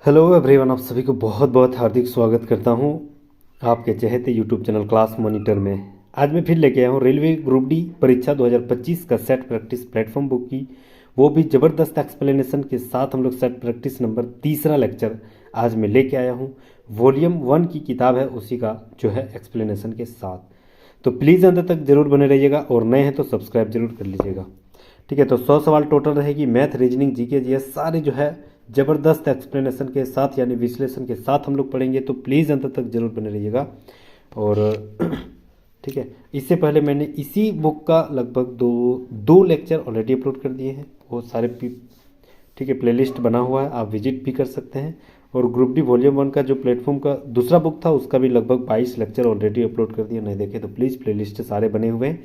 Hello everyone, आप सभी को बहुत बहुत हार्दिक स्वागत करता हूं आपके चहेते यूट्यूब चैनल क्लास मॉनिटर में। आज मैं फिर लेके आया हूं रेलवे ग्रुप डी परीक्षा 2025 का सेट प्रैक्टिस प्लेटफॉर्म बुक की, वो भी ज़बरदस्त एक्सप्लेनेशन के साथ। हम लोग सेट प्रैक्टिस नंबर तीसरा लेक्चर आज मैं लेके आया हूं। वॉल्यूम 1 की किताब है, उसी का जो है एक्सप्लेनेशन के साथ। तो प्लीज़ अंत तक जरूर बने रहिएगा और नए हैं तो सब्सक्राइब जरूर कर लीजिएगा। ठीक है, तो 100 सवाल टोटल रहेगी। मैथ, रीजनिंग, जीके, जीएस सारे जो है ज़बरदस्त एक्सप्लेनेशन के साथ यानी विश्लेषण के साथ हम लोग पढ़ेंगे, तो प्लीज़ अंत तक जरूर बने रहिएगा। और ठीक है, इससे पहले मैंने इसी बुक का लगभग दो लेक्चर ऑलरेडी अपलोड कर दिए हैं। वो सारे ठीक है प्लेलिस्ट बना हुआ है, आप विजिट भी कर सकते हैं। और ग्रुप डी वॉल्यूम 1 का जो प्लेटफॉर्म का दूसरा बुक था, उसका भी लगभग 22 लेक्चर ऑलरेडी अपलोड कर दिया। नहीं देखे तो प्लीज़ प्लेलिस्ट सारे बने हुए हैं,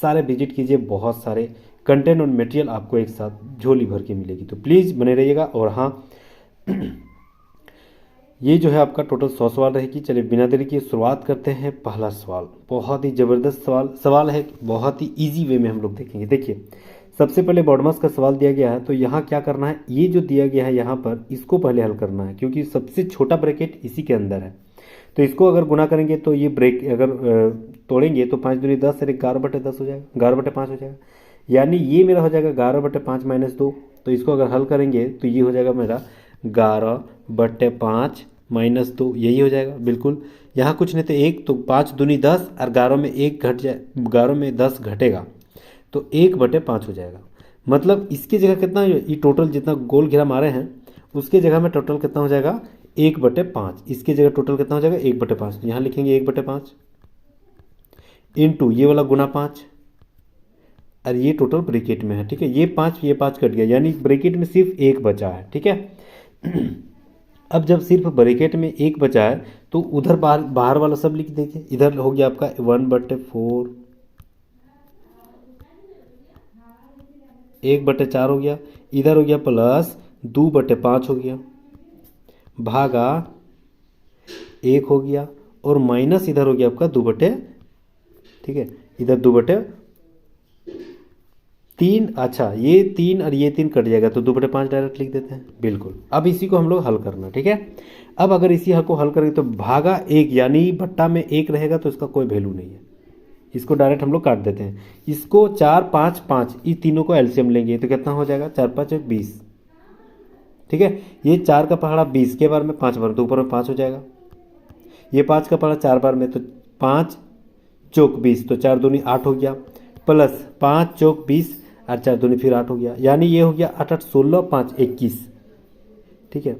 सारे विजिट कीजिए। बहुत सारे कंटेंट और मटेरियल आपको एक साथ झोली भर के मिलेगी, तो प्लीज़ बने रहिएगा। और हाँ, ये जो है आपका टोटल 100 सवाल रहेगी। चलिए बिना देरी की शुरुआत करते हैं। पहला सवाल बहुत ही ज़बरदस्त सवाल है, बहुत ही इजी वे में हम लोग देखेंगे। देखिए, सबसे पहले बॉडमस का सवाल दिया गया है, तो यहाँ क्या करना है, ये जो दिया गया है यहाँ पर, इसको पहले हल करना है, क्योंकि सबसे छोटा ब्रैकेट इसी के अंदर है। तो इसको अगर गुना करेंगे तो ये ब्रेक अगर तोड़ेंगे तो 5 दूनी 10 और 11/10 हो जाएगा, 11/5 हो जाएगा। यानी ये मेरा हो जाएगा 11/5 - 2। तो इसको अगर हल करेंगे तो ये हो जाएगा मेरा 11/5 - 2, यही हो जाएगा बिल्कुल। यहाँ कुछ नहीं तो एक, तो 5 दूनी 10 और 11 में 1 घट जाए, 11 में 10 घटेगा तो 1/5 हो जाएगा। मतलब इसकी जगह कितना, ये टोटल जितना गोल घेरा मारे हैं उसके जगह में टोटल कितना हो जाएगा 1/5। इसकी जगह टोटल कितना हो जाएगा 1/5। यहाँ लिखेंगे 1/5 इंटू ये वाला गुना 5, और ये टोटल ब्रैकेट में है। ठीक है, ये 5 कट गया, यानी ब्रैकेट में सिर्फ 1 बचा है। ठीक है, अब जब सिर्फ ब्रैकेट में 1 बचा है तो उधर बाहर वाला सब लिख देंगे। इधर हो गया आपका 1/4, 1/4 हो गया। इधर हो गया प्लस 2/5 हो गया, भागा 1 हो गया, और माइनस इधर हो गया आपका 2/, ठीक है, इधर 2/3। अच्छा, ये 3 और ये 3 कट जाएगा तो 2/5 डायरेक्ट लिख देते हैं। बिल्कुल, अब इसी को हम लोग हल करना। ठीक है, अब अगर इसी हल को हल करेंगे तो भागा 1, यानी भट्टा में 1 रहेगा तो इसका कोई वैल्यू नहीं है, इसको डायरेक्ट हम लोग काट देते हैं। इसको 4 5 5, इस तीनों को एलसीएम लेंगे तो कितना हो जाएगा 4 5 20। ठीक है, ये 4 का पहाड़ा 20 के बार में, 5 बार, 2 बार में 5 हो जाएगा। ये 5 का पहाड़ा 4 बार में, तो 5 चौक 20, तो 4 दूनी 8 हो गया, प्लस 5 चौक 20 और 4 दूनी फिर 8 हो गया। यानी ये हो गया 8 8 16 5 21। ठीक है,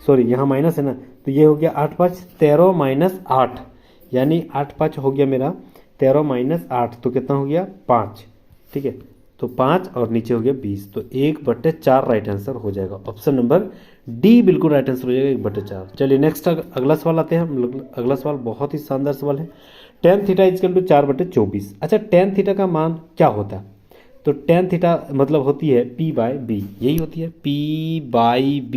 सॉरी यहाँ माइनस है ना, तो ये हो गया 8 5 13 - 8, यानी 8 5 हो गया मेरा 13 - 8, तो कितना हो गया 5। ठीक है, तो 5 और नीचे हो गया 20, तो 1/4 राइट आंसर हो जाएगा। ऑप्शन नंबर डी बिल्कुल राइट आंसर हो जाएगा, 1/4। चलिए नेक्स्ट अगला सवाल आते हैं हम। अगला सवाल बहुत ही शानदार सवाल है। tan theta is equal to 4/24। अच्छा, tan थीटा का मान क्या होता है, तो tan थीटा मतलब होती है P/B, यही होती है P/B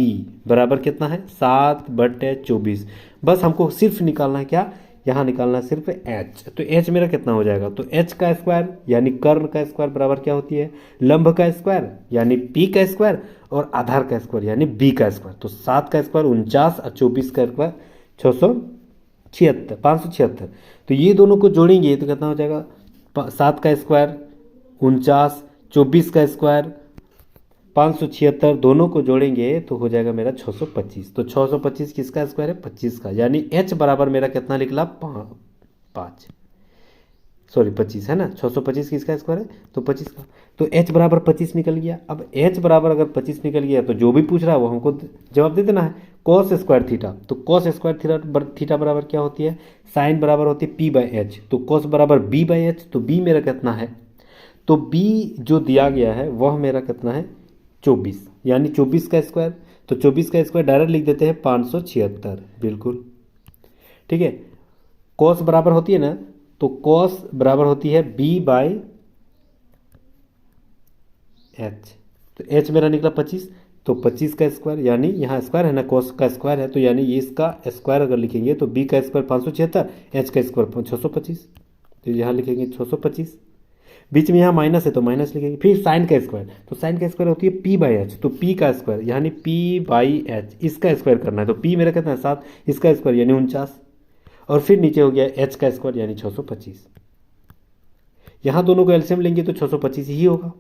बराबर कितना है 7/24। बस हमको सिर्फ निकालना है क्या, यहाँ निकालना है सिर्फ h। तो h मेरा कितना हो जाएगा, तो h का स्क्वायर यानी कर्ण का स्क्वायर बराबर क्या होती है लंब का स्क्वायर यानी p का स्क्वायर, और आधार का स्क्वायर यानी b का स्क्वायर। तो 7 का स्क्वायर 49 और 24 का स्क्वायर 676, 576। तो ये दोनों को जोड़ेंगे तो कितना हो जाएगा 7 का स्क्वायर 49, 24 का स्क्वायर 576, दोनों को जोड़ेंगे तो हो जाएगा मेरा 625। तो 625 किसका स्क्वायर है 25 का, यानी h बराबर मेरा कितना निकला 5, सॉरी 25 है ना, 625 किसका स्क्वायर है तो 25 का। तो h बराबर 25 निकल गया। अब h बराबर अगर 25 निकल गया तो जो भी पूछ रहा है वो हमको जवाब दे देना है। कॉस स्क्वायर थीटा, तो कॉस स्क्वायर थीटा बराबर क्या होती है, साइन बराबर होती है P/H, तो कॉस बराबर B/H। तो B मेरा कितना है, तो B जो दिया गया है वह मेरा कितना है 24, यानी 24 का स्क्वायर। तो 24 का स्क्वायर डायरेक्ट लिख देते हैं 576, बिल्कुल। ठीक है, कॉस बराबर होती है ना, तो कॉस बराबर होती है B/H। तो H मेरा निकला 25, तो 25 का स्क्वायर, यानी यहाँ स्क्वायर है ना, कॉस का स्क्वायर है, तो यानी ये इसका स्क्वायर अगर लिखेंगे तो B का स्क्वायर 576, H का स्क्वायर 625, तो यहाँ लिखेंगे 625। बीच में यहाँ माइनस है तो माइनस लिखेंगे। फिर साइन का स्क्वायर, तो साइन का स्क्वायर होती है पी बाई एच, तो पी का स्क्वायर यानी पी बाई एच, इसका स्क्वायर करना है। तो पी मेरा कितना है 7, इसका स्क्वायर यानी 49, और फिर नीचे हो गया एच का स्क्वायर यानी 625। यहाँ दोनों को एलसीएम लेंगे तो 625 ही होगा,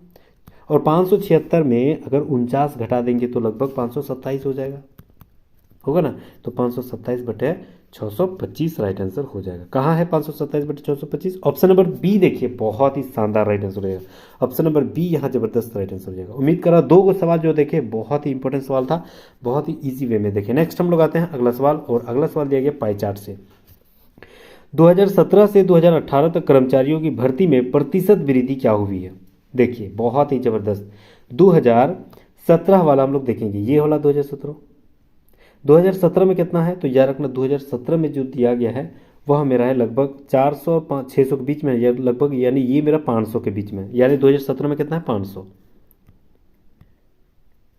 और 576 में अगर 49 घटा देंगे तो लगभग 527 हो जाएगा, होगा ना। तो 527/625 राइट आंसर हो जाएगा। कहाँ है 527/625? ऑप्शन नंबर बी देखिए, बहुत ही शानदार राइट आंसर हो जाएगा। ऑप्शन नंबर बी यहाँ जबरदस्त राइट आंसर हो जाएगा। उम्मीद करा 2 सवाल जो देखे बहुत ही इंपॉर्टेंट सवाल था, बहुत ही ईजी वे में देखे। नेक्स्ट हम लोग आते हैं अगला सवाल, और अगला सवाल दिया गया पाई चार्ट से। 2017 से 2018 तक कर्मचारियों की भर्ती में प्रतिशत वृद्धि क्या हुई है? देखिए बहुत ही जबरदस्त। 2017 वाला हम लोग देखेंगे, ये वाला 2017 में कितना है, तो याद रखना 2017 में जो दिया गया है वह मेरा है लगभग 400 और 600 के बीच में, या लगभग यानी ये मेरा 500 के बीच में, यानी 2017 में कितना है 500,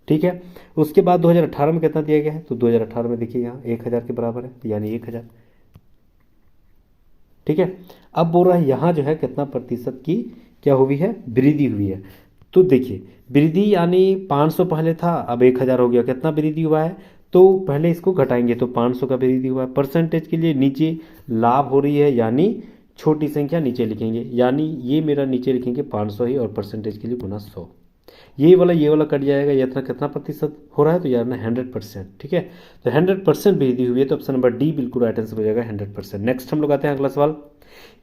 ठीक है। उसके बाद 2018 में कितना दिया गया है, तो 2018 में देखिए यहाँ 1000 के बराबर है, यानी 1000, ठीक है। अब बोल रहा है यहाँ जो है कितना प्रतिशत की क्या हुई है, वृद्धि हुई है। तो देखिए वृद्धि यानी 500 पहले था, अब 1000 हो गया, कितना वृद्धि हुआ है, तो पहले इसको घटाएंगे तो 500 का वृद्धि हुआ है। परसेंटेज के लिए नीचे लाभ हो रही है, यानी छोटी संख्या नीचे लिखेंगे, यानी ये मेरा नीचे लिखेंगे 500 ही, और परसेंटेज के लिए गुना 100। ये वाला कट जाएगा, ये इतना कितना प्रतिशत हो रहा है, तो यार ना 100%, ठीक है। तो 100% वृद्धि हुई है, तो ऑप्शन नंबर डी बिल्कुल राइट आंसर हो जाएगा 100%। नेक्स्ट हम लोग आते हैं अगला सवाल।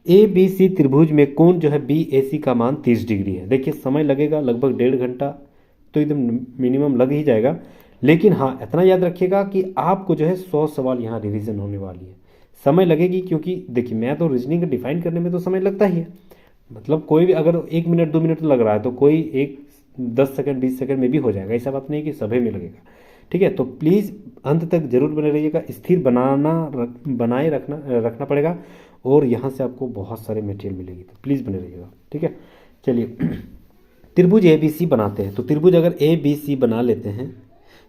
ए बी सी त्रिभुज में कोण जो है बी ए सी का मान 30 डिग्री है। देखिए समय लगेगा लगभग 1.5 घंटा, तो एकदम मिनिमम लग ही जाएगा, लेकिन हाँ इतना याद रखिएगा कि आपको जो है 100 सवाल यहाँ रिवीजन होने वाली है। समय लगेगी क्योंकि देखिए मैं तो रीजनिंग डिफाइन करने में तो समय लगता ही है, मतलब कोई भी अगर 1 मिनट 2 मिनट लग रहा है तो कोई 10 सेकंड 20 सेकंड में भी हो जाएगा, ऐसा बात नहीं कि सभी में लगेगा, ठीक है। तो प्लीज़ अंत तक जरूर बने रहिएगा, स्थिर बनाए रखना पड़ेगा, और यहाँ से आपको बहुत सारे मटेरियल मिलेगी, तो प्लीज़ बने रहिएगा, ठीक है। चलिए त्रिभुज ए बी सी बनाते हैं, तो त्रिभुज अगर ए बी सी बना लेते हैं,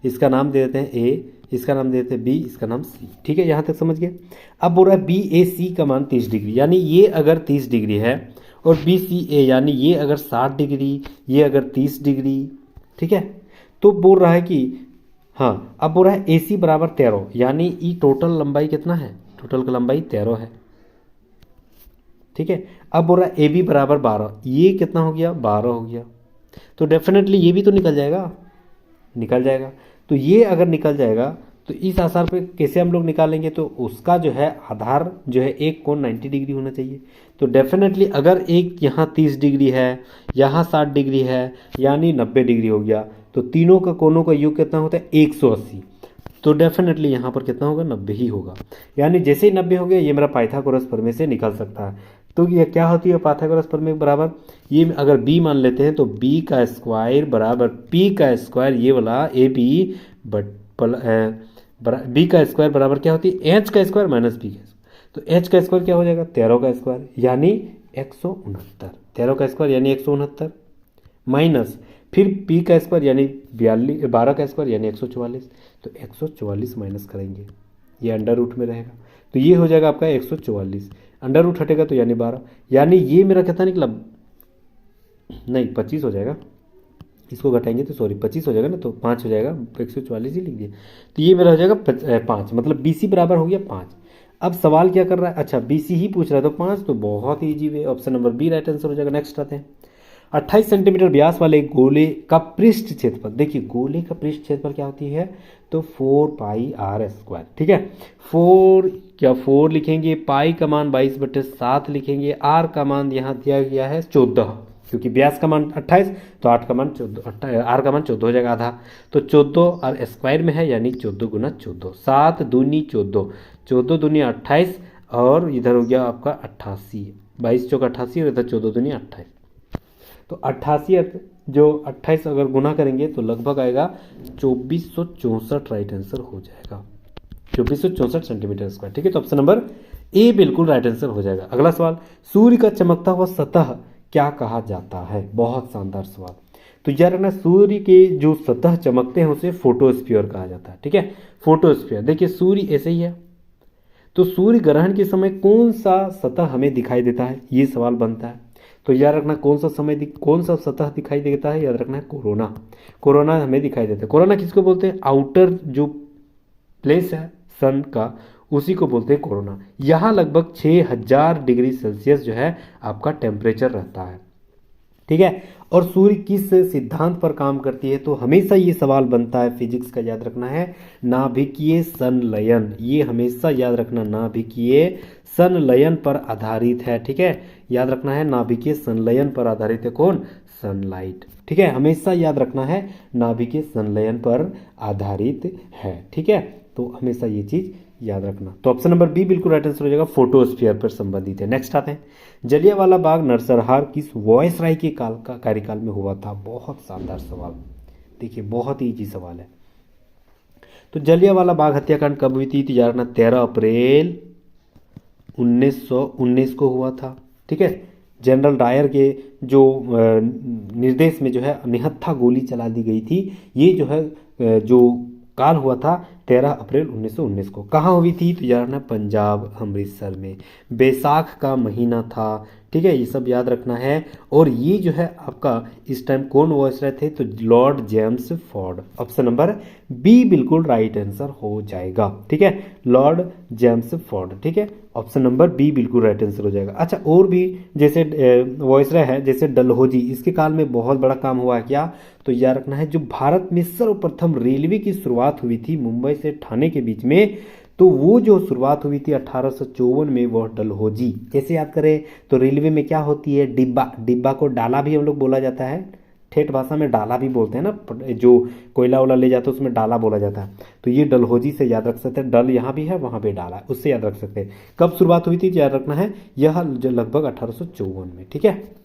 इसका नाम दे देते हैं ए, इसका नाम दे देते हैं बी, इसका नाम सी, ठीक है। यहाँ तक समझ गए। अब बोल रहा है बी ए सी का मान 30 डिग्री, यानी ये अगर 30 डिग्री है, और बी सी ए यानी ये अगर 60 डिग्री, ये अगर 30 डिग्री, ठीक है। तो बोल रहा है कि हाँ, अब बोल रहा है ए सी बराबर 13, यानी ये टोटल लंबाई कितना है, टोटल का लंबाई 13 है, ठीक है। अब बोल रहा है ए बी बराबर 12, ये कितना हो गया 12 हो गया, तो डेफिनेटली ये भी तो निकल जाएगा। तो ये अगर निकल जाएगा तो इस आधार पे कैसे हम लोग निकालेंगे, तो उसका जो है आधार जो है एक कोण 90 डिग्री होना चाहिए। तो डेफिनेटली अगर एक यहाँ 30 डिग्री है, यहाँ 60 डिग्री है, यानी 90 डिग्री हो गया, तो तीनों का कोणों का योग कितना होता है 180, तो डेफिनेटली यहाँ पर कितना होगा 90 ही होगा, यानी जैसे ही 90 हो गया ये मेरा पाइथागोरस प्रमेय से निकल सकता है। तो ये क्या होती है पाइथागोरस प्रमेय बराबर, ये अगर b मान लेते हैं तो b का स्क्वायर बराबर p का स्क्वायर, ये वाला ए बी बी का स्क्वायर बराबर क्या होती है h का स्क्वायर माइनस b का, तो h का स्क्वायर क्या हो जाएगा 13 का स्क्वायर यानी 169, 13 का स्क्वायर यानी 169, माइनस फिर p का स्क्वायर यानी 12 का स्क्वायर यानी 144, तो 144 माइनस करेंगे, ये अंडर रूट में रहेगा, तो ये हो जाएगा आपका 144, अंडर रूट हटेगा तो यानी 12, यानी ये मेरा कितना निकला, नहीं 25 हो जाएगा, इसको घटाएंगे तो सॉरी 25 हो जाएगा ना, तो 5 हो जाएगा, 144 ही लिख दिया, तो ये मेरा हो जाएगा 5, मतलब बी सी बराबर हो गया 5। अब सवाल क्या कर रहा है, अच्छा बी सी ही पूछ रहा है, तो 5 तो बहुत ही easy way, option number B right answer हो जाएगा। नेक्स्ट आते हैं 28 सेंटीमीटर व्यास वाले गोले का पृष्ठ क्षेत्रफल, देखिए गोले का पृष्ठ क्षेत्रफल क्या होती है, तो 4 पाई आर स्क्वायर, ठीक है। 4 लिखेंगे, पाई का मान 22/7 लिखेंगे, आर का मान यहाँ दिया गया है 14, क्योंकि व्यास का मान 28 तो 8 का मान 14, आर का मान 14 हो जाएगा आधा, तो 14 और स्क्वायर में है यानी 14 गुना 14, 7 दूनी 14, 14 दूनी 28, और इधर हो गया आपका 88, 22 चौक 88 और इधर 14 दूनी 28, तो 88 जो 28 अगर गुना करेंगे तो लगभग आएगा 2464 राइट आंसर हो जाएगा, 2464 सेंटीमीटर स्क्वायर, ठीक है। तो ऑप्शन नंबर ए बिल्कुल राइट आंसर हो जाएगा। अगला सवाल, सूर्य का चमकता हुआ सतह क्या कहा जाता है, बहुत शानदार सवाल। तो यार ना सूर्य के जो सतह चमकते हैं उसे फोटोस्फीयर कहा जाता है, ठीक है। फोटोस्फीयर, देखिए सूर्य ऐसे ही है, तो सूर्य ग्रहण के समय कौन सा सतह हमें दिखाई देता है, ये सवाल बनता है। तो याद रखना कौन सा कौन सा सतह दिखाई देता है, याद रखना है कोरोना। कोरोना हमें दिखाई देता है। कोरोना किसको बोलते हैं, आउटर जो प्लेस है सन का, उसी को बोलते हैं कोरोना। यहाँ लगभग 6000 डिग्री सेल्सियस जो है आपका टेम्परेचर रहता है, ठीक है। और सूर्य किस सिद्धांत पर काम करती है, तो हमेशा ये सवाल बनता है फिजिक्स का, याद रखना है नाभिकीय संलयन। ये हमेशा याद रखना नाभिकीय संलयन पर आधारित है, ठीक है। याद रखना है नाभिकीय संलयन पर आधारित है कौन, सनलाइट, ठीक है। हमेशा याद रखना है नाभिकीय संलयन पर आधारित है, ठीक है। तो हमेशा ये चीज याद रखना। तो ऑप्शन नंबर बी बिल्कुल राइट आंसर हो जाएगा, फोटोस्फीयर पर संबंधित है। नेक्स्ट आते हैं, जलियांवाला बाग नरसंहार किस वायसराय के कार्यकाल में हुआ था। बहुत शानदार सवाल, देखिए बहुत ही इजी सवाल है। तो जलियांवाला बाग हत्याकांड कब हुई थी, तो याद रखना 13 अप्रैल 1919 को हुआ था, ठीक है। जनरल डायर के जो निर्देश में जो है निहत्था गोली चला दी गई थी। ये जो है जो काल हुआ था 13 अप्रैल 1919 को। कहाँ हुई थी, तो याद रखना पंजाब अमृतसर में। बैसाख का महीना था, ठीक है, ये सब याद रखना है। और ये जो है आपका इस टाइम कौन वायसराय थे, तो Lord James Ford. Option number B बिल्कुल राइट आंसर हो जाएगा, ठीक है, लॉर्ड जेम्स फोर्ड, ठीक है। ऑप्शन नंबर बी बिल्कुल राइट आंसर हो जाएगा। अच्छा, और भी जैसे वायसराय है जैसे डलहौजी, इसके काल में बहुत बड़ा काम हुआ है क्या, तो याद रखना है जो भारत में सर्वप्रथम रेलवे की शुरुआत हुई थी मुंबई से ठाणे के बीच में, तो वो जो शुरुआत हुई थी 1854 में, वह डलहौजी। कैसे याद करें, तो रेलवे में क्या होती है, डिब्बा, डिब्बा को डाला भी हम लोग बोला जाता है, ठेठ भाषा में डाला भी बोलते हैं ना, जो कोयला वोला ले जाते हैं उसमें डाला बोला जाता है। तो ये डलहौजी से याद रख सकते हैं, डल यहाँ भी है वहाँ पे डाला है, उससे याद रख सकते हैं। कब शुरुआत हुई थी, याद रखना है यह लगभग 1854 में, ठीक है।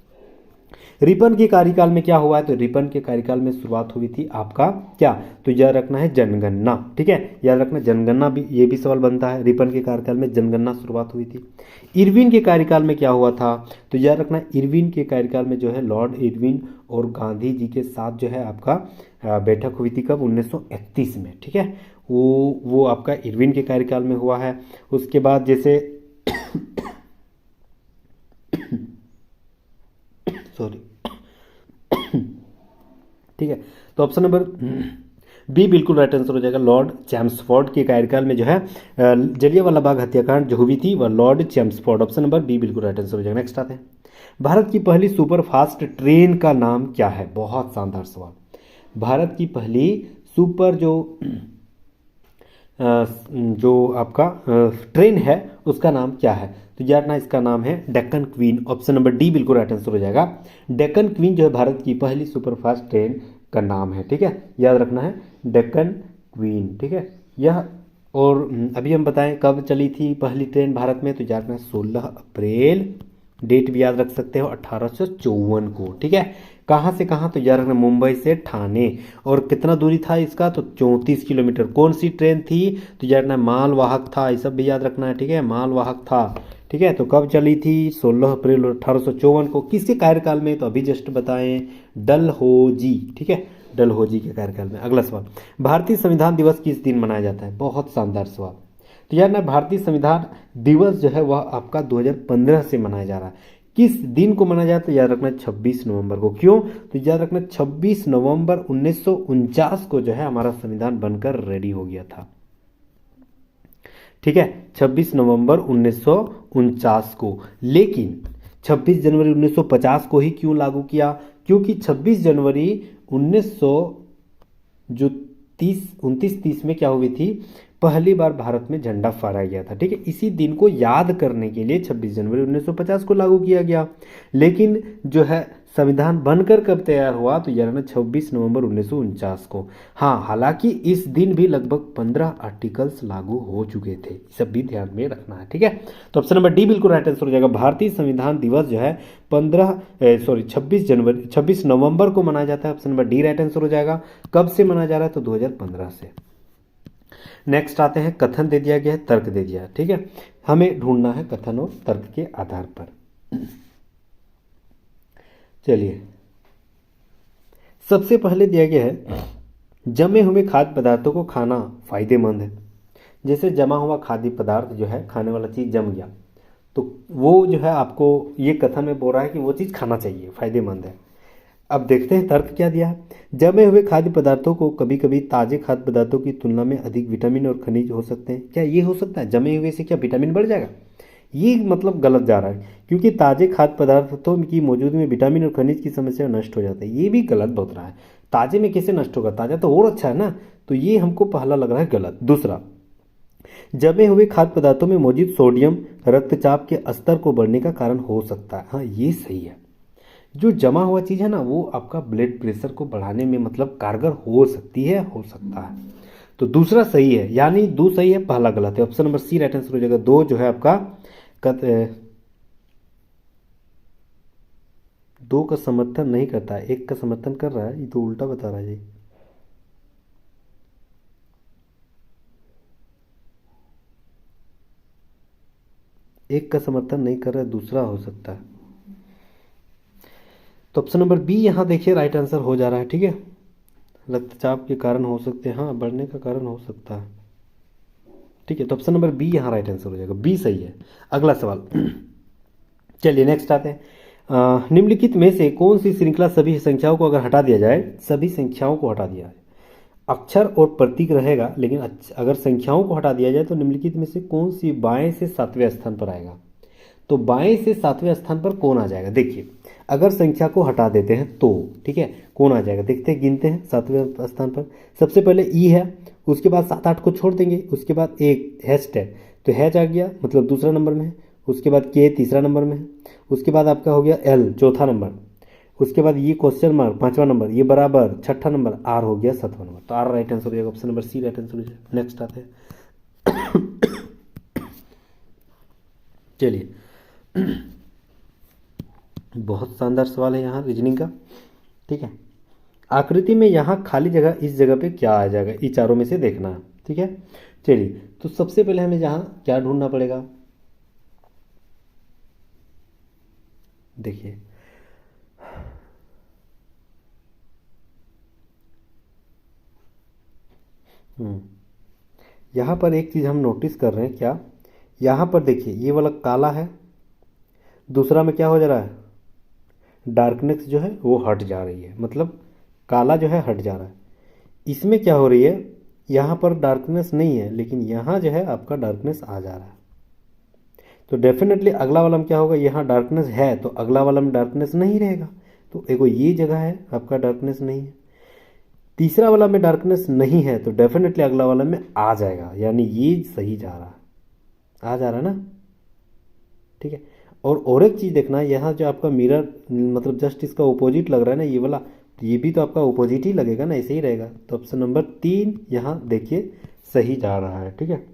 रिपन के कार्यकाल में क्या हुआ है, तो रिपन के कार्यकाल में शुरुआत हुई थी आपका क्या, तो याद रखना है जनगणना, ठीक है। याद रखना जनगणना भी, ये भी सवाल बनता है, रिपन के कार्यकाल में जनगणना शुरुआत हुई थी। इरविन के कार्यकाल में क्या हुआ था, तो याद रखना इरविन के कार्यकाल में जो है लॉर्ड इरविन और गांधी जी के साथ जो है आपका बैठक हुई थी, कब, 1931 में, ठीक है। वो आपका इरविन के कार्यकाल में हुआ है। उसके बाद जैसे सॉरी ठीक है, तो ऑप्शन नंबर बी बिल्कुल राइट आंसर हो जाएगा, लॉर्ड चैम्सफोर्ड के कार्यकाल में जो है जलियांवाला बाग हत्याकांड जो हुई थी वह Lord Chelmsford. Option number B बिल्कुल राइट आंसर हो जाएगा। नेक्स्ट आते हैं, भारत की पहली सुपर फास्ट ट्रेन का नाम क्या है। बहुत शानदार सवाल। भारत की पहली सुपर जो आपका ट्रेन है उसका नाम क्या है, तो याद ना इसका नाम है Deccan queen. Option number D बिल्कुल राइट आंसर हो जाएगा। डेक्कन क्वीन जो है भारत की पहली सुपरफास्ट ट्रेन का नाम है, ठीक है, याद रखना है डेक्कन क्वीन, ठीक है। यह और अभी हम बताएं कब चली थी पहली ट्रेन भारत में, तो याद रखना 16 अप्रैल, डेट भी याद रख सकते हो 1854 को, ठीक है। कहाँ से कहाँ, तो याद रखना मुंबई से ठाणे। और कितना दूरी था इसका, तो 34 किलोमीटर। कौन सी ट्रेन थी, तो याद रखना मालवाहक था, ये सब भी याद रखना है, ठीक है, मालवाहक था, ठीक है। तो कब चली थी, 16 अप्रैल 1854 को। किसके कार्यकाल में, तो अभी जस्ट बताएं, डलहौजी, ठीक है, डलहौजी के कार्यकाल में। अगला सवाल, भारतीय संविधान दिवस किस दिन मनाया जाता है। बहुत शानदार सवाल। तो यार ना भारतीय संविधान दिवस जो है वह आपका 2015 से मनाया जा रहा है। किस दिन को मनाया जाता है, याद रखना 26 नवंबर को। क्यों, तो याद रखना 26 नवंबर 1949 को जो है हमारा संविधान बनकर रेडी हो गया था, ठीक है, 26 नवंबर 1949 को। लेकिन 26 जनवरी 1950 को ही क्यों लागू किया, क्योंकि 26 जनवरी 1929-30 में क्या हुई थी, पहली बार भारत में झंडा फहराया गया था, ठीक है। इसी दिन को याद करने के लिए 26 जनवरी 1950 को लागू किया गया। लेकिन जो है संविधान बनकर कब तैयार हुआ, तो यार 26 नवंबर 1949 को। हाँ, हालांकि इस दिन भी लगभग 15 आर्टिकल्स लागू हो चुके थे, सब भी ध्यान में रखना है, ठीक है। तो ऑप्शन नंबर डी बिल्कुल राइट आंसर हो जाएगा। भारतीय संविधान दिवस जो है 26 नवंबर को मनाया जाता है। Option number D right answer हो जाएगा। कब से मनाया जा रहा है, तो 2015 से। नेक्स्ट आते हैं, कथन दे दिया गया है, तर्क दे दिया है, ठीक है। हमें ढूंढना है कथन और तर्क के आधार पर। चलिए, सबसे पहले दिया गया है, जमे हुए खाद्य पदार्थों को खाना फायदेमंद है। जैसे जमा हुआ खाद्य पदार्थ जो है, खाने वाला चीज जम गया तो वो जो है आपको ये कथन में बोल रहा है कि वो चीज़ खाना चाहिए, फायदेमंद है। अब देखते हैं तर्क क्या दिया है। जमे हुए खाद्य पदार्थों को कभी कभी ताजे खाद्य पदार्थों की तुलना में अधिक विटामिन और खनिज हो सकते हैं। क्या ये हो सकता है? जमे हुए से क्या विटामिन बढ़ जाएगा? ये मतलब गलत जा रहा है, क्योंकि ताजे खाद्य पदार्थों की मौजूदगी में विटामिन और खनिज की समस्या नष्ट हो जाती है। ये भी गलत बता रहा है। ताजे में कैसे नष्ट होगा? ताजा तो और अच्छा है ना। तो ये हमको पहला लग रहा है गलत। दूसरा, जमे हुए खाद्य पदार्थों में मौजूद सोडियम रक्तचाप के स्तर को बढ़ने का कारण हो सकता है। हाँ, ये सही है। जो जमा हुआ चीज़ है ना, वो आपका ब्लड प्रेशर को बढ़ाने में मतलब कारगर हो सकती है, हो सकता है। तो दूसरा सही है, यानी दो सही है, पहला गलत है। Option number C right answer हो जाएगा। दो जो है आपका दो का समर्थन नहीं करता है, एक का समर्थन कर रहा है। ये तो उल्टा बता रहा है जी। एक का समर्थन नहीं कर रहा है, दूसरा हो सकता है। तो ऑप्शन नंबर बी यहाँ देखिए राइट आंसर हो जा रहा है। ठीक है, रक्तचाप के कारण हो सकते हैं, हाँ बढ़ने का कारण हो सकता है। ठीक है, तो ऑप्शन नंबर बी यहाँ राइट आंसर हो जाएगा, बी सही है। अगला सवाल चलिए नेक्स्ट आते हैं। निम्नलिखित में से कौन सी श्रृंखला सभी संख्याओं को अगर हटा दिया जाए, सभी संख्याओं को हटा दिया जाए, अक्षर और प्रतीक रहेगा, लेकिन अगर संख्याओं को हटा दिया जाए तो निम्नलिखित में से कौन सी बाएं से सातवें स्थान पर आएगा? तो बाएं से सातवें स्थान पर कौन आ जाएगा? देखिए, अगर संख्या को हटा देते हैं तो ठीक है, कौन आ जाएगा? देखते हैं, गिनते हैं। सातवें स्थान पर सबसे पहले ई है, उसके बाद 7 8 को छोड़ देंगे, उसके बाद एक हेस्ट है, तो हैच आ गया, मतलब दूसरा नंबर में है। उसके बाद के तीसरा नंबर में है। उसके बाद आपका हो गया एल चौथा नंबर। उसके बाद ये क्वेश्चन मार्क पांचवा नंबर, ये बराबर छठा नंबर, आर हो गया सातवां नंबर। तो आर राइट आंसर हो जाएगा, option number C right answer हो जाएगा। नेक्स्ट आते हैं चलिए बहुत शानदार सवाल है यहाँ रीजनिंग का। ठीक है, आकृति में यहाँ खाली जगह, इस जगह पे क्या आ जाएगा? इन चारों में से देखना है। ठीक है, चलिए तो सबसे पहले हमें यहाँ क्या ढूंढना पड़ेगा? देखिए, यहाँ पर एक चीज़ हम नोटिस कर रहे हैं, क्या? यहाँ पर देखिए, ये वाला काला है, दूसरा में क्या हो जा रहा है? डार्कनेस जो है वो हट जा रही है, मतलब काला जो है हट जा रहा है। इसमें क्या हो रही है? यहाँ पर डार्कनेस नहीं है, लेकिन यहाँ जो है आपका डार्कनेस आ जा रहा है। तो डेफिनेटली अगला वाला में क्या होगा? यहाँ डार्कनेस है तो अगला वाला में डार्कनेस नहीं रहेगा। तो एक ये जगह है आपका डार्कनेस नहीं है, तीसरा वाला में डार्कनेस नहीं है, तो डेफिनेटली अगला वाला में आ जाएगा, यानी ये सही जा रहा है, आ जा रहा है ना। ठीक है, और एक चीज़ देखना, यहाँ जो आपका मिरर मतलब जस्ट इसका ओपोजिट लग रहा है ना, ये वाला, तो ये भी तो आपका ओपोजिट ही लगेगा ना, ऐसे ही रहेगा। तो ऑप्शन नंबर 3 यहाँ देखिए सही जा रहा है। ठीक है,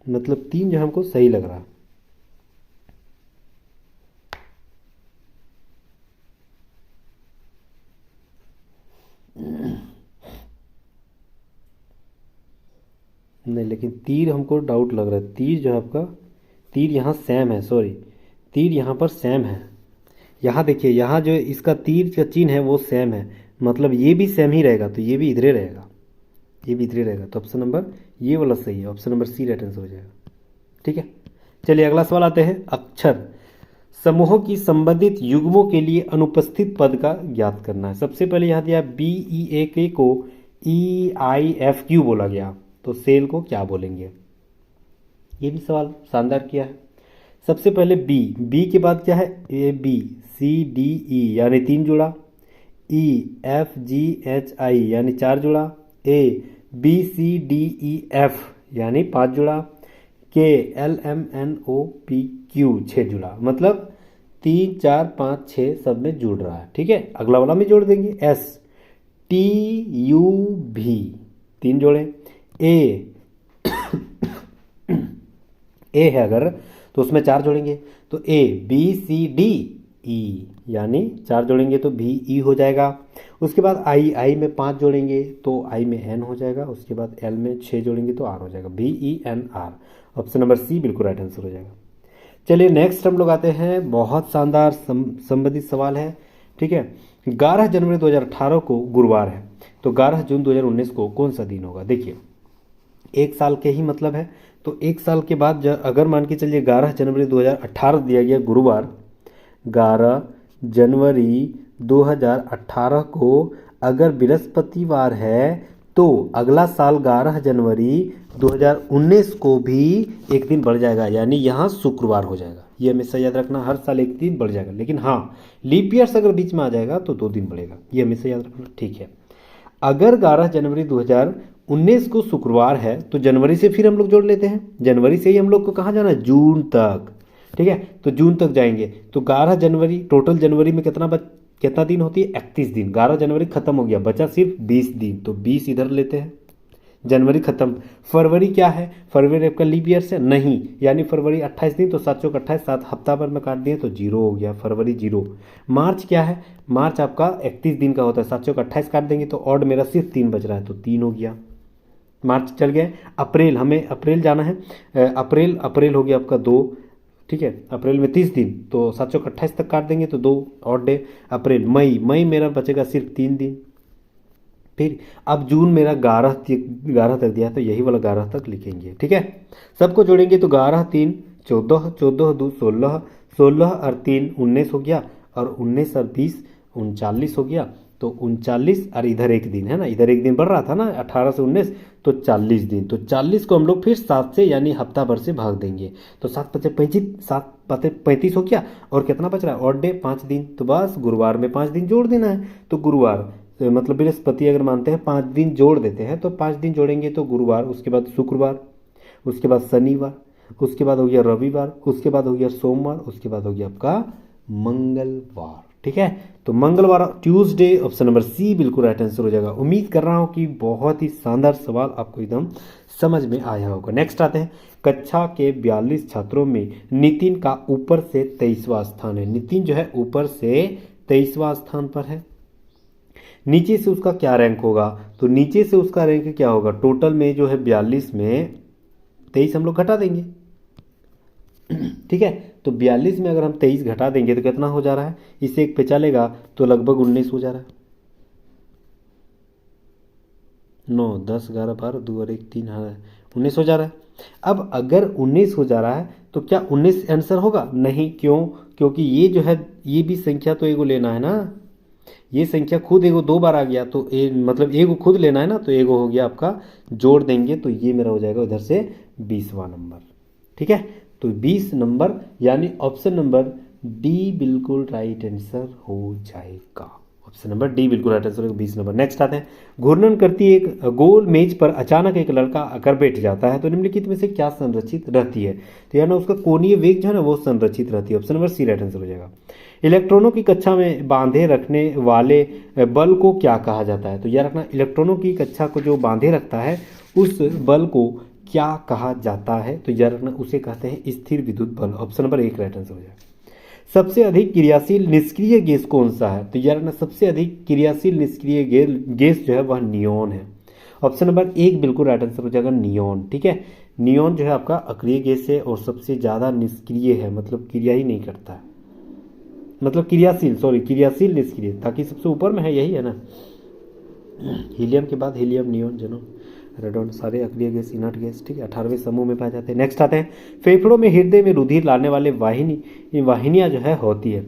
मतलब 3 जो हमको सही लग रहा है। नहीं, लेकिन तीर हमको डाउट लग रहा है। तीर जो है आपका, तीर यहाँ सेम है, सॉरी, तीर यहाँ पर सेम है। यहाँ देखिए, यहाँ जो इसका तीर का चिन्ह है वो सेम है, मतलब ये भी सेम ही रहेगा, तो ये भी इधरे रहेगा, ये भी इधरे रहेगा। तो ऑप्शन नंबर ये वाला सही है, option number C right answer हो जाएगा। ठीक है, चलिए अगला सवाल आते हैं। अक्षर समूहों की संबंधित युग्मों के लिए अनुपस्थित पद का ज्ञात करना है। सबसे पहले यहाँ दिया BEAK को EIFQ बोला गया, तो सेल को क्या बोलेंगे? ये भी सवाल शानदार किया है। सबसे पहले बी के बाद क्या है? ABCDE यानी 3 जुड़ा, EFGHI यानी 4 जुड़ा, ABCDEF यानी 5 जुड़ा, KLMNOPQ 6 जुड़ा, मतलब 3 4 5 6 सब में जुड़ रहा है। ठीक है, अगला वाला में जोड़ देंगे, STUV 3 जोड़े, ए है अगर तो उसमें 4 जोड़ेंगे, तो ABCDE यानी 4 जोड़ेंगे तो BE हो जाएगा। उसके बाद आई में 5 जोड़ेंगे तो आई में N हो जाएगा। उसके बाद L में 6 जोड़ेंगे तो R हो जाएगा, BENR। ऑप्शन नंबर सी बिल्कुल राइट आंसर हो जाएगा। चलिए नेक्स्ट हम लोग आते हैं, बहुत शानदार संबंधित सवाल है। ठीक है। 11 जनवरी 2018 को गुरुवार है, तो 11 जून 2019 को कौन सा दिन होगा? देखिए, एक साल के ही मतलब है, तो एक साल के बाद अगर मान के चलिए 11 जनवरी 2018 दिया गया गुरुवार, 11 जनवरी 2018 को अगर बृहस्पतिवार है तो अगला साल 11 जनवरी 2019 को भी एक दिन बढ़ जाएगा, यानी यहाँ शुक्रवार हो जाएगा। ये हमेशा याद रखना, हर साल एक दिन बढ़ जाएगा, लेकिन हाँ लीप ईयर्स अगर बीच में आ जाएगा तो 2 दिन बढ़ेगा, ये हमेशा याद रखना, ठीक है। अगर 11 जनवरी 2019 को शुक्रवार है तो जनवरी से फिर हम लोग जोड़ लेते हैं, जनवरी से ही हम लोग को कहाँ जाना है? जून तक, ठीक है। तो जून तक जाएंगे तो 11 जनवरी, टोटल जनवरी में कितना दिन होती है? 31 दिन। 11 जनवरी खत्म हो गया, बचा सिर्फ 20 दिन, तो 20 इधर लेते हैं, जनवरी खत्म। फरवरी क्या है? फरवरी आपका लीप ईयर से नहीं, यानी फरवरी 28 दिन, तो 7 चौक 28, 7 हफ्ता भर में काट दिए तो 0 हो गया, फरवरी 0। मार्च क्या है? मार्च आपका 31 दिन का होता है, 7 चौक 28 काट देंगे तो ऑड मेरा सिर्फ 3 बच रहा है, तो 3 हो गया, मार्च चल गया। अप्रैल, हमें अप्रैल जाना है, अप्रैल हो गया आपका 2, ठीक है। अप्रैल में 30 दिन, तो 7 चौक 28 तक काट देंगे तो 2 ऑड डे। अप्रैल, मई मेरा बचेगा सिर्फ 3 दिन। फिर अब जून मेरा 11 तक दिया है, तो यही वाला 11 तक लिखेंगे, ठीक है। सबको जोड़ेंगे तो 11 3 14, 14 2 16, 16 और 3 19 हो गया, और 19 और 20 39 हो गया, तो 39 और इधर एक दिन है ना, इधर एक दिन बढ़ रहा था ना 18 से 19, तो 40 दिन। तो 40 को हम लोग फिर 7 से यानी हफ्ता भर से भाग देंगे, तो 7 पचे 25, 7 पते 35 हो गया, और कितना बच रहा है? ऑड डे 5 दिन, तो बस गुरुवार में 5 दिन जोड़ देना है। तो गुरुवार मतलब बृहस्पति अगर मानते हैं 5 दिन जोड़ देते हैं, तो 5 दिन जोड़ेंगे तो गुरुवार, उसके बाद शुक्रवार, उसके बाद शनिवार, उसके बाद हो गया रविवार, उसके बाद हो गया सोमवार, उसके बाद हो गया आपका मंगलवार, ठीक है। तो मंगलवार, ट्यूसडे, ऑप्शन नंबर सी बिल्कुल राइट आंसर हो जाएगा। उम्मीद कर रहा हूं कि बहुत ही शानदार सवाल आपको एकदम समझ में आया होगा। नेक्स्ट आते हैं, कक्षा के 42 छात्रों में नितिन का ऊपर से 23वां स्थान है। नितिन जो है ऊपर से 23वां स्थान पर है, नीचे से उसका क्या रैंक होगा? तो नीचे से उसका रैंक क्या होगा? टोटल में जो है 42 में 23 हम लोग घटा देंगे, ठीक है। तो 42 में अगर हम 23 घटा देंगे तो कितना हो जा रहा है? इसे एक पे चलेगा तो लगभग 19 हो जा रहा है, 9 10 11 12 2 और 1 3, 19 हो जा रहा है। अब अगर 19 हो जा रहा है तो क्या 19 आंसर होगा? नहीं, क्यों? क्योंकि ये जो है ये भी संख्या तो एगो लेना है ना, ये संख्या खुद एगो 2 बार आ गया, तो मतलब एगो खुद लेना है ना, तो एगो हो गया आपका, जोड़ देंगे तो ये मेरा हो जाएगा उधर से 20वां नंबर, ठीक है। तो 20 नंबर यानी ऑप्शन नंबर डी बिल्कुल राइट आंसर हो जाएगा, ऑप्शन नंबर डी बिल्कुल राइट आंसर होगा, 20 नंबर। नेक्स्ट आते हैं, घूर्णन करती एक गोल मेज पर अचानक एक लड़का आकर बैठ जाता है तो निम्नलिखित में से क्या संरक्षित रहती है? तो यानी उसका कोणीय वेग जो है ना वो संरक्षित रहती है, option number C right answer हो जाएगा। इलेक्ट्रॉनों की कक्षा में बांधे रखने वाले बल को क्या कहा जाता है? तो याद रखना, इलेक्ट्रॉनों की कक्षा को जो बांधे रखता है उस बल को क्या कहा जाता है? तो याद रखना, उसे कहते हैं स्थिर विद्युत बल, ऑप्शन नंबर 1 राइट आंसर हो जाएगा। सबसे अधिक क्रियाशील निष्क्रिय गैस कौन सा है? तो याद रखना, सबसे अधिक क्रियाशील निष्क्रिय गैस जो है वह नियोन है, ऑप्शन नंबर 1 बिल्कुल राइट आंसर हो जाएगा, नियोन, ठीक है। नियोन जो है आपका अक्रिय गैस है और सबसे ज़्यादा निष्क्रिय है, मतलब क्रिया ही नहीं करता है, मतलब क्रियाशील निष्क्रिय, ताकि सबसे ऊपर में है, यही है ना। हीलियम के बाद हीलियम, नियोन, जेनॉन, रेडॉन सारे अक्रिय गैस, इनर्ट गैस, ठीक है, 18वें समूह में पाए जाते हैं। नेक्स्ट आते हैं, फेफड़ों में हृदय में रुधिर लाने वाले वाहिनियां जो है होती है।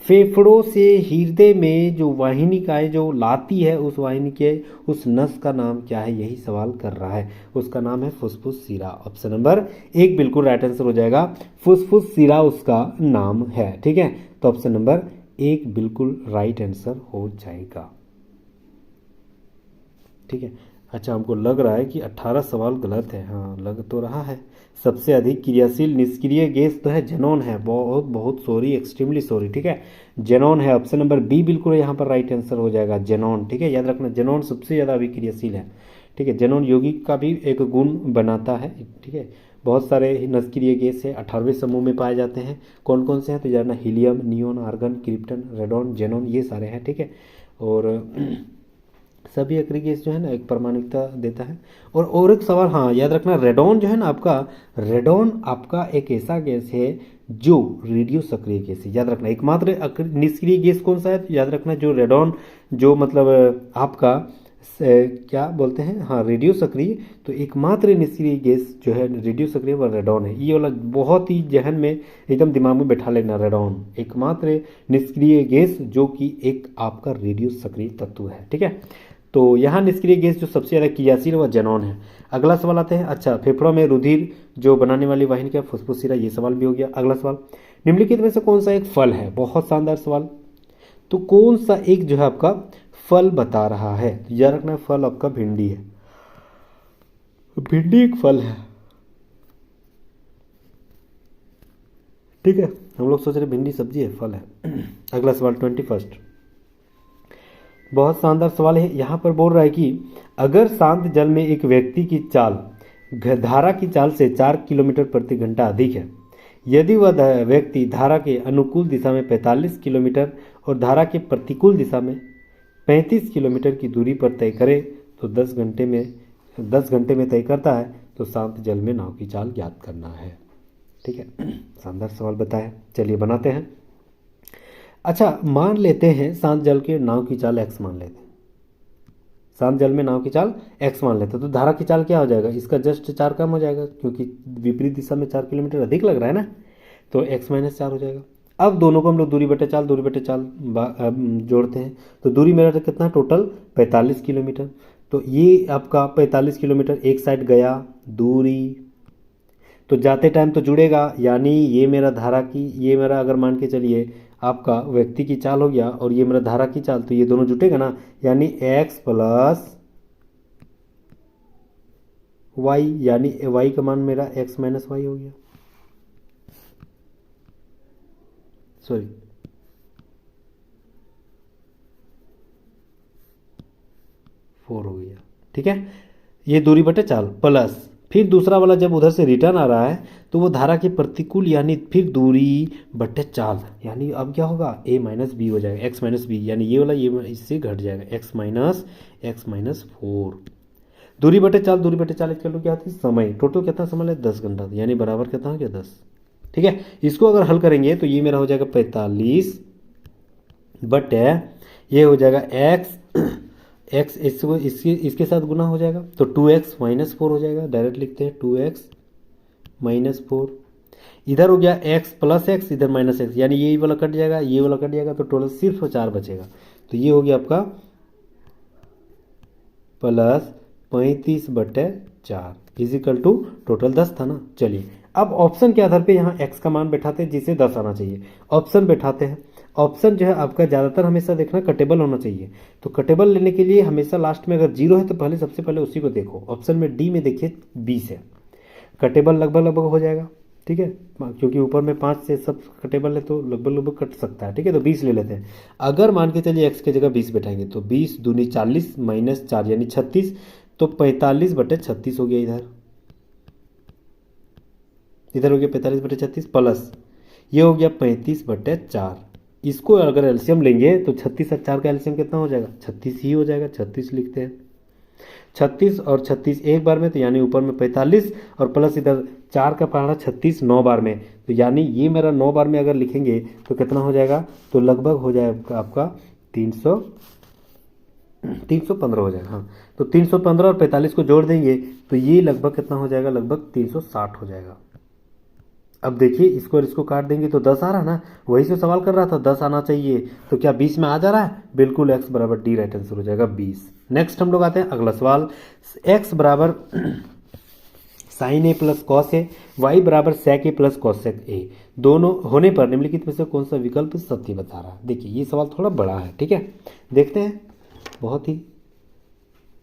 फेफड़ों से हृदय में जो वाहिनिकाएं जो लाती है उस वाहिनी के उस नस का नाम क्या है? यही सवाल कर रहा है, उसका नाम है फुसफुस शिरा, ऑप्शन नंबर 1 बिल्कुल राइट आंसर हो जाएगा, फुसफुस शिरा उसका नाम है, ठीक है। तो ऑप्शन नंबर 1 बिल्कुल राइट आंसर हो जाएगा, ठीक है। अच्छा, हमको लग रहा है कि 18 सवाल गलत है, हाँ लग तो रहा है। सबसे अधिक क्रियाशील निष्क्रिय गैस तो है जेनॉन है, बहुत बहुत सॉरी, एक्सट्रीमली सॉरी, ठीक है, जेनॉन है, ऑप्शन नंबर बी बिल्कुल यहाँ पर राइट आंसर हो जाएगा, जेनॉन, ठीक है। याद रखना, जेनॉन सबसे ज़्यादा अभी क्रियाशील है, ठीक है। जेनॉन यौगिक का भी एक गुण बनाता है, ठीक है। बहुत सारे निष्क्रिय गैस है, 18वें समूह में पाए जाते हैं, कौन कौन से हैं? तो जानना, helium, neon, argon, krypton, radon, xenon, ये सारे हैं, ठीक है। और सभी अक्रिय गैस जो है ना एक परमाणुकता देता है। और एक सवाल, हाँ याद रखना, रेडॉन जो है ना आपका, रेडॉन आपका एक ऐसा गैस है जो रेडियो सक्रिय गैस है, याद रखना। एकमात्र निष्क्रिय गैस कौन सा है, तो याद रखना जो रेडॉन, जो मतलब आपका क्या बोलते हैं, हाँ रेडियो सक्रिय। तो एकमात्र निष्क्रिय गैस जो है रेडियो सक्रिय वह रेडॉन है। ये वाला बहुत ही जहन में एकदम दिमाग में बैठा लेना, रेडॉन एकमात्र निष्क्रिय गैस जो कि एक आपका रेडियो सक्रिय तत्व है, ठीक है। तो यहाँ निष्क्रिय गैस जो सबसे ज़्यादा क्रियाशील है वह जेनॉन है। अगला सवाल आते हैं, अच्छा फेफड़ों में रुधिर जो बनाने वाली वाहिनी क्या, फुफ्फुस शिरा, ये सवाल भी हो गया। अगला सवाल, निम्नलिखित में से कौन सा एक फल है, बहुत शानदार सवाल। तो कौन सा एक जो है आपका फल बता रहा है, तो याद रखना फल आपका भिंडी है, भिंडी एक फल है, ठीक है। हम लोग सोच रहे भिंडी सब्जी है, फल है। अगला सवाल 21, बहुत शानदार सवाल है। यहाँ पर बोल रहा है कि अगर शांत जल में एक व्यक्ति की चाल धारा की चाल से 4 किलोमीटर प्रति घंटा अधिक है, यदि वह व्यक्ति धारा के अनुकूल दिशा में 45 किलोमीटर और धारा के प्रतिकूल दिशा में 35 किलोमीटर की दूरी पर तय करे तो 10 घंटे में तय करता है, तो शांत जल में नाव की चाल ज्ञात करना है, ठीक है। शानदार सवाल बताया, चलिए बनाते हैं। अच्छा मान लेते हैं शांत जल के नाव की चाल x मान लेते हैं, शांत जल में नाव की चाल x मान लेते हैं, तो धारा की चाल क्या हो जाएगा, इसका जस्ट 4 कम हो जाएगा क्योंकि विपरीत दिशा में 4 किलोमीटर अधिक लग रहा है ना, तो x-4 हो जाएगा। अब दोनों को हम लोग दूरी बटे चाल जोड़ते हैं, तो दूरी मेरा कितना टोटल 45 किलोमीटर। तो ये आपका 45 किलोमीटर एक साइड गया दूरी, तो जाते टाइम तो जुड़ेगा, यानी ये मेरा धारा की, ये मेरा अगर मान के चलिए आपका व्यक्ति की चाल हो गया और ये मेरा धारा की चाल, तो ये दोनों जुटेगा ना, यानी x प्लस वाई, यानी y का मान मेरा x माइनस वाई हो गया, सॉरी 4 हो गया, ठीक है। ये दूरी बटे चाल प्लस फिर दूसरा वाला जब उधर से रिटर्न आ रहा है तो वो धारा के प्रतिकूल, यानी फिर दूरी बटे चाल, यानी अब क्या होगा a माइनस बी हो जाएगा, x माइनस बी, यानी ये वाला ये इससे घट जाएगा, x माइनस 4। दूरी बटे चाल इसका लोग क्या होती है समय, टोटल कितना समय है 10 घंटा, यानी बराबर कितना हो गया 10, ठीक है। इसको अगर हल करेंगे तो ये मेरा हो जाएगा 45 बटे ये हो जाएगा x इसके साथ गुना हो जाएगा, तो 2x माइनस 4 हो जाएगा, डायरेक्ट लिखते हैं 2x माइनस 4। इधर हो गया x प्लस एक्स, इधर माइनस एक्स, यानी ये वाला कट जाएगा, ये वाला कट जाएगा, तो टोटल सिर्फ 4 बचेगा। तो ये हो गया आपका प्लस 35 बटे 4 इजिकल टू टोटल 10 था ना। चलिए अब ऑप्शन के आधार पे यहाँ x का मान बैठाते हैं जिसे 10 आना चाहिए, ऑप्शन बैठाते हैं। ऑप्शन जो है आपका ज़्यादातर हमेशा देखना कटेबल होना चाहिए, तो कटेबल लेने के लिए हमेशा लास्ट में अगर 0 है तो पहले सबसे पहले उसी को देखो। ऑप्शन में डी में देखिए 20 है, कटेबल लगभग हो जाएगा, ठीक है, क्योंकि ऊपर में 5 से सब कटेबल है तो लगभग कट सकता है, ठीक है। तो 20 ले लेते हैं। अगर मान के चलिए x की जगह 20 बैठाएंगे तो 20 दूनी 40 माइनस 4 यानी 36, तो 45 बटे 36 हो गया, इधर हो गया 45 बटे 36 प्लस ये हो गया 35 बटे 4। इसको अगर एलसीएम लेंगे तो 36 और 4 का एलसीएम कितना हो जाएगा 36 ही हो जाएगा, 36 लिखते हैं। 36 और 36 एक बार में, तो यानी ऊपर में 45 और प्लस इधर 4 का पहाड़ा 36 9 बार में, तो यानी ये मेरा 9 बार में अगर लिखेंगे तो कितना हो जाएगा, तो लगभग हो जाएगा आपका 315 हो जाएगा, हाँ। तो 315 और 45 को जोड़ देंगे तो ये लगभग कितना हो जाएगा, लगभग 360 हो जाएगा। अब देखिए इसको और इसको काट देंगे तो 10 आ रहा है ना, वही से सवाल कर रहा था 10 आना चाहिए, तो क्या 20 में आ जा रहा है, बिल्कुल x बराबर डी राइट आंसर हो जाएगा 20। नेक्स्ट हम लोग आते हैं अगला सवाल, x बराबर sign A plus cos A, Y बराबर सेक ए प्लस कॉसेक ए, दोनों होने पर निम्नलिखित में से कौन सा विकल्प सत्य बता रहा है। देखिए ये सवाल थोड़ा बड़ा है, ठीक है, देखते हैं, बहुत ही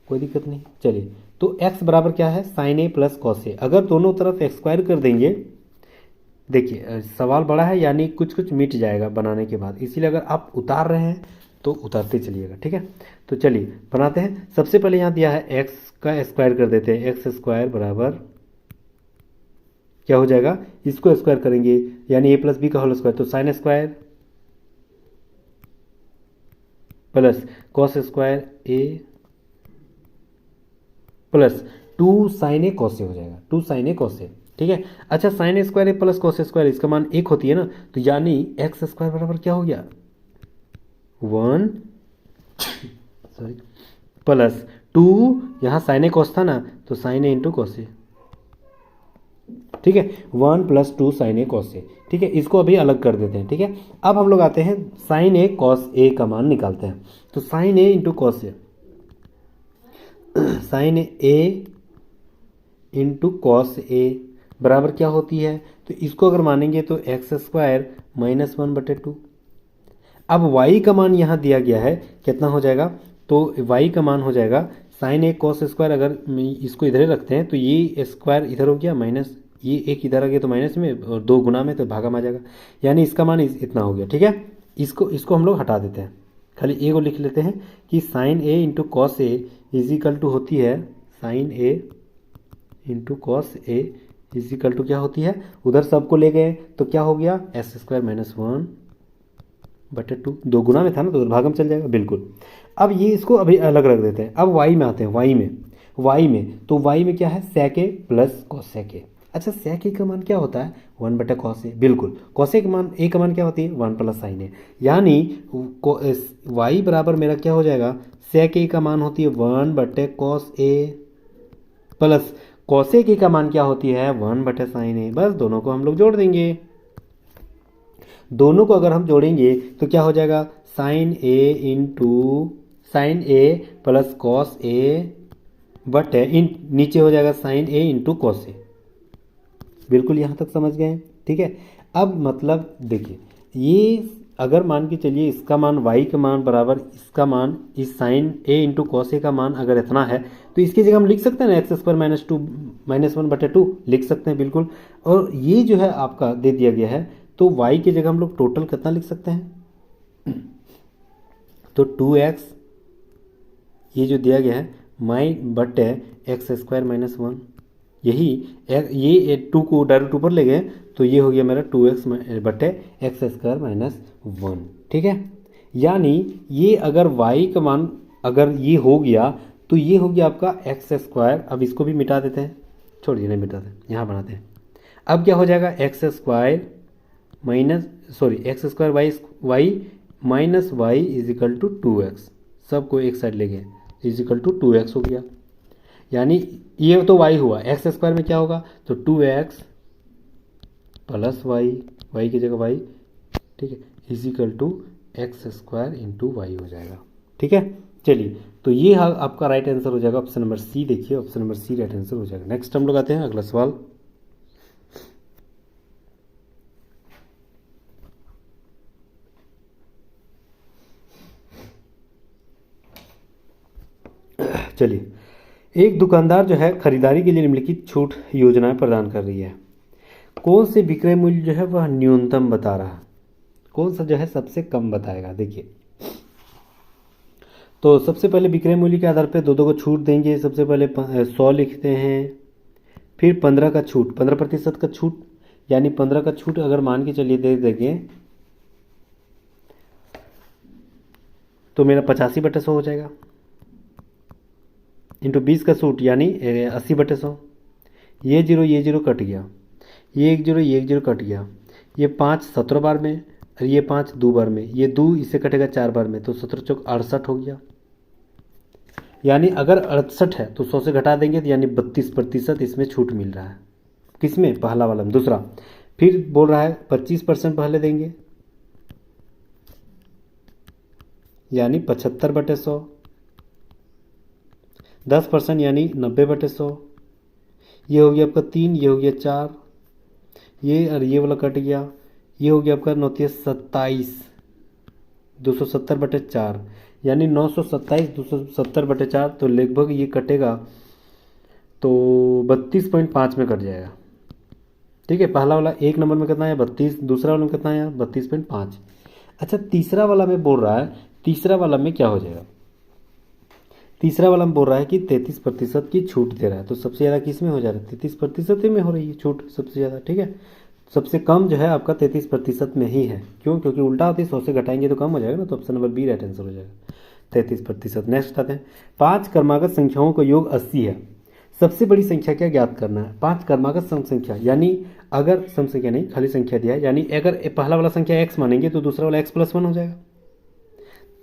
कोई दिक्कत नहीं। चलिए तो x बराबर क्या है sine A plus cos A, अगर दोनों तरफ एक्स स्क्वायर कर देंगे, देखिए सवाल बड़ा है यानी कुछ कुछ मिट जाएगा बनाने के बाद, इसीलिए अगर आप उतार रहे हैं तो उतारते चलिएगा, ठीक है। तो चलिए बनाते हैं। सबसे पहले यहाँ दिया है x का स्क्वायर कर देते हैं, एक्स स्क्वायर बराबर क्या हो जाएगा, इसको स्क्वायर करेंगे यानी a प्लस बी का होल स्क्वायर, तो sine square plus cos square A plus 2 sine A cos A हो जाएगा, 2 साइन ए कॉस ए। ठीक है। अच्छा sign A square A plus cos A square इसका मान 1 होती है ना, तो यानी एक्स स्क्वायर बराबर क्या हो गया 1 सॉरी प्लस 2, यहाँ साइन ए कॉस था ना तो साइन ए इंटू कॉस ए, ठीक है 1 + 2 साइन ए कॉस ए, ठीक है। इसको अभी अलग कर देते हैं, ठीक है। अब हम लोग आते हैं साइन ए कॉस ए का मान निकालते हैं। तो sign A into cos A, sign A into cos ए बराबर क्या होती है, तो इसको अगर मानेंगे तो एक्स स्क्वायर -1/2। अब y का मान यहाँ दिया गया है कितना हो जाएगा, तो y का मान हो जाएगा साइन ए कॉस स्क्वायर, अगर इसको इधर रखते हैं तो ये स्क्वायर इधर हो गया माइनस, ये एक इधर आ गया तो माइनस में, और 2 गुना में तो भागा में आ जाएगा, यानी इसका मान इतना हो गया, ठीक है। इसको हम लोग हटा देते हैं, खाली ए को लिख लेते हैं कि sine A into cos A is equal to होती है sine A into cos A is equal to क्या होती है, उधर सबको ले गए तो क्या हो गया एक्स स्क्वायर -1/2, 2 गुना में था ना तो भागम चल जाएगा बिल्कुल। अब ये इसको अभी अलग रख देते हैं। अब y में आते हैं, y में तो y में क्या है sec a plus cos sec a। अच्छा sec a का मान क्या होता है 1/cos a, बिल्कुल cos a का मान a का मान क्या होती है 1 + sin a, यानी y बराबर मेरा क्या हो जाएगा sec a का मान होती है 1/cos a plus cos a का मान क्या होती है 1/sin a। बस दोनों को हम लोग जोड़ देंगे, दोनों को अगर हम जोड़ेंगे तो क्या हो जाएगा sign A into sine A plus cos A बटे नीचे हो जाएगा साइन ए इंटू कॉस ए। बिल्कुल यहाँ तक समझ गए, ठीक है। अब मतलब देखिए ये अगर मान के चलिए इसका मान y का मान बराबर इसका मान इस साइन ए इंटू कॉस ए का मान अगर इतना है तो इसकी जगह हम लिख सकते हैं ना एक्स स्क्वायर -1/2 लिख सकते हैं बिल्कुल। और ये जो है आपका दे दिया गया है तो y की जगह हम लोग टोटल कितना लिख सकते हैं, तो 2x ये जो दिया गया है x²-1, यही ये 2 को डायरेक्ट ऊपर ले गए तो ये हो गया मेरा 2x/(x²-1), ठीक है। यानी ये अगर y का मान अगर ये हो गया तो ये हो गया आपका x²। अब इसको भी मिटा देते हैं, छोड़िए नहीं मिटाते, यहाँ बनाते हैं। अब क्या हो जाएगा x² y minus y is equal to 2x, सबको एक साइड ले गए इजिकल टू 2x हो गया, यानी ये तो y हुआ, x² में क्या होगा तो 2x प्लस y की जगह y, ठीक है is equal to x² into y हो जाएगा, ठीक है। चलिए तो ये आपका राइट आंसर हो जाएगा ऑप्शन नंबर सी। देखिए option number C right answer हो जाएगा। नेक्स्ट हम लोग आते हैं अगला सवाल। चलिए एक दुकानदार जो है खरीदारी के लिए निम्नलिखित छूट योजनाएं प्रदान कर रही है। कौन से विक्रय मूल्य जो है वह न्यूनतम बता रहा है, कौन सा जो है सबसे कम बताएगा। देखिए तो सबसे पहले विक्रय मूल्य के आधार पर दो को छूट देंगे। सबसे पहले 100 लिखते हैं, फिर 15 का छूट, 15% का छूट, यानी 15 का छूट अगर मान के चलिए दे देंगे तो मेरा 85/100 हो जाएगा, इंटू 20 का छूट यानी 80/100। ये जीरो कट गया, ये 1 0 कट गया, ये 5 17 बार में और ये 5 2 बार में, ये 2 इससे कटेगा 4 बार में, तो 17 चौक 68 हो गया। यानी अगर 68 है तो 100 से घटा देंगे तो यानी 32% इसमें छूट मिल रहा है। किसमें, पहला वाला में। दूसरा फिर बोल रहा है 25% पहले देंगे यानी 75/100, 10% यानी 90/100, ये हो गया आपका 3, ये हो गया 4, ये और ये वाला कट गया, ये हो गया आपका 927 270/4, यानी 927 270/4, तो लगभग ये कटेगा तो 32.5 में कट जाएगा, ठीक है। पहला वाला 1 नंबर में कितना है 32, दूसरा वाला में कितना है 32.5। अच्छा तीसरा वाला में बोल रहा है, तीसरा वाला में क्या हो जाएगा, तीसरा वाला में बोल रहा है कि 33% की छूट दे रहा है, तो सबसे ज़्यादा किस में हो जा रहा है 33% में हो रही है छूट सबसे ज़्यादा, ठीक है। सबसे कम जो है आपका 33% में ही है, क्यों, क्योंकि उल्टा होती है 100 से घटाएंगे तो कम हो जाएगा ना, तो option number B right answer हो जाएगा 33%। नेक्स्ट आते हैं 5 क्रमागत संख्याओं का योग 80 है, सबसे बड़ी संख्या क्या ज्ञात करना है? 5 क्रमागत सम संख्या, यानी अगर सम संख्या नहीं खाली संख्या दिया है, यानी अगर पहला वाला संख्या x मानेंगे तो दूसरा वाला x+1 हो जाएगा,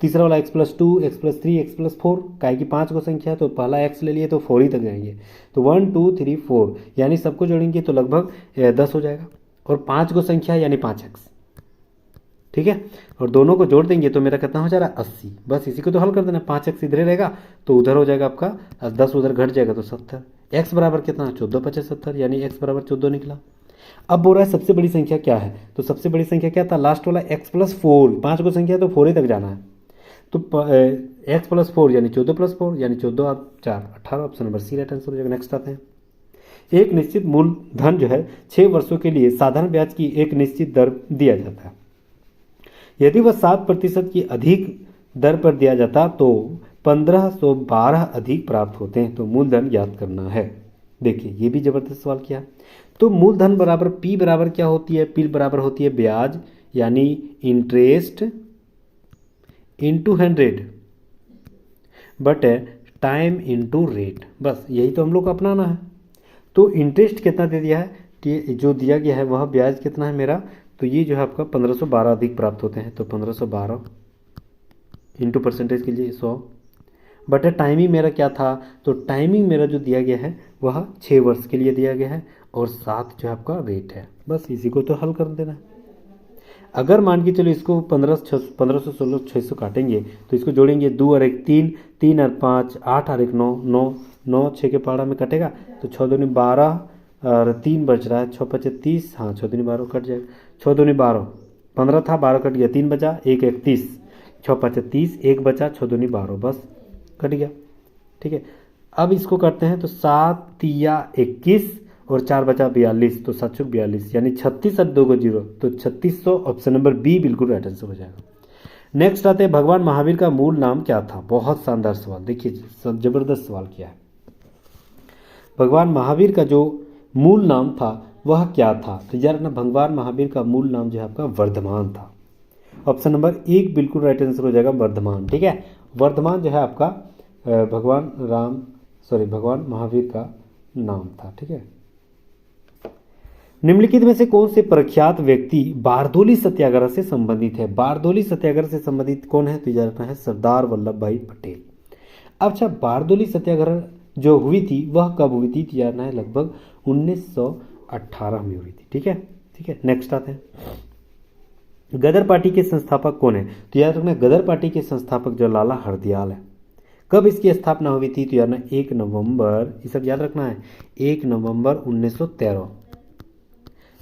तीसरा वाला x+2, x+3, x+4, काहे कि 5 को संख्या है तो पहला x ले लिए तो 4 ही तक जाएंगे, तो 1 2 3 4 यानी सबको जोड़ेंगे तो लगभग 10 हो जाएगा, और 5 को संख्या यानी 5x, ठीक है, और दोनों को जोड़ देंगे तो मेरा कितना हो जा रहा है 80। बस इसी को तो हल कर देना, 5x इधर रहेगा तो उधर हो जाएगा आपका 10, उधर घट जाएगा तो 70। x बराबर कितना 14 × 5 70, यानी x बराबर 14 निकला। अब बोल रहा है सबसे बड़ी संख्या क्या है, तो सबसे बड़ी संख्या क्या था, लास्ट वाला x+4, 5 को संख्या है तो 4 ही तक जाना है, तो x+4 यानी 14+4 यानी 14 और 4 18, option number C right answer हो जाएगा। नेक्स्ट आते हैं, एक निश्चित मूलधन जो है 6 वर्षों के लिए साधारण ब्याज की एक निश्चित दर दिया जाता है, यदि वह 7% की अधिक दर पर दिया जाता तो 1512 अधिक प्राप्त होते हैं, तो मूलधन ज्ञात करना है। देखिए ये भी जबरदस्त सवाल किया। तो मूलधन बराबर पी बराबर क्या होती है, पी बराबर होती है ब्याज यानी interest into 100 but time into rate, बस यही तो हम लोग को अपनाना है। तो इंटरेस्ट कितना दे दिया है कि जो दिया गया है वह ब्याज कितना है मेरा, तो ये जो है आपका 1512 अधिक प्राप्त होते हैं, तो 1512 इंटू परसेंटेज के लिए 100 बट टाइमिंग मेरा क्या था, तो टाइमिंग मेरा जो दिया गया है वह 6 वर्ष के लिए दिया गया है, और 7 जो है आपका रेट है, बस इसी को तो हल कर देना। अगर मान के चलो इसको 1500 16 600 काटेंगे तो इसको जोड़ेंगे 2 और 1 3, 3 और 5 8 और 1 9 9 9 6 के पहाड़ा में कटेगा तो 6 दूनी 12 और 3 बच रहा है, 6 5 30, हाँ 6 दूनी 12 कट जाएगा, 6 दूनी 12 15 था 12 कट गया, 3 बचा 1 31, 6 5 30, 1 बचा 6 दूनी 12 बस कट गया, ठीक है। अब इसको करते हैं तो 7 तिया 21 और 4 बचा 42, तो 7 42 यानी 36 और 2 को 0, तो 3600, ऑप्शन नंबर बी बिल्कुल राइट आंसर हो जाएगा। नेक्स्ट आते हैं, भगवान महावीर का मूल नाम क्या था, बहुत शानदार सवाल, देखिए जबरदस्त सवाल किया है। भगवान महावीर का जो मूल नाम था वह क्या था, तो यार ना भगवान महावीर का मूल नाम जो है आपका वर्धमान था, ऑप्शन नंबर 1 बिल्कुल राइट आंसर हो जाएगा वर्धमान, ठीक है। वर्धमान जो है आपका भगवान महावीर का नाम था, ठीक है। निम्नलिखित में से कौन से प्रख्यात व्यक्ति बारदोली सत्याग्रह से संबंधित है, बारदोली सत्याग्रह से संबंधित कौन है, तो याद रखना है सरदार वल्लभ भाई पटेल। अच्छा बारदोली सत्याग्रह जो हुई थी वह कब हुई थी, तो याद रखना है लगभग 1918 में हुई थी, ठीक है ठीक है। नेक्स्ट आते हैं, गदर पार्टी के संस्थापक कौन है, तो याद रखना गदर पार्टी के संस्थापक जो लाला हरदयाल है। कब इसकी स्थापना हुई थी, तो याद रखना 1 नवंबर, ये सब याद रखना है 1 नवंबर 1913,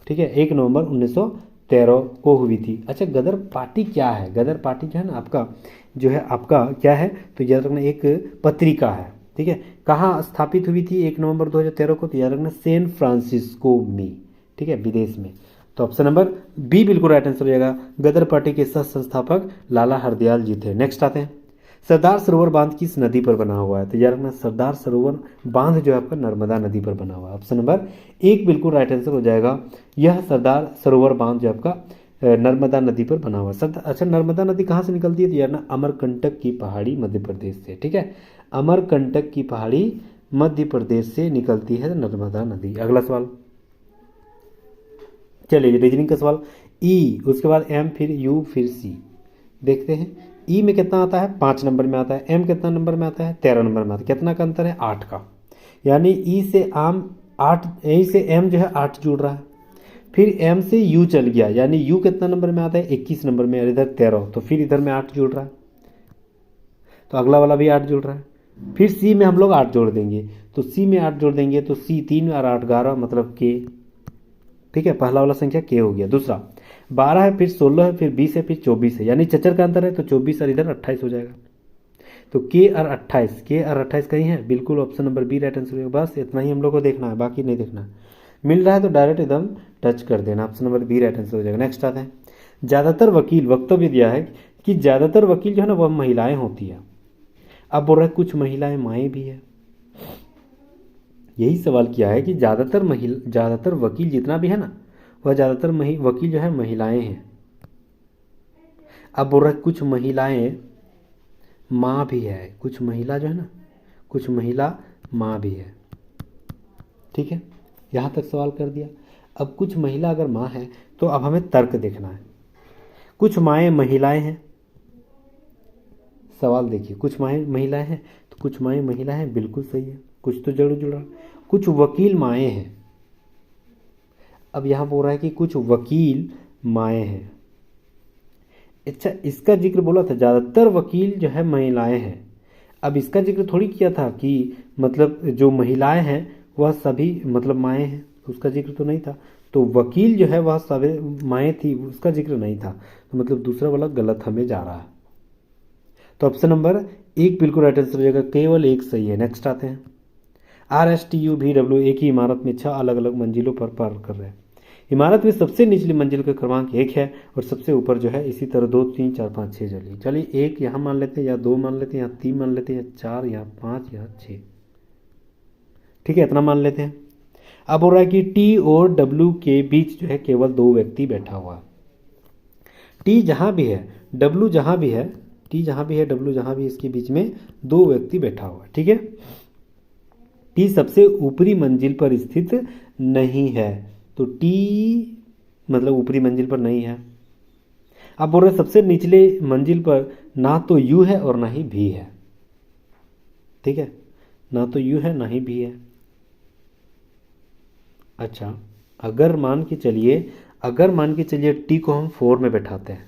ठीक है 1 नवंबर 1913 को हुई थी। अच्छा गदर पार्टी क्या है, गदर पार्टी जो है ना आपका जो है आपका क्या है, तो याद रखना एक पत्रिका है, ठीक है। कहाँ स्थापित हुई थी 1 नवंबर 2013 को, तो याद रखना सैन फ्रांसिस्को में, ठीक है विदेश में, तो ऑप्शन नंबर बी बिल्कुल राइट आंसर हो जाएगा। गदर पार्टी के सह संस्थापक लाला हरदयाल जी थे। नेक्स्ट आते हैं, सरदार सरोवर बांध किस नदी पर बना हुआ है, तो याद रखना सरदार सरोवर बांध जो है आपका नर्मदा नदी पर बना हुआ है, ऑप्शन नंबर 1 बिल्कुल राइट आंसर हो जाएगा। यह सरदार सरोवर बांध जो आपका नर्मदा नदी पर बना हुआ है। अच्छा नर्मदा नदी कहाँ से निकलती है, तो यार ना अमरकंटक की पहाड़ी मध्य प्रदेश से, ठीक है अमरकंटक की पहाड़ी मध्य प्रदेश से निकलती है नर्मदा नदी। अगला सवाल चलिए रीजनिंग का सवाल, ई उसके बाद एम फिर यू फिर सी, देखते हैं ई में कितना आता है 5 नंबर में आता है, एम कितना नंबर में आता है 13 नंबर में आता है, कितना का अंतर है 8 का, यानी ई से आम 8, ई से एम जो है 8 जुड़ रहा है, फिर एम से यू चल गया यानी यू कितना नंबर में आता है 21 नंबर में, और इधर 13, तो फिर इधर में 8 जुड़ रहा है, तो अगला वाला भी 8 जुड़ रहा है, फिर सी में हम लोग 8 जोड़ देंगे, तो सी में 8 जोड़ देंगे तो सी 3 और 8 11 मतलब के, ठीक है पहला वाला संख्या के हो गया। दूसरा 12 है फिर 16 है फिर 20 है फिर 24 है, यानी चचर का अंतर है तो 24 और इधर 28 हो जाएगा, तो के और 28 कहीं है, बिल्कुल option number B right answer होगा। बस इतना ही हम लोग को देखना है, बाकी नहीं देखना है, मिल रहा है तो डायरेक्ट एकदम टच कर देना, option number B right answer हो जाएगा। नेक्स्ट आते हैं, ज़्यादातर वकील वक्तव्य दिया है कि ज़्यादातर वकील जो है ना वह महिलाएं होती है, अब बोल रहे कुछ महिलाएं माएँ भी है, यही सवाल किया है कि ज़्यादातर वकील जितना भी है ना वह ज़्यादातर वकील जो है महिलाएं हैं, अब बोल रहे कुछ महिलाएं माँ भी है, कुछ महिला जो है ना कुछ महिला माँ भी है, ठीक है, यहाँ तक सवाल कर दिया। अब कुछ महिला अगर माँ है तो अब हमें तर्क देखना है। कुछ माएँ महिलाएं हैं, सवाल देखिए, कुछ माएँ महिलाएं हैं तो कुछ माएँ महिलाएं हैं, बिल्कुल सही है, कुछ तो जरूर जुड़ा। कुछ वकील माएँ हैं, अब यहाँ बोल रहा है कि कुछ वकील माएँ हैं। अच्छा, इसका जिक्र बोला था ज़्यादातर वकील जो है महिलाएं हैं। अब इसका जिक्र थोड़ी किया था कि मतलब जो महिलाएं हैं वह सभी मतलब माएँ हैं, उसका जिक्र तो नहीं था। तो वकील जो है वह सभी माएँ थी, उसका जिक्र नहीं था। तो मतलब दूसरा वाला गलत हमें जा रहा है। तो ऑप्शन नंबर एक बिल्कुल राइट आंसर हो जाएगा, केवल एक सही है। नेक्स्ट आते हैं। RSTU एक ही इमारत में 6 अलग अलग मंजिलों पर पार कर रहे हैं। इमारत में सबसे निचली मंजिल का क्रमांक 1 है और सबसे ऊपर जो है इसी तरह 2 3 4 5 6 चलिए 1 यहाँ मान लेते हैं, या 2 मान लेते हैं, या 3 मान लेते हैं, या 4, या 5, या 6। ठीक है, इतना मान लेते हैं। अब हो रहा है कि T और W के बीच जो है केवल 2 व्यक्ति बैठा हुआ है। T जहाँ भी है, W जहाँ भी है, T जहाँ भी है, W जहाँ भी, इसके बीच में 2 व्यक्ति बैठा हुआ है। ठीक है, T सबसे ऊपरी मंजिल पर स्थित नहीं है, तो T मतलब ऊपरी मंजिल पर नहीं है। अब बोल रहे सबसे निचले मंजिल पर ना तो U है और ना ही V है। ठीक है, ना तो U है ना ही V है। अच्छा, अगर मान के चलिए T को हम 4 में बैठाते हैं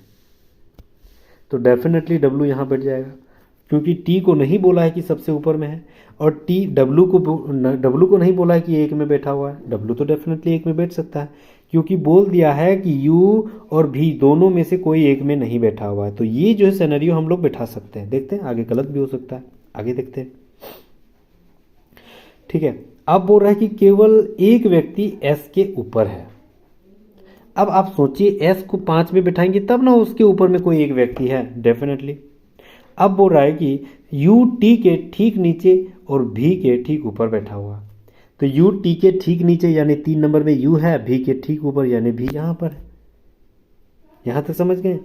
तो डेफिनेटली W यहाँ बैठ जाएगा, क्योंकि T को नहीं बोला है कि सबसे ऊपर में है, और W को नहीं बोला है कि 1 में बैठा हुआ है। W तो डेफिनेटली 1 में बैठ सकता है, क्योंकि बोल दिया है कि U और V दोनों में से कोई एक में नहीं बैठा हुआ है। तो ये जो है सिनेरियो हम लोग बैठा सकते हैं। देखते हैं, आगे गलत भी हो सकता है, आगे देखते हैं। ठीक है, अब बोल रहा है कि केवल एक व्यक्ति S के ऊपर है। अब आप सोचिए, S को 5 में बैठाएंगे तब ना उसके ऊपर में कोई एक व्यक्ति है, डेफिनेटली। अब बोल रहा है कि U T के ठीक नीचे और V के ठीक ऊपर बैठा हुआ, तो U T के ठीक नीचे यानी 3 नंबर में U है, V के ठीक ऊपर यानी V यहाँ पर है। यहाँ तक समझ गए।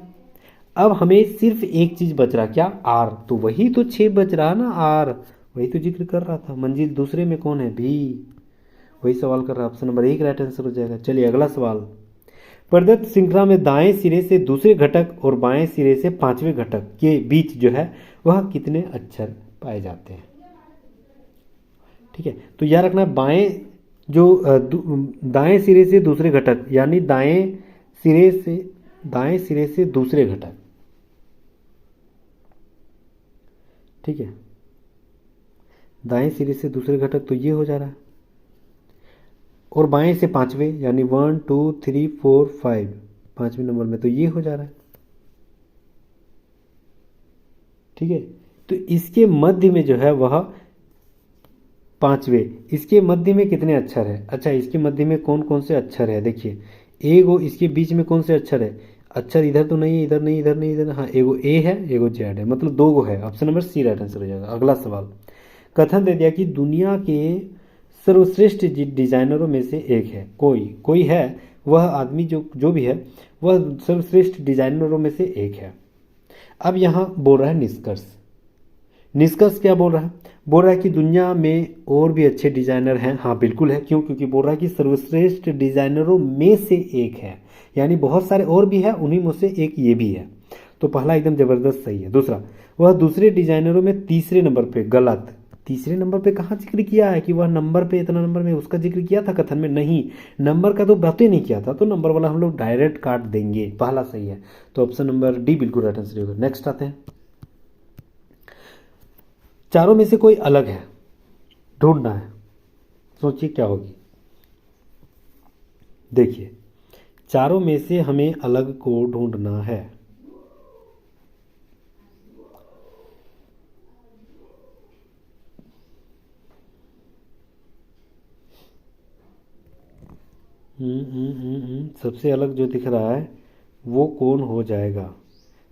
अब हमें सिर्फ एक चीज़ बच रहा, क्या? R। तो वही तो 6 बच रहा ना, R वही तो जिक्र कर रहा था। मंजिल दूसरे में कौन है? V। वही सवाल कर रहा है, ऑप्शन नंबर 1 राइट आंसर हो जाएगा। चलिए अगला सवाल। प्रदत्त श्रृंखला में दाएं सिरे से दूसरे घटक और बाएं सिरे से 5वें घटक के बीच जो है वह कितने अक्षर पाए जाते हैं? ठीक है, तो याद रखना, दाएं सिरे से दूसरे घटक यानी दाएं सिरे से दूसरे घटक। ठीक है, दाएं सिरे से दूसरे घटक तो ये हो जा रहा है, और बाएं से 5वें यानी 1 2 3 4 5, 5वें नंबर में तो ये हो जा रहा है। ठीक है, तो इसके मध्य में जो है वह 5वें, इसके मध्य में कितने अक्षर है? अच्छा, इसके मध्य में कौन कौन से अक्षर है? देखिए, एगो इसके बीच में कौन से अक्षर है? अक्षर इधर तो नहीं है, इधर नहीं, इधर नहीं, इधर। हाँ, एगो ए है, एगो जेड है, मतलब 2 गो है। Option number C right answer हो जाएगा। अगला सवाल, कथन दे दिया कि दुनिया के सर्वश्रेष्ठ डिजाइनरों में से एक है। कोई है, वह आदमी जो भी है वह सर्वश्रेष्ठ डिजाइनरों में से एक है। अब यहाँ बोल रहा है निष्कर्ष क्या बोल रहा है? बोल रहा है कि दुनिया में और भी अच्छे डिजाइनर हैं। हाँ बिल्कुल है, क्यों? क्योंकि बोल रहा है कि सर्वश्रेष्ठ डिजाइनरों में से एक है, यानी बहुत सारे और भी है, उन्हीं में से एक ये भी है। तो पहला एकदम जबरदस्त सही है। दूसरा, वह दूसरे डिजाइनरों में तीसरे नंबर पे, गलत। तीसरे नंबर पे कहाँ जिक्र किया है कि वह नंबर पे इतना नंबर में? उसका जिक्र किया था कथन में? नहीं, नंबर का तो बात ही नहीं किया था, तो नंबर वाला हम लोग डायरेक्ट काट देंगे। पहला सही है, तो ऑप्शन नंबर डी बिल्कुल राइट आंसर होगा। नेक्स्ट आते हैं, चारों में से कोई अलग है, ढूंढना है। सोचिए क्या होगी। देखिए, चारों में से हमें अलग को ढूंढना है। सबसे अलग जो दिख रहा है वो कौन हो जाएगा?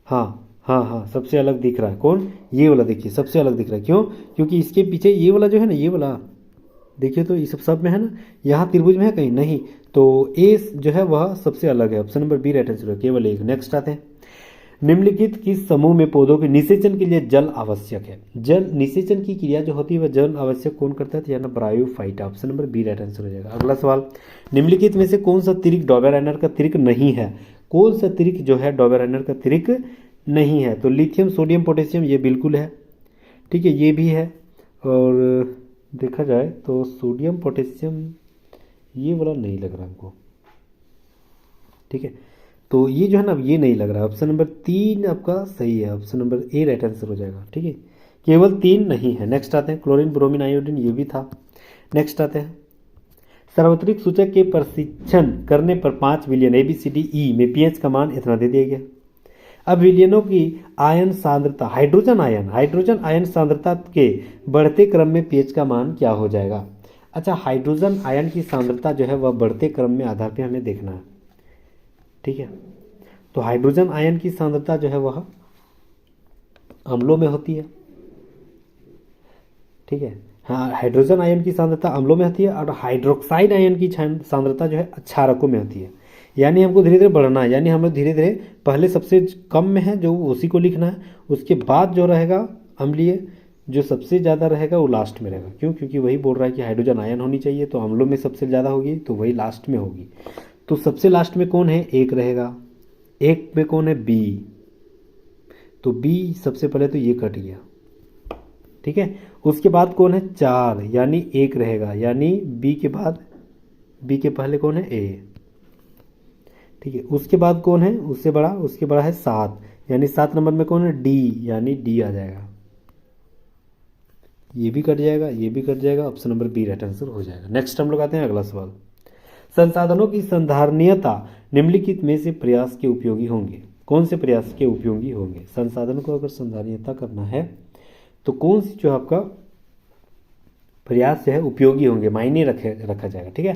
हाँ हाँ हाँ, सबसे अलग दिख रहा है कौन? ये वाला। देखिए, सबसे अलग दिख रहा है, क्यों? क्योंकि इसके पीछे ये वाला जो है ना, ये वाला देखिए, तो इस सब में है ना, यहाँ त्रिभुज में है कहीं नहीं, तो ए जो है वह सबसे अलग है। Option number B right answer है, केवल एक। नेक्स्ट आते हैं, निम्नलिखित किस समूह में पौधों के निषेचन के लिए जल आवश्यक है? जल निषेचन की क्रिया जो होती है वह जल आवश्यक कौन करता है? तो यानी bryophyte. Option number B right answer हो जाएगा। अगला सवाल, निम्नलिखित में से कौन सा तिरिक डॉबेराइनर का तिरिक नहीं है? कौन सा तिरिक जो है डॉबेराइनर का तिरिक नहीं है? तो लिथियम, सोडियम, पोटेशियम ये बिल्कुल है, ठीक है, ये भी है। और देखा जाए तो सोडियम, पोटेशियम ये वाला नहीं लग रहा हमको, ठीक है। तो ये जो है ना ये नहीं लग रहा है। ऑप्शन नंबर 3 आपका सही है, option number A right answer हो जाएगा, ठीक है। केवल 3 नहीं है। नेक्स्ट आते हैं, क्लोरीन, ब्रोमीन, आयोडीन ये भी था। नेक्स्ट आते हैं, सार्वत्रिक सूचक के प्रशिक्षण करने पर 5 विलियन ABCDE में पीएच का मान इतना दे दिया गया। अब विलियनों की आयन सांद्रता, हाइड्रोजन आयन सांद्रता के बढ़ते क्रम में पीएच का मान क्या हो जाएगा? अच्छा, हाइड्रोजन आयन की सांद्रता जो है वह बढ़ते क्रम में आधार पे हमें देखना है, ठीक है। तो हाइड्रोजन आयन की सांद्रता जो है वह अम्लों में होती है, ठीक है। हाँ, हाइड्रोजन आयन की सांद्रता अम्लों में होती है और हाइड्रोक्साइड आयन की सांद्रता जो है क्षारकों में होती है। यानी हमको धीरे धीरे बढ़ना है, यानी हम लोग धीरे धीरे पहले सबसे कम में है जो उसी को लिखना है, उसके बाद जो रहेगा अम्लीय, जो सबसे ज़्यादा रहेगा वो लास्ट में रहेगा। क्यों? क्योंकि वही बोल रहा है कि हाइड्रोजन आयन होनी चाहिए, तो अम्लों में सबसे ज़्यादा होगी तो वही लास्ट में होगी। तो सबसे लास्ट में कौन है? एक रहेगा। एक में कौन है? बी। तो बी सबसे पहले तो ये कट गया, ठीक है। उसके बाद कौन है? 4, यानी 1 रहेगा, यानी बी के बाद, बी के पहले कौन है? ए, ठीक है। उसके बाद कौन है उससे बड़ा? उसके बड़ा है 7, यानी 7 नंबर में कौन है? डी, यानी डी आ जाएगा। ये भी कट जाएगा, ये भी कट जाएगा, option number B right answer हो जाएगा। नेक्स्ट हम लोग आते हैं अगला सवाल, संसाधनों की संधारणीयता निम्नलिखित में से प्रयास के उपयोगी होंगे? कौन से प्रयास के उपयोगी होंगे? संसाधनों को अगर संधारणीयता करना है तो कौन सी जो आपका प्रयास जो है उपयोगी होंगे, मायने रखा जाएगा, ठीक है।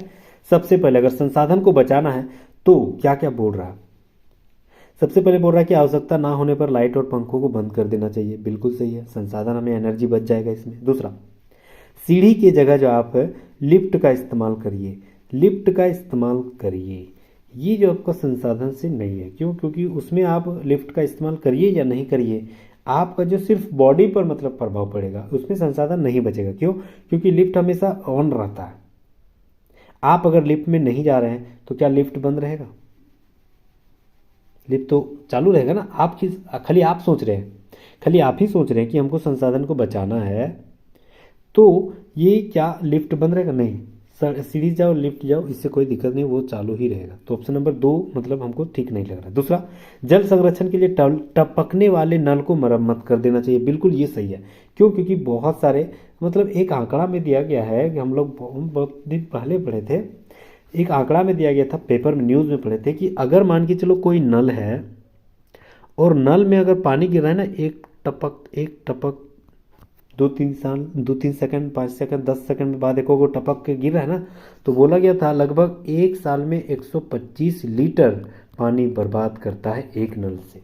सबसे पहले अगर संसाधन को बचाना है तो क्या क्या बोल रहा है? सबसे पहले बोल रहा है कि आवश्यकता ना होने पर लाइट और पंखों को बंद कर देना चाहिए, बिल्कुल सही है, संसाधन हमें एनर्जी बच जाएगा इसमें। दूसरा, सीढ़ी की जगह जो आप लिफ्ट का इस्तेमाल करिए, लिफ्ट का इस्तेमाल करिए। ये जो आपका संसाधन से नहीं है, क्यों? क्योंकि उसमें आप लिफ्ट का इस्तेमाल करिए या नहीं करिए, आपका जो सिर्फ बॉडी पर मतलब प्रभाव पड़ेगा, उसमें संसाधन नहीं बचेगा। क्यों? क्योंकि लिफ्ट हमेशा ऑन रहता है। आप अगर लिफ्ट में नहीं जा रहे हैं तो क्या लिफ्ट बंद रहेगा? लिफ्ट तो चालू रहेगा ना। आप खाली आप सोच रहे हैं, खाली आप ही सोच रहे हैं कि हमको संसाधन को बचाना है, तो ये क्या लिफ्ट बंद रहेगा? नहीं, सीढ़ी जाओ लिफ्ट जाओ, इससे कोई दिक्कत नहीं, वो चालू ही रहेगा। तो ऑप्शन नंबर 2 मतलब हमको ठीक नहीं लग रहा है। दूसरा, जल संरक्षण के लिए टपकने वाले नल को मरम्मत कर देना चाहिए, बिल्कुल ये सही है। क्यों? क्योंकि बहुत सारे मतलब एक आंकड़ा में दिया गया है कि हम लोग बहुत दिन पहले पढ़े थे, एक आंकड़ा में दिया गया था, पेपर में न्यूज़ में पढ़े थे कि अगर मान के चलो कोई नल है और नल में अगर पानी गिर रहा है ना, एक टपक 2-3 सेकंड, 5 सेकंड, 10 सेकंड बाद एक और टपक के गिर रहा है ना, तो बोला गया था लगभग 1 साल में 125 लीटर पानी बर्बाद करता है एक नल से।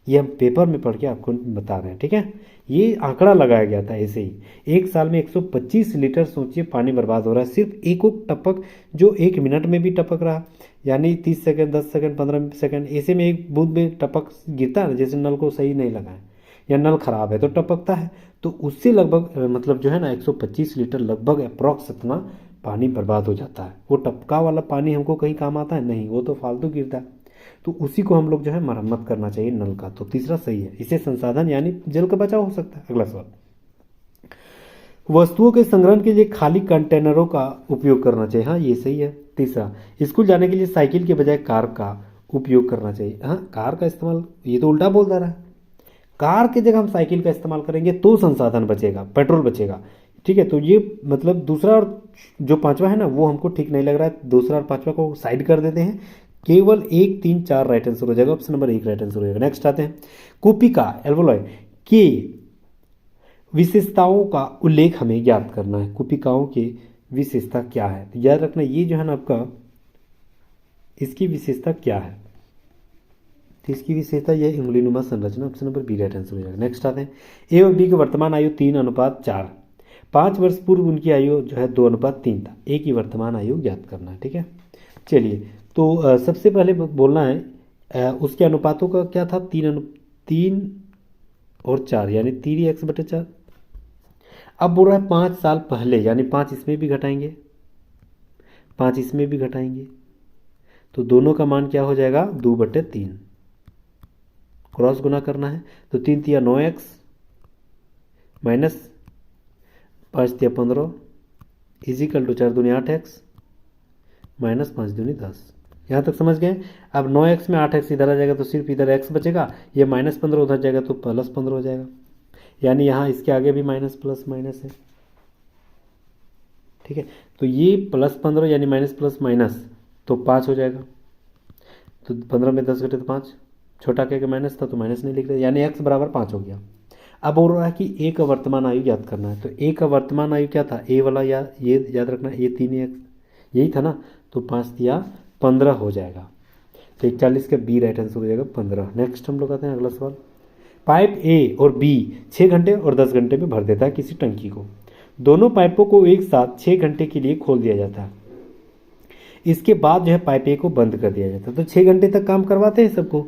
ये हम पेपर में पढ़ के आपको बता रहे हैं, ठीक है। ये आंकड़ा लगाया गया था ऐसे ही, 1 साल में 125 लीटर, सोचिए, पानी बर्बाद हो रहा है सिर्फ एक टपक, जो 1 मिनट में भी टपक रहा, यानी 30 सेकंड, 10 सेकंड, 15 सेकंड, ऐसे में एक बूंद में टपक गिरता है ना, जैसे नल को सही नहीं लगा है या नल खराब है तो टपकता है, तो उससे लगभग मतलब जो है ना 125 लीटर लगभग अप्रॉक्स इतना पानी बर्बाद हो जाता है। वो टपका वाला पानी हमको कहीं काम आता है? नहीं, वो तो फालतू गिरता है। तो उसी को हम लोग जो है मरम्मत करना चाहिए नल का। तो तीसरा सही है, इससे संसाधन यानी जल का बचाव हो सकता है। अगला सवाल, वस्तुओं के संग्रहण के लिए खाली कंटेनरों का उपयोग करना चाहिए। हाँ, ये सही है। तीसरा, स्कूल जाने के लिए साइकिल के बजाय कार का उपयोग करना चाहिए। हाँ, कार का इस्तेमाल, ये तो उल्टा बोल रहा है, कार की जगह हम साइकिल का इस्तेमाल करेंगे तो संसाधन बचेगा, पेट्रोल बचेगा, ठीक है। तो ये मतलब दूसरा और जो पांचवा है ना वो हमको ठीक नहीं लग रहा है, दूसरा और पांचवा को साइड कर देते हैं, केवल 1, 3, 4 राइट आंसर हो जाएगा, ऑप्शन नंबर 1 राइट आंसर हो जाएगा। नेक्स्ट आते हैं, कुपिका एल्वोलॉय की विशेषताओं का उल्लेख हमें ज्ञात करना है। कुपिकाओं की विशेषता क्या है? तो याद रखना, ये जो है ना आपका, इसकी विशेषता क्या है? तो इसकी विशेषता यह उंगलीनुमा संरचना, option number B right answer हो जाएगा। नेक्स्ट आते हैं, ए और बी की वर्तमान आयु 3:4, 5 वर्ष पूर्व उनकी आयु जो है 2:3 था। ए की वर्तमान आयु ज्ञात करना है, ठीक है। चलिए, तो सबसे पहले बोलना है उसके अनुपातों का क्या था, 3 और 4 यानी 3x/4। अब बोल रहा है 5 साल पहले, यानी 5 इसमें भी घटाएंगे, 5 इसमें भी घटाएंगे, तो दोनों का मान क्या हो जाएगा 2/3। क्रॉस गुना करना है तो 3 × 9x माइनस 5 × 15 इजिकल टू 4 दूनी 8x माइनस 5 दूनी 10। यहाँ तक समझ गए। अब 9x में 8x इधर आ जाएगा तो सिर्फ इधर x बचेगा, ये -15 उधर जाएगा तो +15 हो जाएगा, यानी यहाँ इसके आगे भी माइनस प्लस माइनस है। ठीक है, तो ये +15 यानी माइनस प्लस माइनस तो 5 हो जाएगा, तो 15 में 10 घटे तो 5, छोटा के माइनस था तो माइनस नहीं लिख रहे, यानी x बराबर 5 हो गया। अब बोल रहा है कि a का वर्तमान आयु याद करना है, तो a का वर्तमान आयु क्या था, a वाला या ये याद रखना, a 3x यही था ना, तो 5 या 15 हो जाएगा, तो 41 का बी राइट आंसर हो जाएगा 15। नेक्स्ट हम लोग आते हैं अगला सवाल। पाइप ए और बी 6 घंटे और 10 घंटे में भर देता है किसी टंकी को। दोनों पाइपों को एक साथ 6 घंटे के लिए खोल दिया जाता है, इसके बाद जो है पाइप ए को बंद कर दिया जाता है। तो 6 घंटे तक काम करवाते हैं सबको,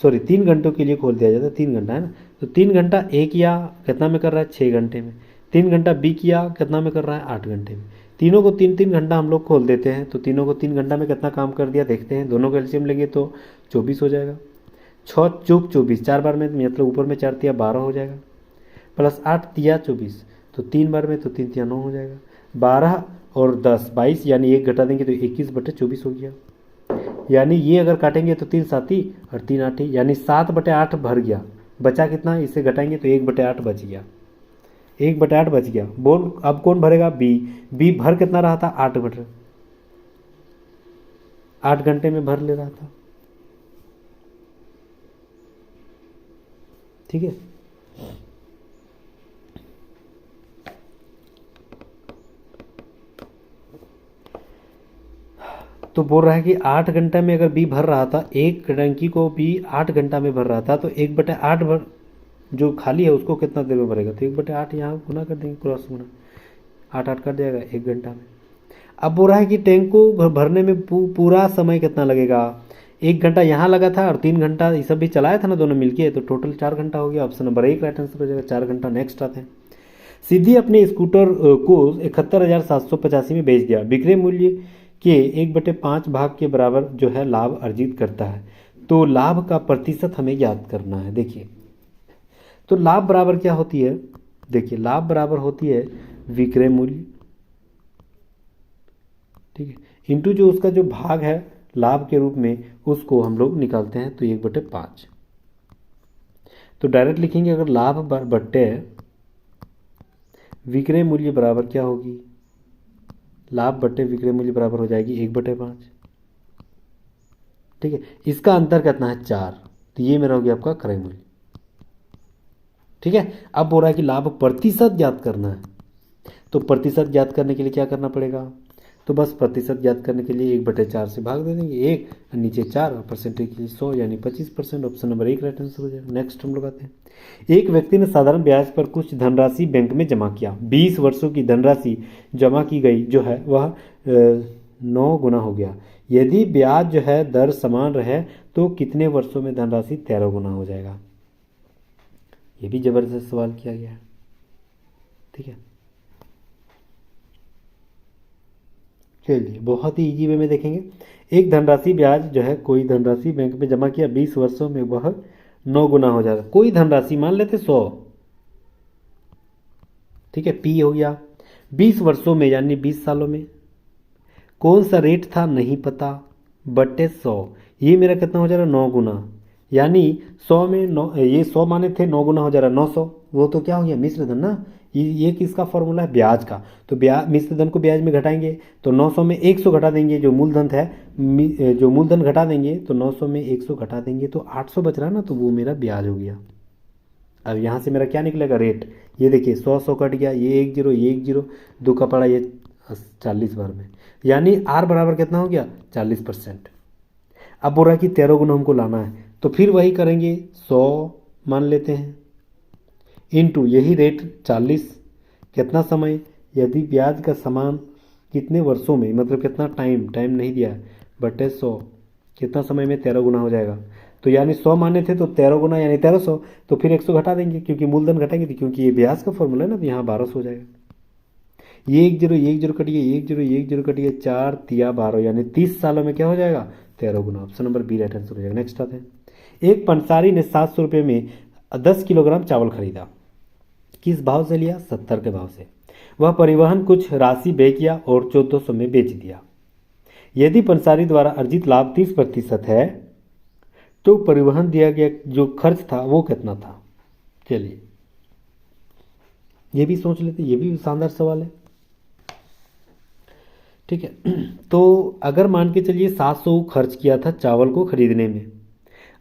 सॉरी 3 घंटों के लिए खोल दिया जाता है, 3 घंटा है ना, तो 3 घंटा ए किया कितना में कर रहा है 6 घंटे में, 3 घंटा बी किया कितना में कर रहा है 8 घंटे में, तीनों को 3-3 घंटा हम लोग खोल देते हैं, तो तीनों को 3 घंटा में कितना काम कर दिया देखते हैं। दोनों का एलसीएम लेंगे तो 24 हो जाएगा, 6 चौक 24, 4 बार में मतलब ऊपर में 4 तिया 12 हो जाएगा, प्लस 8 तिया 24, तो 3 बार में तो 3 तिया 9 हो जाएगा, 12 और 10 22, यानी 1 घटा देंगे तो 21/24 हो गया। यानी ये अगर काटेंगे तो 3 7 और 3 8, यानी 7/8 भर गया, बचा कितना, इसे घटाएंगे तो 1/8 बच गया, 1/8 बच गया। बोल अब कौन भरेगा, बी भर कितना रहा था 8 घंटे में भर ले रहा था। ठीक है, तो बोल रहा है कि 8 घंटा में अगर बी भर रहा था, एक टंकी को बी 8 घंटा में भर रहा था, तो 1/8 भर जो खाली है उसको कितना देर में भरेगा, तो 1/8 यहाँ गुना कर देंगे, क्रॉस गुना 8 कर जाएगा 1 घंटा में। अब बोल रहा है कि टैंक को भरने में पूरा समय कितना लगेगा, 1 घंटा यहाँ लगा था और 3 घंटा ये सब भी चलाया था ना दोनों मिलके, तो टोटल 4 घंटा हो गया। ऑप्शन नंबर 1 राइट आंसर हो जाएगा, 4 घंटा। नेक्स्ट आते हैं। सिद्धि अपने स्कूटर को 71,785 में बेच दिया, विक्रय मूल्य के 1/5 भाग के बराबर जो है लाभ अर्जित करता है, तो लाभ का प्रतिशत हमें याद करना है। देखिए, तो लाभ बराबर क्या होती है, देखिए लाभ बराबर होती है विक्रय मूल्य, ठीक है, इंटू जो उसका जो भाग है लाभ के रूप में उसको हम लोग निकालते हैं, तो 1/5। तो डायरेक्ट लिखेंगे अगर लाभ बट्टे विक्रय मूल्य बराबर क्या होगी, लाभ बट्टे विक्रय मूल्य बराबर हो जाएगी 1/5। ठीक है, इसका अंतर कितना है 4, तो ये मेरा हो गया आपका क्रय मूल्य। ठीक है, अब बोल रहा है कि लाभ प्रतिशत ज्ञात करना है, तो प्रतिशत ज्ञात करने के लिए क्या करना पड़ेगा, तो बस प्रतिशत ज्ञात करने के लिए 1/4 से भाग दे देंगे, 1 और नीचे 4 और परसेंटेज के लिए 100 यानी 25%। ऑप्शन नंबर 1 राइट आंसर हो जाएगा। नेक्स्ट हम लोग आते हैं। एक व्यक्ति ने साधारण ब्याज पर कुछ धनराशि बैंक में जमा किया, 20 वर्षों की धनराशि जमा की गई जो है वह 9 गुना हो गया। यदि ब्याज जो है दर समान रहे तो कितने वर्षों में धनराशि 13 गुना हो जाएगा। ये भी जबरदस्त सवाल किया गया है। ठीक है, चलिए बहुत ही इजी वे में देखेंगे। एक धनराशि ब्याज जो है, कोई धनराशि बैंक में जमा किया 20 वर्षों में वह 9 गुना हो जाएगा। कोई धनराशि मान लेते 100, ठीक है, पी हो गया 20 वर्षों में यानी 20 सालों में, कौन सा रेट था नहीं पता, बट्टे 100, ये मेरा कितना हो जाएगा 9 गुना, यानी 100 में 9, ये 100 माने थे 9 गुना हो जा रहा 900, वो तो क्या हो गया मिश्र धन ना, ये किसका फॉर्मूला है ब्याज का, तो ब्याज मिश्र धन को ब्याज में घटाएंगे तो 900 में 100 घटा देंगे, जो मूलधन है जो मूलधन घटा देंगे तो 900 में 100 घटा देंगे तो 800 बच रहा ना, तो वो मेरा ब्याज हो गया। अब यहाँ से मेरा क्या निकलेगा रेट, ये देखिए 100 कट गया, ये 1 0 ये 1 0 दो का पड़ा, ये 40 बार में, यानी आर बराबर कितना हो गया 40%। अब बोल रहा है कि 13 गुना हमको लाना है, तो फिर वही करेंगे 100 मान लेते हैं इनटू यही रेट 40, कितना समय, यदि ब्याज का समान कितने वर्षों में, मतलब कितना टाइम नहीं दिया, बटे 100 कितना समय में 13 गुना हो जाएगा, तो यानी 100 माने थे तो 13 गुना यानी 1300, तो फिर 100 घटा देंगे क्योंकि मूलधन घटाएंगे, तो क्योंकि ये ब्याज का फॉर्मूला है ना, तो यहाँ 1200 हो जाएगा। ये एक जीरो कट गया, एक जीरो कट गया, 4 तिया 12 यानी 30 सालों में क्या हो जाएगा 13 गुना। Option number B right answer हो जाएगा। नेक्स्ट आते हैं। एक पंसारी ने 700 रुपये में 10 किलोग्राम चावल खरीदा। किस भाव से लिया? 70 के भाव से। वह परिवहन कुछ राशि व्यय किया और 1400 में बेच दिया। यदि पंसारी द्वारा अर्जित लाभ 30% है तो परिवहन दिया गया जो खर्च था वो कितना था? चलिए ये भी सोच लेते, ये भी शानदार सवाल है। ठीक है, तो अगर मान के चलिए 700 खर्च किया था चावल को खरीदने में,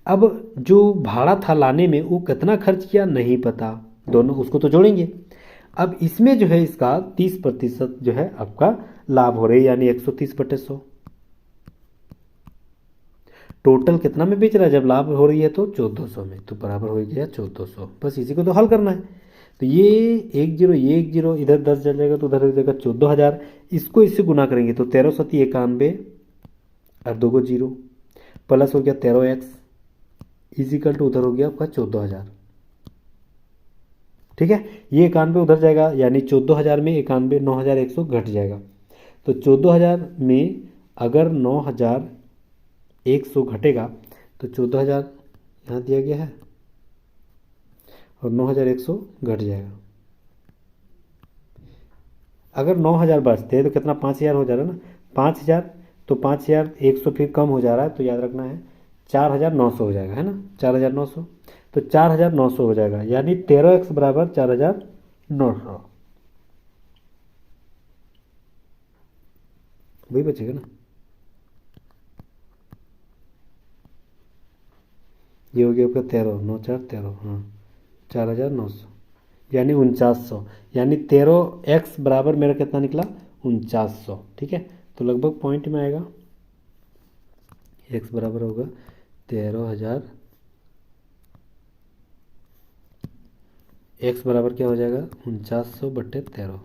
अब जो भाड़ा था लाने में वो कितना खर्च किया नहीं पता, दोनों उसको तो जोड़ेंगे। अब इसमें जो है इसका 30% जो है आपका लाभ हो रही है, यानी 130/100। टोटल कितना में बेच रहा है? जब लाभ हो रही है तो 1400 में, तो बराबर हो गया 1400। बस इसी को तो हल करना है। तो ये एक जीरो इधर 10 चल जाएगा तो उधर हो जाएगा 14,000। इसको इससे गुना करेंगे तो 13 सती 91 और 2 को 0 प्लस हो गया 13x इजिकल टू उधर हो गया आपका 14,000। ठीक है, ये 91 उधर जाएगा यानी 14,000 में 91 9,100 घट जाएगा। तो 14,000 में अगर 9,100 घटेगा तो 14,000 यहाँ दिया गया है और 9,100 घट जाएगा। अगर 9,000 बचते हैं तो कितना 5,000 हो जा रहा है ना, 5,000 तो 5,100 फिर कम हो जा रहा है, तो याद रखना है 4,900 हो जाएगा, है ना 4,900। तो 4,900 हो जाएगा यानी 13x बराबर 4,900 वही बचेगा ना। ये हो गया आपका 13 9 4 13, हाँ 4,900 यानी 4900, यानी 13x बराबर मेरा कितना निकला 4900। ठीक है, तो लगभग पॉइंट में आएगा। x बराबर होगा 13,000, x बराबर क्या हो जाएगा 4900/13।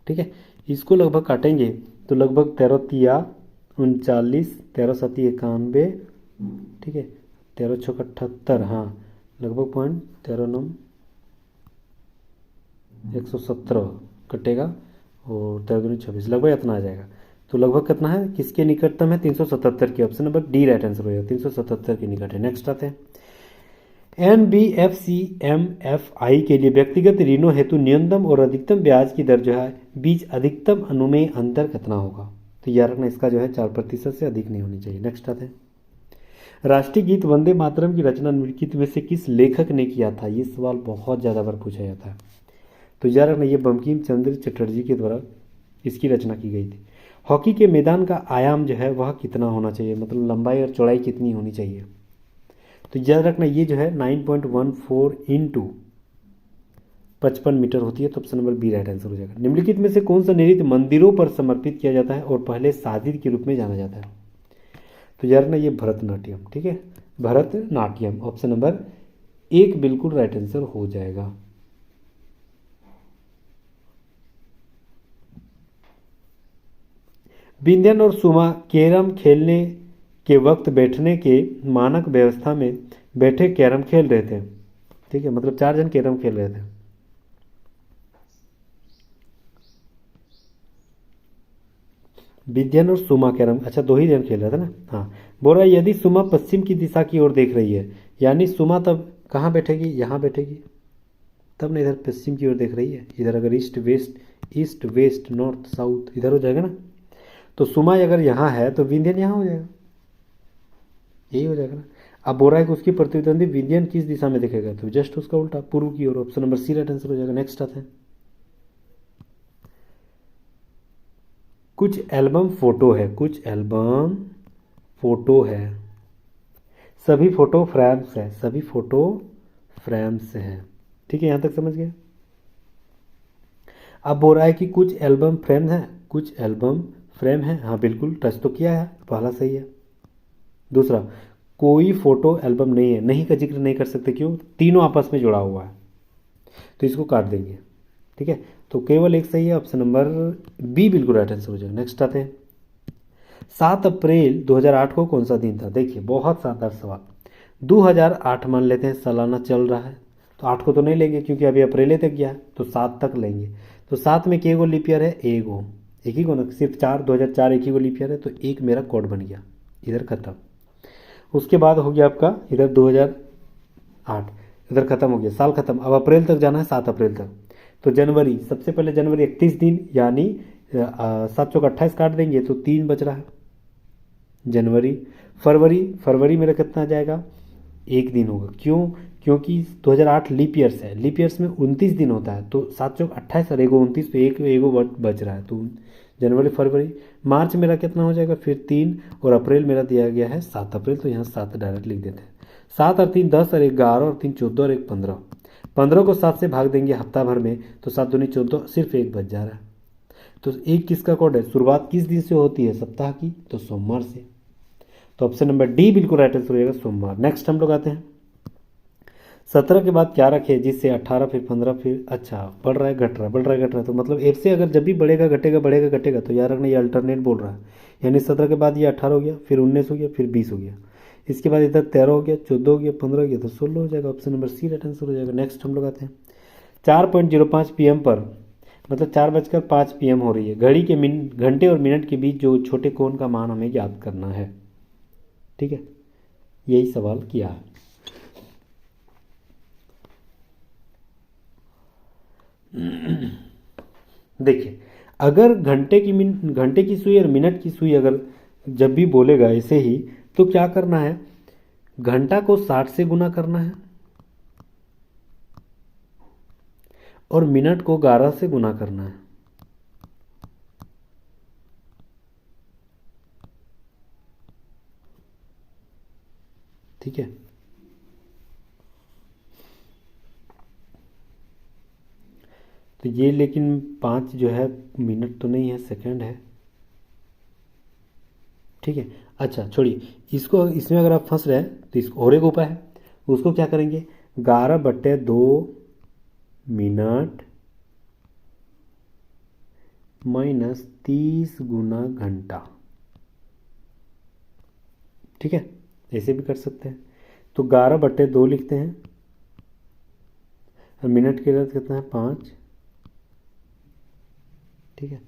ठीक है, इसको लगभग काटेंगे तो लगभग 13 तिया 39, 13 सती 91, ठीक है 13 छः 78, हाँ लगभग पॉइंट 13 नम 117 कटेगा और 13 दूनी 26, लगभग इतना आ जाएगा। तो लगभग कितना है, किसके निकटतम है 377 की। Option number D right answer हो जाएगा, 377 के निकट है। नेक्स्ट आते हैं। NBFC-MFI के लिए व्यक्तिगत ऋणों हेतु न्यूनतम और अधिकतम ब्याज की दर जो है बीच अधिकतम अनुमेय अंतर कितना होगा? तो याद रखना इसका जो है 4% से अधिक नहीं होनी चाहिए। नेक्स्ट आते हैं। राष्ट्रीय गीत वंदे मातरम की रचना निम्नलिखित में से किस लेखक ने किया था? ये सवाल बहुत ज़्यादा बार पूछा जाता है, तो याद रखना ये बंकिम चंद्र चटर्जी के द्वारा इसकी रचना की गई थी। हॉकी के मैदान का आयाम जो है वह कितना होना चाहिए, मतलब लंबाई और चौड़ाई कितनी होनी चाहिए? तो याद रखना ये जो है 9.14 इंटू 55 मीटर होती है। तो option number B right answer हो जाएगा। निम्नलिखित में से कौन सा नृत्य मंदिरों पर समर्पित किया जाता है और पहले शादी के रूप में जाना जाता है? तो याद रखना ये भरतनाट्यम। ठीक है, भरतनाट्यम। ऑप्शन नंबर 1 बिल्कुल राइट आंसर हो जाएगा। विंध्यन और सुमा कैरम खेलने के वक्त बैठने के मानक व्यवस्था में बैठे कैरम खेल रहे थे। ठीक है, मतलब 4 जन कैरम खेल रहे थे। विंध्यन और सुमा कैरम, अच्छा 2 ही जन खेल रहे थे ना। हाँ, बोल रहा है यदि सुमा पश्चिम की दिशा की ओर देख रही है, यानी सुमा तब कहाँ बैठेगी, यहाँ बैठेगी, तब ना इधर पश्चिम की ओर देख रही है। इधर अगर ईस्ट वेस्ट नॉर्थ साउथ इधर हो जाएगा ना, तो सुमा अगर यहाँ है तो विंध्यन यहाँ हो जाएगा, यही हो जाएगा ना। अब बोल रहा है कि उसकी प्रतिद्वंदी विंध्यन किस दिशा में दिखेगा, तो जस्ट उसका उल्टा पूर्व की ओर। Option number C right answer हो जाएगा। नेक्स्ट आते हैं। कुछ एल्बम फोटो है, कुछ एल्बम फोटो है, सभी फोटो फ्रेम्स है, सभी फोटो फ्रेम्स है। ठीक है, यहाँ तक समझ गए। अब बोल रहा है कि कुछ एल्बम फ्रेम है, कुछ एल्बम फ्रेम है, हाँ बिल्कुल टच तो किया है, पहला सही है। दूसरा, कोई फोटो एल्बम नहीं है, नहीं का जिक्र नहीं कर सकते, क्यों, तीनों आपस में जुड़ा हुआ है, तो इसको काट देंगे। ठीक है, तो केवल एक सही है, ऑप्शन नंबर बी बिल्कुल राइट आंसर हो जाएगा। नेक्स्ट आते हैं। 7 अप्रैल 2008 को कौन सा दिन था? देखिए बहुत शानदार सवाल। 2008 मान लेते हैं, सालाना चल रहा है, तो 8 को तो नहीं लेंगे क्योंकि अभी अप्रैल तक गया है, तो 7 तक लेंगे। तो 7 में के गो लीप ईयर है? एक ही को ना, सिर्फ 4, 2004 एक ही गो लीप ईयर है, तो एक मेरा कोड बन गया, इधर खत्म। उसके बाद हो गया आपका इधर 2008, इधर खत्म हो गया, साल खत्म। अब अप्रैल तक जाना है, 7 अप्रैल तक। तो जनवरी, सबसे पहले जनवरी 31 दिन, यानी 7 चौक 28 काट देंगे तो 3 बच रहा है जनवरी। फरवरी मेरा कितना आ जाएगा? एक दिन होगा। क्यों? क्योंकि 2008 लीप ईयर्स है, लीप ईयर्स में 29 दिन होता है, तो 7 चौक 28 और एगो 29, तो एगो बच रहा है, तो जनवरी फरवरी। मार्च मेरा कितना हो जाएगा? फिर 3, और अप्रैल मेरा दिया गया है 7 अप्रैल, तो यहाँ 7 डायरेक्ट लिख देते हैं। 7 और 3 10 और 11 और 3 14 और 1 15। 15 को 7 से भाग देंगे हफ्ता भर में, तो 7 दूनी 14, सिर्फ एक बच जा रहा है। तो एक किसका कोड है? शुरुआत किस दिन से होती है सप्ताह की? तो सोमवार से। तो ऑप्शन नंबर डी बिल्कुल राइट आंसर हो जाएगा, सोमवार। नेक्स्ट हम लोग आते हैं 17 के बाद क्या रखे जिससे 18 फिर 15 फिर, अच्छा बढ़ रहा है घट रहा है, बढ़ रहा है घट रहा है, तो मतलब एफ से अगर जब भी बढ़ेगा घटेगा बढ़ेगा घटेगा, तो यार रखना ये अल्टरनेट बोल रहा है। यानी 17 के बाद ये 18 हो गया, फिर 19 हो गया, फिर 20 हो गया, इसके बाद इधर 13 हो गया, 14 हो गया, 15 हो गया, तो 16 हो जाएगा। Option number C right answer हो जाएगा। नेक्स्ट हम लोग आते हैं 4:05 PM पर, मतलब 4:05 PM हो रही है, घड़ी के घंटे और मिनट के बीच जो छोटे कोण का मान हमें याद करना है। ठीक है, यही सवाल किया है। देखिए अगर घंटे की सुई और मिनट की सुई अगर जब भी बोलेगा ऐसे ही, तो क्या करना है? घंटा को 60 से गुना करना है और मिनट को 11 से गुना करना है। ठीक है, तो ये लेकिन 5 जो है मिनट तो नहीं है, सेकंड है। ठीक है, अच्छा छोड़िए इसको, इसमें अगर आप फंस रहे हैं तो इसको और एक उपाय है, उसको क्या करेंगे? 11/2 मिनट माइनस 30 गुना घंटा। ठीक है, ऐसे भी कर सकते हैं। तो 11/2 लिखते हैं और मिनट के लिए कितना है? 5। ठीक है,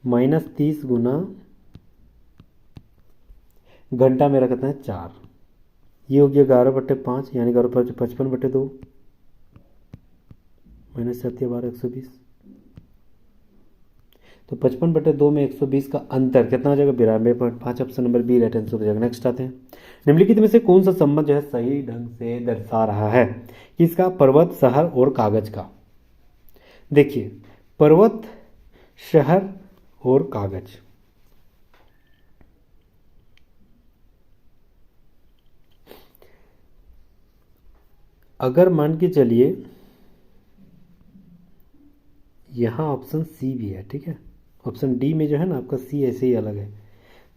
माइनस 30 गुना घंटा मेरा कितना है? 4। ये हो गया 11/5, यानी 11/55/2 माइनस 7 12 120। तो 55/2 में 120 का अंतर कितना हो जाएगा? 92.5। Option number B right answer हो जाएगा। नेक्स्ट आते हैं निम्नलिखित में से कौन सा संबंध जो है सही ढंग से दर्शा रहा है? किसका? पर्वत, शहर और कागज का। देखिए पर्वत, शहर और कागज। अगर मान के चलिए यहाँ ऑप्शन सी भी है, ठीक है, ऑप्शन डी में जो है ना आपका सी ऐसे ही अलग है,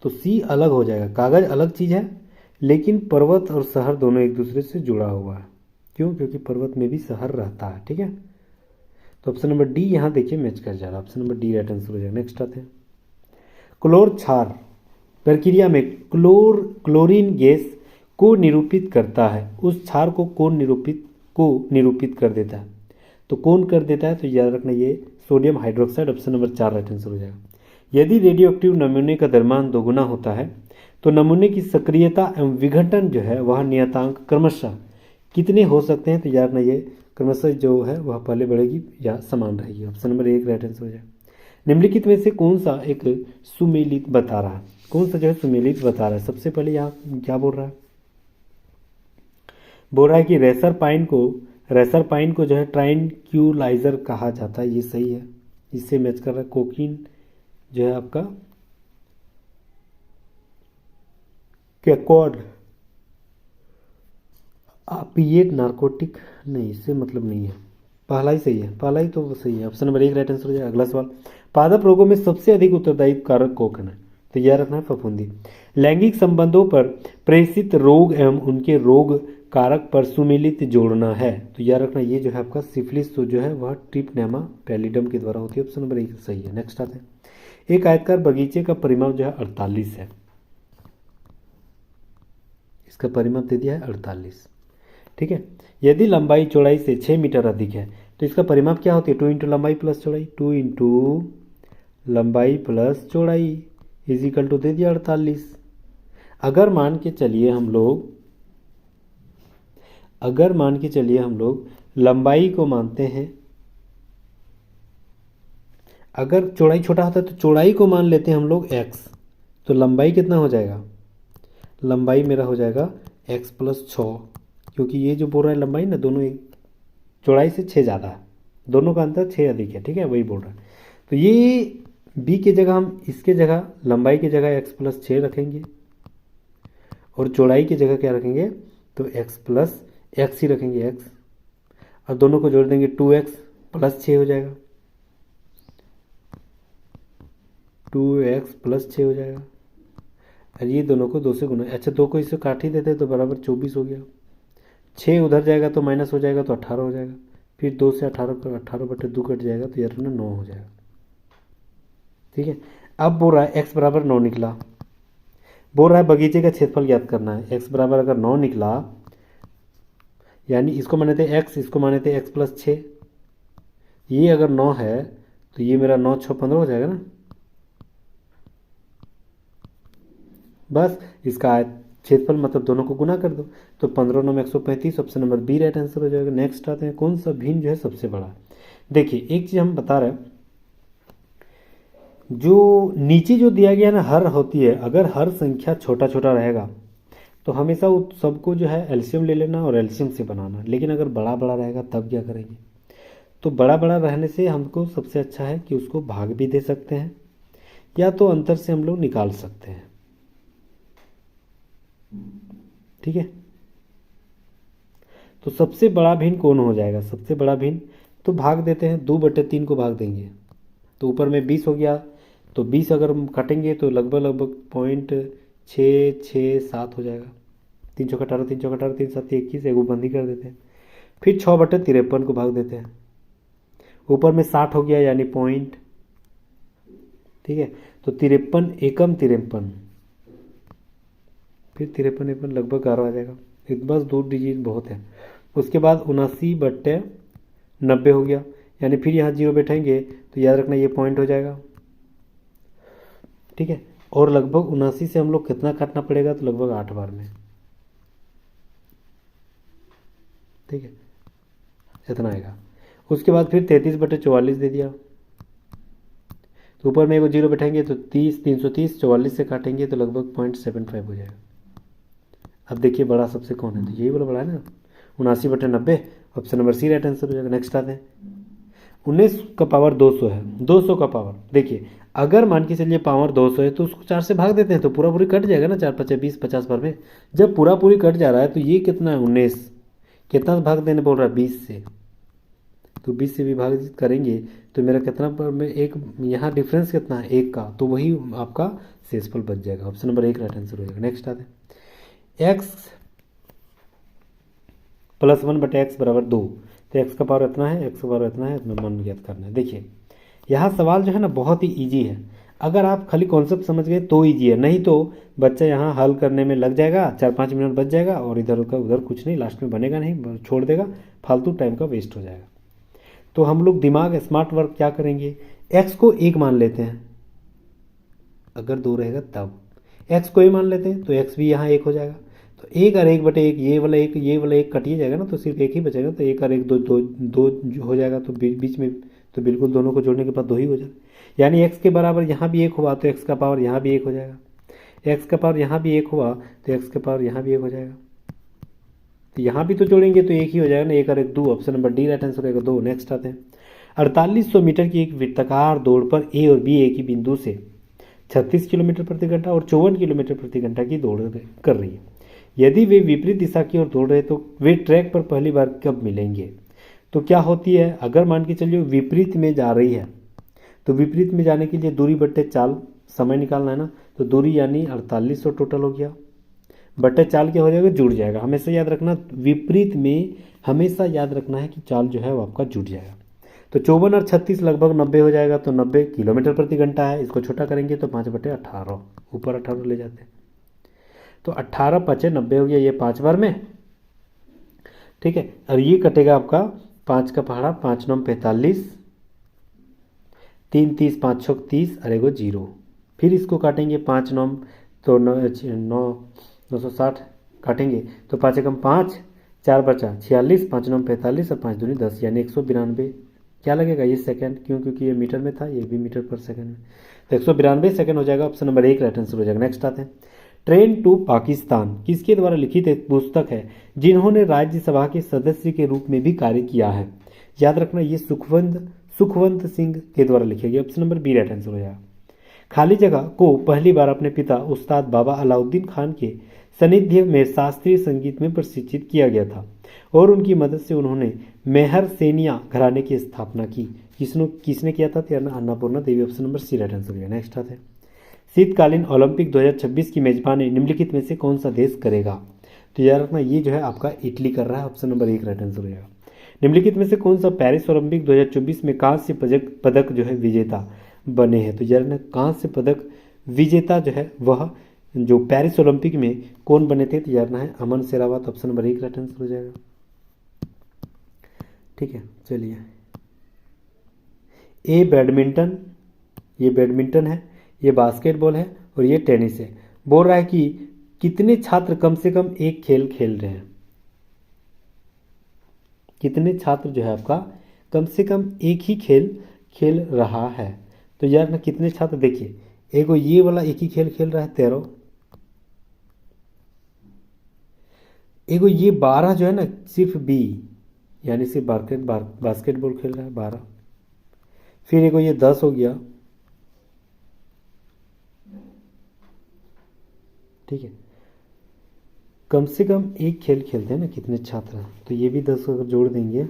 तो सी अलग हो जाएगा। कागज अलग चीज़ है, लेकिन पर्वत और शहर दोनों एक दूसरे से जुड़ा हुआ है। क्यों? क्योंकि पर्वत में भी शहर रहता है। ठीक है, तो ऑप्शन नंबर डी यहाँ देखिए मैच कर जा रहा है। Option number D right answer हो जाएगा। नेक्स्ट आते हैं क्लोर क्षार प्रक्रिया में क्लोरीन गैस को निरूपित करता है, उस क्षार को कौन निरूपित कर देता है? तो कौन कर देता है? तो याद रखना ये sodium hydroxide. Option number 4 right answer हो जाएगा। यदि रेडियो एक्टिव नमूने का द्रव्यमान दोगुना होता है तो नमूने की सक्रियता एवं विघटन जो है वह नियतांक क्रमशः कितने हो सकते हैं? तो याद रखना ये क्रमशः जो है वह पहले बढ़ेगी या समान रहेगी। ऑप्शन नंबर 1 राइट आंसर हो जाएगा। निम्नलिखित में से कौन सा एक सुमेलित बता रहा है? कौन सा जो है सुमेलित बता रहा है? सबसे पहले यहाँ क्या बोल रहा है? बोल रहा है कि रेसर पाइन को जो है ट्राइनक्यूलाइजर कहा जाता है। ये सही है, इससे मैच कर रहा है। कोकीन जो है आपका कैकोड ऑपिएट नार्कोटिक नहीं, इससे मतलब नहीं है। पहला ही सही है, पहला ही तो सही है। ऑप्शन नंबर 1 राइट आंसर हो जाएगा। अगला सवाल पादप रोगों में सबसे अधिक उत्तरदायी कारक कौन है? तो यह रखना है फफूंदी। लैंगिक संबंधों पर प्रेषित रोग एवं उनके रोग कारक पर सुमेलित जोड़ना है। तो याद रखना ये जो है आपका सिफिलिस तो जो है वह ट्रिपनेमा पैलिडम के द्वारा होती है। ऑप्शन नंबर 1 सही है। नेक्स्ट आते हैं एक आयताकार बगीचे का परिमाप जो है 48 है, इसका परिमाप दे दिया है 48। ठीक है, यदि लंबाई चौड़ाई से 6 मीटर अधिक है तो इसका परिमाप क्या होती है, 2 इंटू लंबाई प्लस चौड़ाई, 2 इंटू लंबाई प्लस चौड़ाई इज इक्वल टू दे दिया 48। अगर मान के चलिए हम लोग लंबाई को मानते हैं, अगर चौड़ाई छोटा होता है तो चौड़ाई को मान लेते हैं हम लोग x, तो लंबाई कितना हो जाएगा, लंबाई मेरा हो जाएगा x प्लस 6, क्योंकि ये जो बोल रहा है लंबाई ना दोनों एक चौड़ाई से 6 ज़्यादा है, दोनों का अंतर 6 अधिक है। ठीक है, वही बोल रहा है। तो ये b की जगह हम इसके जगह लंबाई की जगह x प्लस 6 रखेंगे और चौड़ाई की जगह क्या रखेंगे, तो x प्लस x ही रखेंगे x, और दोनों को जोड़ देंगे 2x प्लस 6 हो जाएगा, 2x प्लस 6 हो जाएगा। और ये दोनों को 2 से गुना, अच्छा 2 को इससे काट ही देते तो बराबर 24 हो गया, 6 उधर जाएगा तो माइनस हो जाएगा तो 18 हो जाएगा, फिर 2 से 18 बटे 2 कट जाएगा तो यार ना 9 हो जाएगा। ठीक है, अब बोल रहा है x बराबर 9 निकला, बोल रहा है बगीचे का क्षेत्रफल ज्ञात करना है। x बराबर अगर 9 निकला, यानी इसको माने थे x, इसको माने थे x प्लस 6, ये अगर 9 है तो ये मेरा 9 6 15 हो जाएगा ना, बस इसका क्षेत्रफल मतलब दोनों को गुना कर दो, तो 15 9 135, option number B right answer हो जाएगा। नेक्स्ट आते हैं, कौन सा भिन्न जो है सबसे बड़ा। देखिए एक चीज़ हम बता रहे हैं, जो नीचे जो दिया गया ना हर होती है, अगर हर संख्या छोटा छोटा रहेगा तो हमेशा सबको जो है एलसीएम ले लेना और एलसीएम से बनाना, लेकिन अगर बड़ा बड़ा रहेगा तब क्या करेंगे, तो बड़ा बड़ा रहने से हमको सबसे अच्छा है कि उसको भाग भी दे सकते हैं या तो अंतर से हम लोग निकाल सकते हैं। ठीक है, तो सबसे बड़ा भिन्न कौन हो जाएगा, सबसे बड़ा भिन्न तो भाग देते हैं, 2/3 को भाग देंगे तो ऊपर में 20 हो गया, तो 20 अगर हम काटेंगे तो लगभग 0.667 हो जाएगा, 3 चौक 18, 3 चौक 18, 3 7 21, एगो बंदी कर देते हैं। फिर 6/53 को भाग देते हैं, ऊपर में 60 हो गया यानी पॉइंट। ठीक है, तो 53 एकम 53, फिर 53 एकम लगभग 11 आ जाएगा, एक बस 2 डिजिट बहुत है। उसके बाद 79/90 हो गया, यानी फिर यहाँ 0 बैठेंगे तो याद रखना ये पॉइंट हो जाएगा। ठीक है, और लगभग 79 से हम लोग कितना काटना पड़ेगा, तो लगभग 8 बार में। ठीक है, इतना आएगा। उसके बाद फिर 33/44 दे दिया, तो ऊपर में एगो 0 बैठेंगे तो 330, 44 से काटेंगे तो लगभग 0.75 हो जाएगा। अब देखिए बड़ा सबसे कौन है, तो यही वाला बड़ा है ना, 79/90, option number C right answer हो जाएगा। नेक्स्ट आते हैं, 19 का पावर 200 है, 200 का पावर। देखिए अगर मान के चलिए पावर 200 है तो उसको 4 से भाग देते हैं तो पूरा पूरी कट जाएगा ना, 4 5 20 50 बार में। जब पूरा पूरी कट जा रहा है तो ये कितना है 19, कितना भाग देने बोल रहा है 20 से, तो 20 से विभाजित करेंगे तो मेरा कितना पर में एक यहाँ डिफरेंस कितना है 1 का, तो वही आपका शेषफल बच जाएगा। ऑप्शन नंबर 1 राइट आंसर हो जाएगा। नेक्स्ट आते हैं, x + 1/x = 2, तो x का पावर इतना है, x का पावर इतना है, इतना मान ज्ञात करना है। देखिए यहाँ सवाल जो है ना बहुत ही ईजी है, अगर आप खाली कॉन्सेप्ट समझ गए तो ईजी है, नहीं तो बच्चा यहाँ हल करने में लग जाएगा, 4-5 मिनट बच जाएगा और इधर का उधर कुछ नहीं, लास्ट में बनेगा नहीं, छोड़ देगा, फालतू टाइम का वेस्ट हो जाएगा। तो हम लोग दिमाग स्मार्ट वर्क क्या करेंगे, x को 1 मान लेते हैं, अगर 2 रहेगा तब x को 1 मान लेते हैं तो x भी यहाँ 1 हो जाएगा, तो 1 और 1/1, ये वाला 1 ये वाला 1 कटिए जाएगा ना, तो सिर्फ 1 ही बचेगा, तो 1 और 1 2 हो जाएगा, तो बीच में तो बिल्कुल दोनों को जोड़ने के बाद 2 ही हो जाएगा। यानी x के बराबर यहाँ भी 1 हुआ तो x का पावर यहाँ भी 1 हो जाएगा, x का पावर यहाँ भी 1 हुआ तो x का पावर यहाँ भी 1 हो जाएगा, तो यहाँ भी तो जोड़ेंगे तो 1 ही हो जाएगा ना, 1 और 1 2, option number D right answer रहेगा 2। नेक्स्ट आते हैं, 4800 मीटर की एक वृत्ताकार दौड़ पर ए और बी एक ही बिंदु से 36 किलोमीटर प्रति घंटा और 54 किलोमीटर प्रति घंटा की दौड़ कर रही है। यदि वे विपरीत दिशा की ओर दौड़ रहे तो वे ट्रैक पर पहली बार कब मिलेंगे। तो क्या होती है, अगर मान के चलिए विपरीत में जा रही है तो विपरीत में जाने के लिए दूरी बट्टे चाल समय निकालना है ना, तो दूरी यानी 4800 टोटल हो गया, बट्टे चाल क्या हो जाएगा, जुड़ जाएगा। हमेशा याद रखना विपरीत में हमेशा याद रखना है कि चाल जो है वो आपका जुड़ जाएगा। तो 54 और 36 लगभग 90 हो जाएगा, तो 90 किलोमीटर प्रति घंटा है। इसको छोटा करेंगे तो 5/18, ऊपर 18 ले जाते हैं, तो 18 5 90 हो गया, ये 5 बार में, ठीक है। और ये कटेगा आपका 5 का पहाड़ा, 5 9 45, 3 30, 5 6 30, अरे वो 0। फिर इसको काटेंगे 5 9 तो 960 काटेंगे तो 5 एकम 5, 4 बचा 46, 5 9 45 और 5 दूनी 10, यानी 192 क्या लगेगा, ये सेकंड, क्यों, क्योंकि ये मीटर में था, ये भी मीटर पर सेकंड में, तो 192 सेकंड हो जाएगा। ऑप्शन नंबर 1 राइट आंसर हो जाएगा। नेक्स्ट आते हैं, ट्रेन टू पाकिस्तान किसके द्वारा लिखित एक पुस्तक है जिन्होंने राज्यसभा के सदस्य के रूप में भी कार्य किया है? याद रखना, ये सुखवंत सिंह के द्वारा लिखी गई। Option number B right answer हो जाएगा। खाली जगह को पहली बार अपने पिता उस्ताद बाबा अलाउद्दीन खान के सानिध्य में शास्त्रीय संगीत में प्रशिक्षित किया गया था और उनकी मदद से उन्होंने मेहर सेनिया घराने की स्थापना की। किसने किया था? Annapurna Devi. Option number C right answer हो जाएगा। नेक्स्ट आते हैं, शीतकालीन ओलंपिक 2026 की मेजबानी निम्नलिखित में से कौन सा देश करेगा? तो याद रखना, ये जो है आपका इटली कर रहा है। ऑप्शन नंबर 1 राइट आंसर हो जाएगा। निम्नलिखित में से कौन सा पेरिस ओलंपिक 2024 में कांस्य पदक जो है विजेता बने हैं? तो याद रखना, कांस्य पदक विजेता जो है वह जो पेरिस ओलंपिक में कौन बने थे? तो याद रखना है Aman Sehrawat. Option number 1 right answer हो जाएगा। ठीक है, चलिए, ये बैडमिंटन है, ये बास्केटबॉल है और ये टेनिस है। बोल रहा है कि कितने छात्र कम से कम एक खेल खेल रहे हैं? कितने छात्र जो है आपका कम से कम एक ही खेल खेल रहा है? तो यार ना, कितने छात्र, देखिए, एगो ये वाला एक ही खेल खेल रहा है 13, एगो ये 12 जो है ना सिर्फ बी यानी सिर्फ बास्केटबॉल खेल रहा है 12, फिर एगो ये 10 हो गया, ठीक है। कम से कम एक खेल खेलते हैं ना कितने छात्र हैं, तो ये भी 10 अगर जोड़ देंगे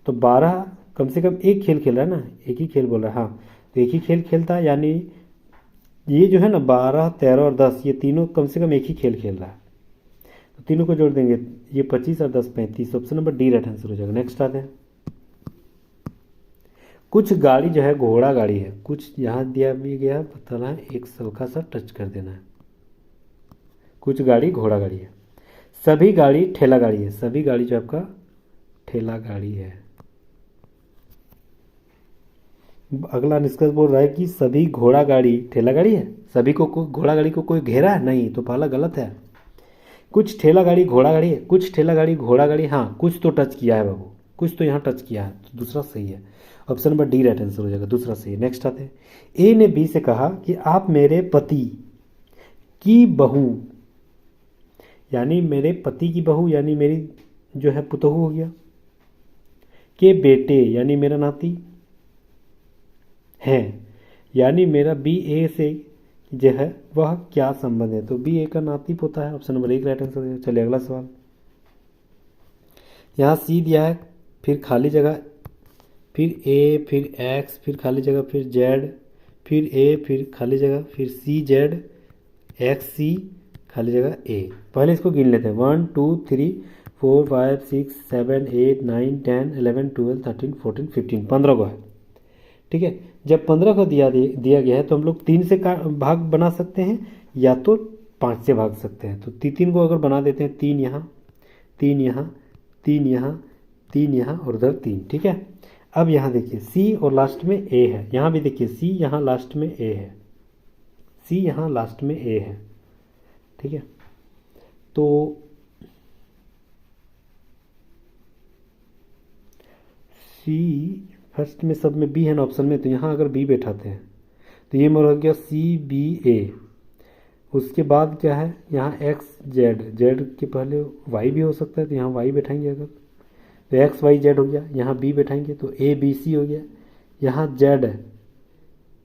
तो 12 कम से कम एक खेल खेल रहा है ना, एक ही खेल बोल रहा है, हाँ, तो एक ही खेल खेलता है, यानी ये जो है ना 12 13 और 10 ये तीनों कम से कम एक ही खेल खेल रहा है, तो तीनों को जोड़ देंगे, ये 25 और 10 35। Option number D right answer हो जाएगा। नेक्स्ट आते हैं, कुछ गाड़ी जो है घोड़ा गाड़ी है, कुछ यहाँ दिया भी गया है, बताना है, एक हल्का सा टच कर देना है। कुछ गाड़ी घोड़ा गाड़ी है, सभी गाड़ी ठेला गाड़ी है, सभी गाड़ी जो आपका ठेला गाड़ी है। अगला निष्कर्ष बोल रहा है कि सभी घोड़ा गाड़ी ठेला गाड़ी है, सभी को घोड़ा गाड़ी को कोई घेरा है नहीं, तो पहला गलत है। कुछ ठेला गाड़ी घोड़ा गाड़ी है, कुछ ठेला गाड़ी घोड़ा गाड़ी, हाँ कुछ तो टच किया है बाबू, कुछ तो यहाँ टच किया है, तो दूसरा सही है। Option number D right answer हो जाएगा, दूसरा सही है। नेक्स्ट आते हैं, ए ने बी से कहा कि आप मेरे पति की बहू, यानी मेरे पति की बहू यानी मेरी जो है पुतहू हो गया, के बेटे यानी मेरा नाती है, यानी मेरा बी ए से जो है वह क्या संबंध है? तो बी ए का नाती पोता है। ऑप्शन नंबर 1 राइट आंसर है। चलिए अगला सवाल, यहाँ सी दिया है, फिर खाली जगह, फिर ए, फिर एक्स, फिर खाली जगह, फिर जेड, फिर ए, फिर खाली जगह, फिर सी जेड, एक्स सी, खाली जगह ए। पहले इसको गिन लेते हैं, 1 2 3 4 5 6 7 8 9 10 11 12 13 14 15, 15 को है, ठीक है। जब 15 को दिया गया है तो हम लोग 3 से भाग बना सकते हैं या तो 5 से भाग सकते हैं। तो 3 को अगर बना देते हैं, 3 यहाँ, 3 यहाँ, 3 यहाँ, 3 यहाँ और उधर 3, ठीक है। अब यहाँ देखिए सी और लास्ट में ए है, यहाँ भी देखिए सी यहाँ लास्ट में ए है, सी यहाँ लास्ट में ए है, ठीक है। तो सी फर्स्ट में सब में बी है ना ऑप्शन में, तो यहाँ अगर बी बैठाते हैं तो ये मेरा हो गया सी बी ए। उसके बाद क्या है, यहाँ एक्स जेड, जेड के पहले वाई भी हो सकता है, तो यहाँ वाई बैठाएंगे अगर, तो एक्स वाई जेड हो गया। यहाँ बी बैठाएंगे तो ए बी सी हो गया। यहाँ जेड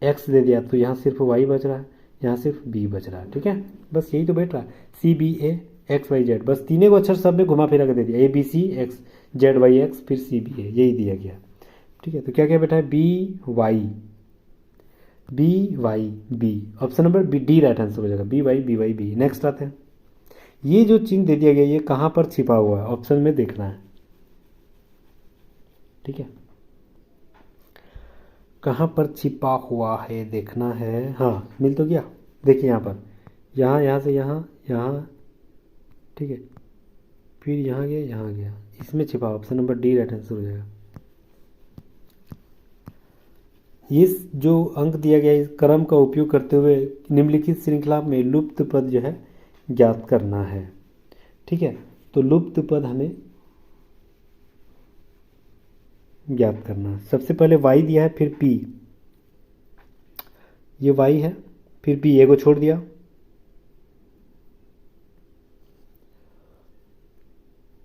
एक्स दे दिया तो यहाँ सिर्फ वाई बच रहा है, यहाँ सिर्फ बी बच रहा है, ठीक है। बस यही तो बैठ रहा है, सी बी ए एक्स वाई जेड, बस तीनों को अक्षर सब में घुमा फिरा कर दे दिया, A B C X Z Y X फिर सी बी ए, यही दिया गया, ठीक है। तो क्या क्या बैठा है, B Y B. Option number B D right answer हो जाएगा, बी वाई बी। नेक्स्ट आते हैं, ये जो चिन्ह दे दिया गया ये कहाँ पर छिपा हुआ है, ऑप्शन में देखना है, ठीक है, कहाँ पर छिपा हुआ है देखना है। हाँ, मिल तो गया। देखिए यहाँ पर, यहाँ, यहाँ से यहाँ, यहाँ, ठीक है, फिर यहाँ गया, यहाँ गया, इसमें छिपा। Option number D right answer हो जाएगा। इस जो अंक दिया गया इस क्रम का उपयोग करते हुए निम्नलिखित श्रृंखला में लुप्त पद जो है ज्ञात करना है। ठीक है, तो लुप्त पद हमें ज्ञात करना है। सबसे पहले वाई दिया है, फिर पी, ये वाई है, फिर पी, ए को छोड़ दिया,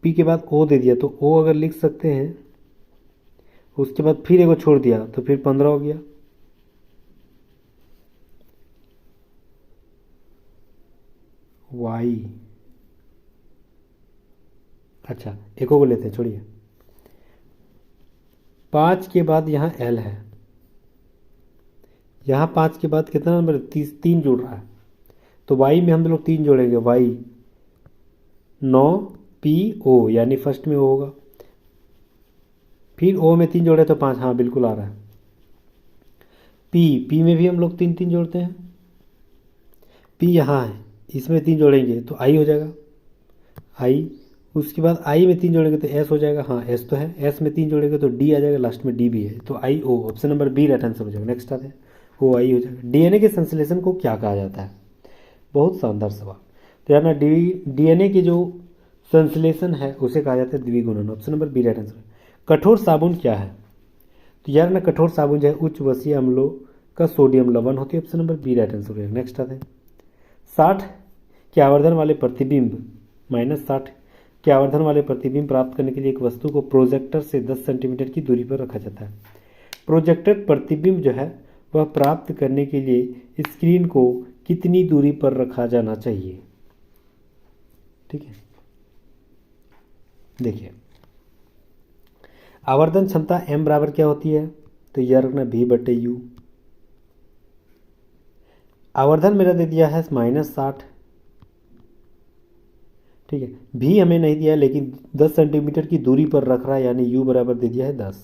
पी के बाद ओ दे दिया, तो ओ अगर लिख सकते हैं, उसके बाद फिर ए को छोड़ दिया तो फिर 15 हो गया। वाई, अच्छा एको को लेते हैं, छोड़िए। 5 के बाद यहाँ एल है, यहाँ 5 के बाद कितना नंबर, 3 जुड़ रहा है, तो वाई में हम लोग 3 जोड़ेंगे, वाई 9 पी ओ, यानी फर्स्ट में ओ होगा, फिर ओ में 3 जोड़े तो 5, हाँ बिल्कुल आ रहा है। पी में भी हम लोग 3 3 जोड़ते हैं, पी यहाँ है, इसमें 3 जोड़ेंगे तो आई हो जाएगा, आई। उसके बाद आई में 3 जोड़ेंगे तो एस हो जाएगा, हाँ एस तो है, एस में 3 जोड़ेंगे तो डी आ जाएगा, लास्ट में डी भी है, तो I O, option number B right answer हो जाएगा। नेक्स्ट आते हैं, ओ आई हो जाएगा। डीएनए के संश्लेषण को क्या कहा जाता है? बहुत शानदार सवाल। तो यार ना डीएनए के जो संश्लेषण है उसे कहा जाता है द्विगुणन, option number B right answer. कठोर साबुन क्या है? तो यार ना कठोर साबुन जो है उच्च वसीय अम्लों का सोडियम लवण होती है, option number B right answer हो जाएगा। नेक्स्ट आते हैं, 60 के आवर्धन वाले प्रतिबिंब -60 के आवर्धन वाले प्रतिबिंब प्राप्त करने के लिए एक वस्तु को प्रोजेक्टर से 10 सेंटीमीटर की दूरी पर रखा जाता है। प्रोजेक्टेड प्रतिबिंब जो है वह प्राप्त करने के लिए स्क्रीन को कितनी दूरी पर रखा जाना चाहिए? ठीक है, देखिए आवर्धन क्षमता m बराबर क्या होती है? तो यह रखना v/u। आवर्धन मेरा दे दिया है -60, ठीक है, भी हमें नहीं दिया है लेकिन 10 सेंटीमीटर की दूरी पर रख रहा है, यानी u बराबर दे दिया है 10,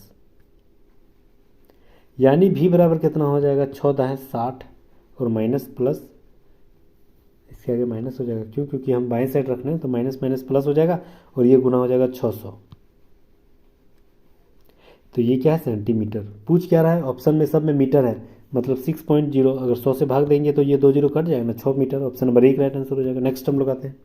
यानी v बराबर कितना हो जाएगा? 14 है 60 और माइनस प्लस, इसके आगे माइनस हो जाएगा, क्यों? क्योंकि हम बाएं साइड रख रहे हैं तो माइनस माइनस प्लस हो जाएगा और ये गुना हो जाएगा 600। तो ये क्या है? सेंटीमीटर। पूछ क्या रहा है? ऑप्शन में सब में मीटर है, मतलब 6.0, अगर 100 से भाग देंगे तो ये 2 जीरो कट जाएगा ना, 6 metre, option number 1 right answer हो जाएगा। नेक्स्ट हम लोग आते हैं,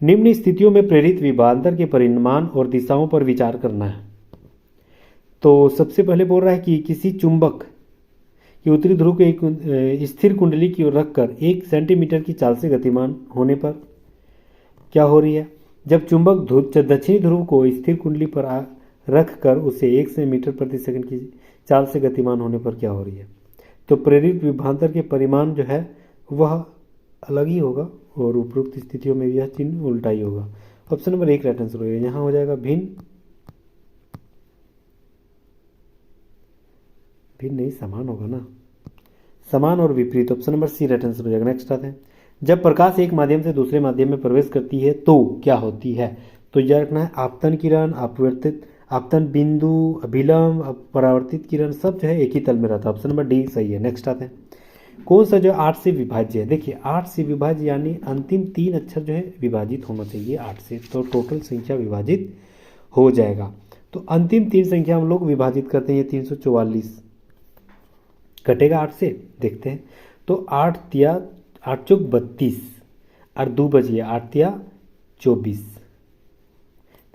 निम्न स्थितियों में प्रेरित विभवांतर के परिमाण और दिशाओं पर विचार करना है। तो सबसे पहले बोल रहा है कि किसी चुंबक की उत्तरी ध्रुव को एक स्थिर कुंडली की ओर रखकर 1 सेंटीमीटर की चाल से गतिमान होने पर क्या हो रही है? जब चुंबक दक्षिणी ध्रुव को स्थिर कुंडली पर रख कर उसे 1 से मीटर प्रति सेकंड की चाल से गतिमान होने पर क्या हो रही है? तो प्रेरित विभवांतर के परिमाण जो है वह अलग ही होगा और उपरोक्त स्थितियों में यह चिन्ह उल्टा ही होगा। ऑप्शन नंबर 1 राइट आंसर होगा। यहाँ हो जाएगा भिन्न, भिन्न नहीं, समान होगा ना, समान और विपरीत, option number C right answer हो जाएगा। नेक्स्ट आते हैं, जब प्रकाश एक माध्यम से दूसरे माध्यम में प्रवेश करती है तो क्या होती है? तो यह रखना है आपतन किरण, अपवर्तित आपतन बिंदु, अभिलंब, परावर्तित किरण, सब जो है एक ही तल में रहता है, ऑप्शन नंबर डी सही है। नेक्स्ट आते हैं, कौन सा जो 8 से विभाज्य है? देखिए 8 से विभाज्य यानी अंतिम 3 अक्षर जो है विभाजित होना चाहिए 8 से, तो टोटल संख्या विभाजित हो जाएगा। तो अंतिम 3 संख्या हम लोग विभाजित करते हैं, ये 344 कटेगा 8 से, देखते हैं। तो 8 तिया 8 चौक 32 और 2 बचिए 8 तिया 24,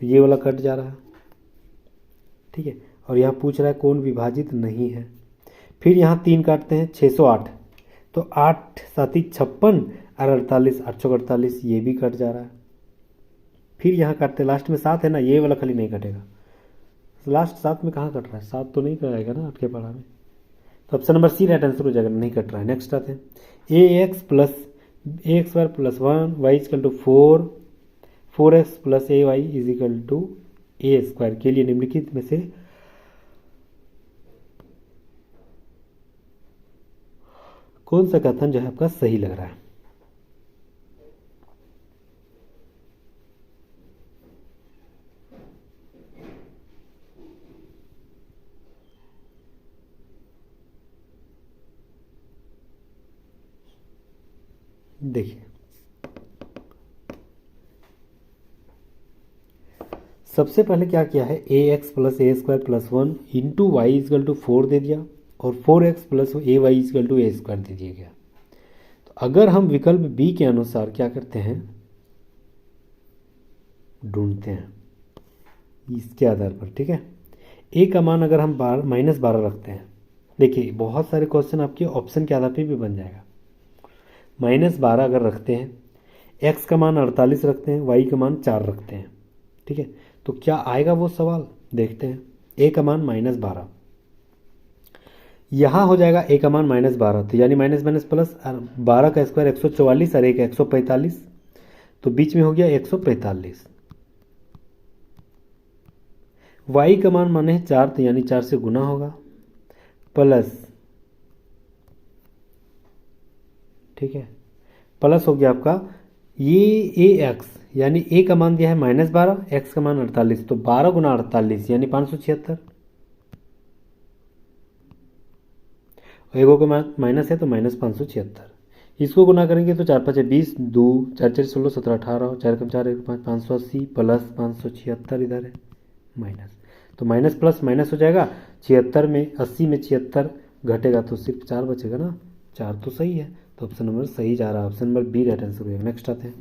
तो ये वाला कट जा रहा है, ठीक है। और यहाँ पूछ रहा है कौन विभाजित नहीं है, फिर यहाँ 3 काटते हैं 608, तो 8 7 56 और 48 848, ये भी कट जा रहा है। फिर यहाँ काटते लास्ट में 7 है ना, ये वाला खाली नहीं कटेगा, लास्ट 7 में कहाँ कट रहा है? 7 तो नहीं कटेगा ना आपके पढ़ा में, तो option number C right answer हो जाएगा, नहीं कट रहा है। नेक्स्ट आते हैं, A X plus A X Y plus 1 Y is equal to 4x plus A Y is equal to A square के लिए निम्नलिखित में से कौन सा कथन जो है आपका सही लग रहा है? देखिए सबसे पहले क्या किया है, A X plus A square plus 1 into Y is equal to 4 दे दिया और 4x plus A Y is equal to A square दे दिया गया। तो अगर हम विकल्प बी के अनुसार क्या करते हैं, ढूंढते हैं इसके आधार पर, ठीक है। ए का मान अगर हम -12 रखते हैं, देखिए बहुत सारे क्वेश्चन आपके ऑप्शन के आधार पर भी बन जाएगा। -12 अगर रखते हैं, एक्स का मान 48 रखते हैं, वाई का मान 4 रखते हैं, ठीक है। तो क्या आएगा वो सवाल, देखते हैं। ए का मान -12, यहाँ हो जाएगा ए का मान -12, तो यानी माइनस माइनस प्लस, 12 का स्क्वायर 144 और 1 145, तो बीच में हो गया 145। वाई का मान माने 4, तो यानी 4 से गुना होगा, प्लस, ठीक है, प्लस हो गया आपका ये ए एक्स, यानी ए का मान दिया है -12, एक्स का मान 48, तो 12 गुना 48 यानी 576। एगो का माइनस है तो -576, इसको गुना करेंगे तो 4 5 20, 2 4 4 16 17 18, 4 कम 4 1 5 580 प्लस 576 इधर है माइनस, तो माइनस प्लस माइनस हो जाएगा। 76 में 80 में 76 घटेगा तो सिर्फ 4 बचेगा ना, 4 तो सही है, तो ऑप्शन नंबर सही जा रहा है, option number B right answer होगा। नेक्स्ट आते हैं,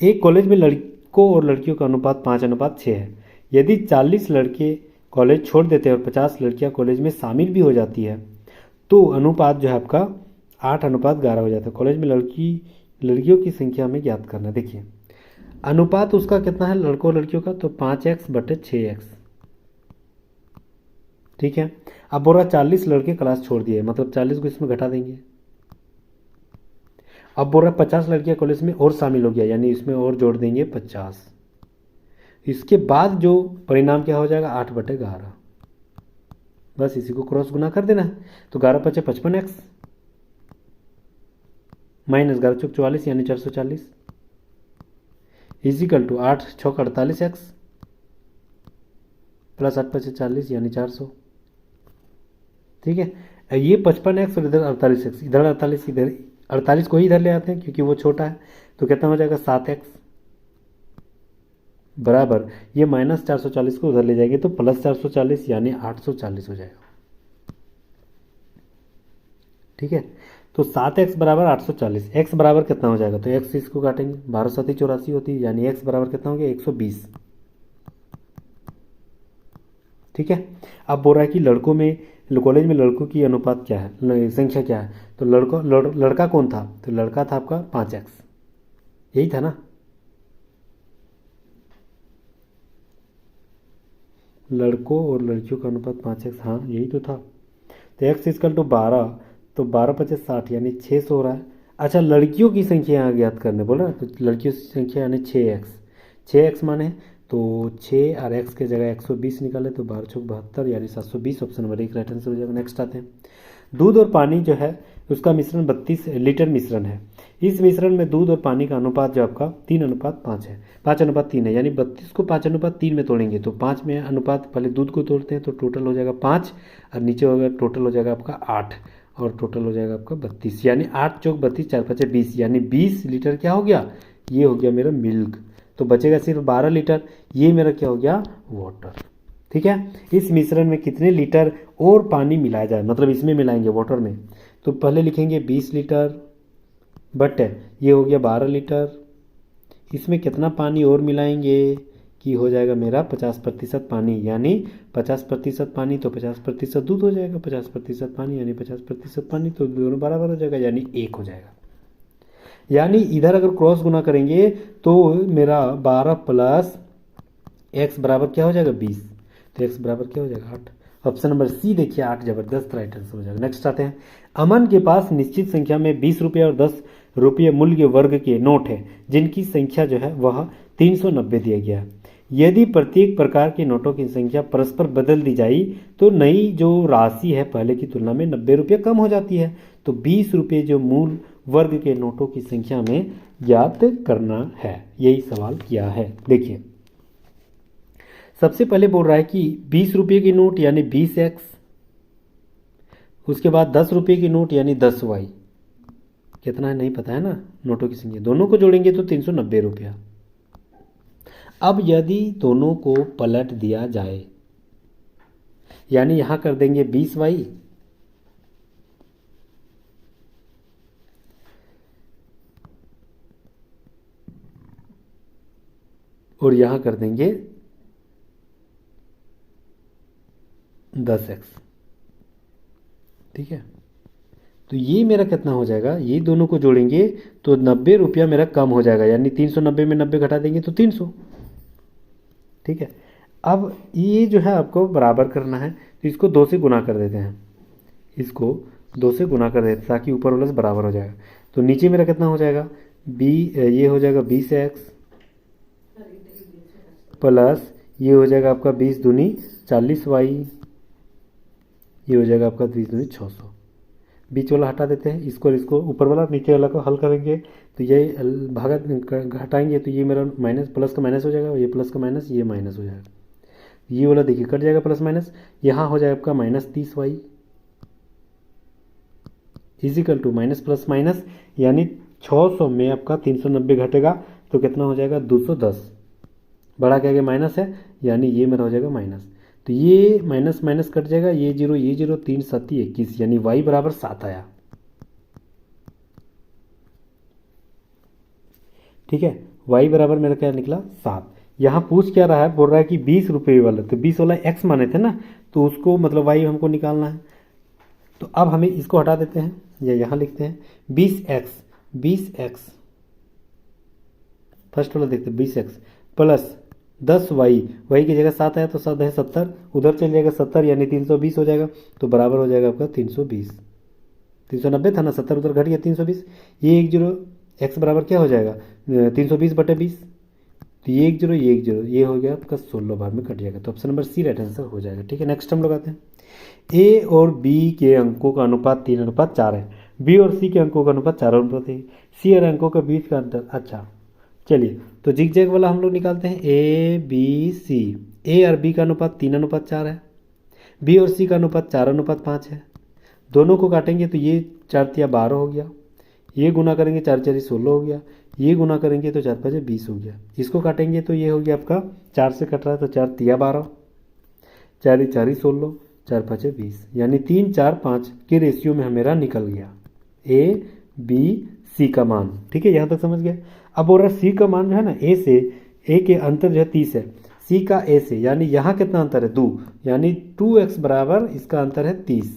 एक कॉलेज में लड़कों और लड़कियों का अनुपात 5:6 है। यदि 40 लड़के कॉलेज छोड़ देते हैं और 50 लड़कियां कॉलेज में शामिल भी हो जाती है तो अनुपात जो है आपका 8:11 हो जाता है। कॉलेज में लड़कियों की संख्या हमें ज्ञात करना। देखिए अनुपात उसका कितना है लड़कों और लड़कियों का, तो 5x/6x, ठीक है। अब बोल रहा 40 लड़के क्लास छोड़ दिए, मतलब 40 को इसमें घटा देंगे। अब बोल रहा 50 लड़कियां कॉलेज में और शामिल हो गया, यानी इसमें और जोड़ देंगे 50। इसके बाद जो परिणाम क्या हो जाएगा, 8/11, बस इसी को क्रॉस गुना कर देना है। तो 11 × 5 = 55x माइनस 11 × 4 = 44 यानी 440 इजिकल टू 8 × 6 = 48x प्लस 8 × 5 = 40 यानी 400, ठीक है। ये 55x और इधर 48x, इधर 48, इधर 48 को ही इधर ले आते हैं क्योंकि वो छोटा है, तो कितना हो जाएगा 7x बराबर, ये -440 को उधर ले जाएंगे तो +440 यानी 840 हो जाएगा, ठीक है। तो 7x बराबर 840, x बराबर कितना हो जाएगा, तो x इसको काटेंगे, 12 7 84 होती है, यानी x बराबर कितना हो गया 120, ठीक है। अब बोल रहा है कि लड़कों में कॉलेज में लड़कों की अनुपात क्या है, संख्या क्या है, तो लड़का कौन था, तो लड़का था आपका 5x, यही था ना, लड़कों और लड़कियों का अनुपात 5x, हाँ यही तो था। तो x = 12, तो 12 × 5 = 60 यानी 600 हो रहा है। अच्छा लड़कियों की संख्या यहाँ ज्ञात करने बोला ना, तो लड़कियों की संख्या यानी 6x माने, तो 6 और x के जगह 120 निकाले तो 12 × 72 यानी 720, ऑप्शन नंबर 1 राइट आंसर हो जाएगा। नेक्स्ट आते हैं, दूध और पानी जो है उसका मिश्रण 32 लीटर मिश्रण है। इस मिश्रण में दूध और पानी का अनुपात जो आपका 3:5 है, 5:3 है, यानी 32 को 5:3 में तोड़ेंगे तो 5 में अनुपात, पहले दूध को तोड़ते हैं तो टोटल हो जाएगा 5 और नीचे होगा टोटल हो जाएगा आपका 8 और टोटल हो जाएगा आपका 32, यानी 8 × 4 = 32, 4 × 5 = 20, यानी 20 लीटर क्या हो गया, ये हो गया मेरा मिल्क। तो बचेगा सिर्फ 12 लीटर, ये मेरा क्या हो गया वाटर, ठीक है। इस मिश्रण में कितने लीटर और पानी मिलाया जाए, मतलब इसमें मिलाएंगे वाटर में, तो पहले लिखेंगे 20 लीटर बट ये हो गया 12 लीटर, इसमें कितना पानी और मिलाएंगे कि हो जाएगा मेरा 50% पानी, यानी 50% पानी तो 50% दूध हो जाएगा, 50% पानी यानी 50% पानी, तो दोनों बराबर हो जाएगा यानी 1 हो जाएगा। यानी इधर अगर क्रॉस गुना करेंगे तो मेरा 12 + x बराबर क्या हो जाएगा 20, तो x बराबर क्या हो जाएगा 8, ऑप्शन नंबर सी देखिए 8 जबरदस्त राइट आंसर हो जाएगा। नेक्स्ट आते हैं, अमन के पास निश्चित संख्या में 20 रुपये और 10 रुपये मूल्य वर्ग के नोट है जिनकी संख्या जो है वह 390 दिया गया है। यदि प्रत्येक प्रकार के नोटों की संख्या परस्पर बदल दी जाए तो नई जो राशि है पहले की तुलना में 90 रुपये कम हो जाती है। तो 20 रुपये जो मूल वर्ग के नोटों की संख्या में ज्ञात करना है, यही सवाल किया है। देखिए सबसे पहले बोल रहा है कि 20 रुपये की नोट यानी 20x, उसके बाद 10 रुपये की नोट यानी 10y, कितना है नहीं पता है ना, नोटों की संख्या, दोनों को जोड़ेंगे तो 390 रुपया। अब यदि दोनों को पलट दिया जाए, यानी यहां कर देंगे 20y और यहां कर देंगे 10x, ठीक है। तो ये मेरा कितना हो जाएगा, ये दोनों को जोड़ेंगे तो 90 रुपया मेरा कम हो जाएगा, यानी 390 में 90 घटा देंगे तो 300, ठीक है। अब ये जो है आपको बराबर करना है, तो इसको 2 से गुना कर देते हैं, इसको 2 से गुना कर देते हैं ताकि ऊपर वाला से बराबर हो जाएगा। तो नीचे मेरा कितना हो जाएगा, ये हो जाएगा 20x प्लस ये हो जाएगा आपका 20 दूनी 40y, ये हो जाएगा आपका 20 दूनी 600। बीच वाला हटा देते हैं, इसको और इसको, ऊपर वाला नीचे वाला को हल करेंगे तो ये भागा हटाएंगे तो ये मेरा माइनस प्लस का माइनस हो जाएगा, ये प्लस का माइनस, ये माइनस हो जाएगा, ये वाला देखिए कट जाएगा प्लस माइनस, यहाँ हो जाएगा आपका -30y is equal to minus plus minus, यानी 600 में आपका 390 घटेगा तो कितना हो जाएगा 210, बड़ा क्या आगे माइनस है, यानी ये मेरा हो जाएगा माइनस, तो ये माइनस माइनस कट जाएगा, ये जीरो 3 7 21, यानी y बराबर 7 आया, ठीक है। y बराबर मेरा क्या निकला 7। यहाँ पूछ क्या रहा है, बोल रहा है कि 20 रुपये वाला, तो 20 वाला x माने थे ना, तो उसको मतलब y हमको निकालना है। तो अब हमें इसको हटा देते हैं या यहाँ लिखते हैं 20x फर्स्ट वाला देखते हैं 20x प्लस 10y, y की जगह 7 आया तो 7 है 70, उधर चल जाएगा 70 यानी 320 हो जाएगा, तो बराबर हो जाएगा आपका 320, 390 था ना, 70 उधर घट गया 320, ये 10 x बराबर क्या हो जाएगा 320 बटे 20, तो ये 10 ये हो गया आपका 16 बार में कट जाएगा, तो option number C right answer हो जाएगा, ठीक है। नेक्स्ट हम लोग आते हैं, ए और बी के अंकों का अनुपात 3:4 है, बी और सी के अंकों का अनुपात 4:1 है, सी और अंकों के बीच का अंतर, अच्छा चलिए तो जिग जैग वाला हम लोग निकालते हैं, ए बी सी, ए और बी का अनुपात 3:4 है, बी और सी का अनुपात 4:5 है, दोनों को काटेंगे तो ये 4 तिया 12 हो गया, ये गुना करेंगे 4 4 16 हो गया, ये गुना करेंगे तो 4 5 20 हो गया, इसको काटेंगे तो ये हो गया आपका 4 से कट रहा है तो 4 तिया 12, 4 4 16, 4 5 20, यानी 3 4 5 के रेशियो में मेरा निकल गया ए बी सी का मान, ठीक है, यहाँ तक समझ गए। अब बोल रहा है सी का मान जो है ना, ए के अंतर जो है 30 है, सी का ए से, यानी यहाँ कितना अंतर है 2, यानी 2x बराबर इसका अंतर है 30,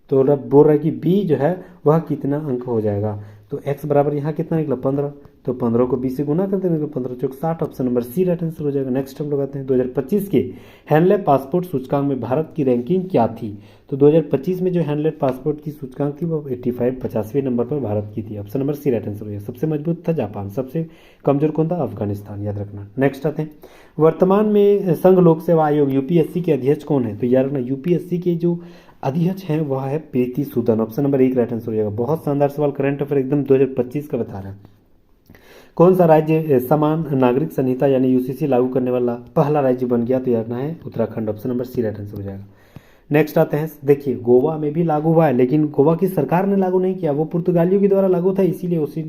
तो बोल रहा है कि बी जो है वह कितना अंक हो जाएगा, तो x बराबर यहाँ कितना निकला 15, तो 15 को 20 से गुना करते हैं 15 चौक 60, option number C right answer हो जाएगा। नेक्स्ट हम लोग आते हैं 2025 के हैंडलेट पासपोर्ट सूचकांक में भारत की रैंकिंग क्या थी, तो 2025 में जो हैंडलेट पासपोर्ट की सूचकांक थी वो 85 नंबर पर भारत की थी, option number C right answer हो जाएगा। सबसे मजबूत था जापान, सबसे कमजोर कौन था अफगानिस्तान, याद रखना। नेक्स्ट आते हैं, वर्तमान में संघ लोक सेवा आयोग यूपीएससी के अध्यक्ष कौन है, तो याद रखना यूपीएससी के जो अध्यक्ष हैं वह है Preeti Sudan, option number 1 right answer हो जाएगा। बहुत शानदार सवाल, करंट अफेयर एकदम 2025 का बता रहा है। कौन सा राज्य समान नागरिक संहिता यानी यूसीसी लागू करने वाला पहला राज्य बन गया, तो याद रखना है Uttarakhand, option number C right answer हो जाएगा। नेक्स्ट आते हैं, देखिए गोवा में भी लागू हुआ है, लेकिन गोवा की सरकार ने लागू नहीं किया, वो पुर्तगालियों के द्वारा लागू था, इसीलिए उसी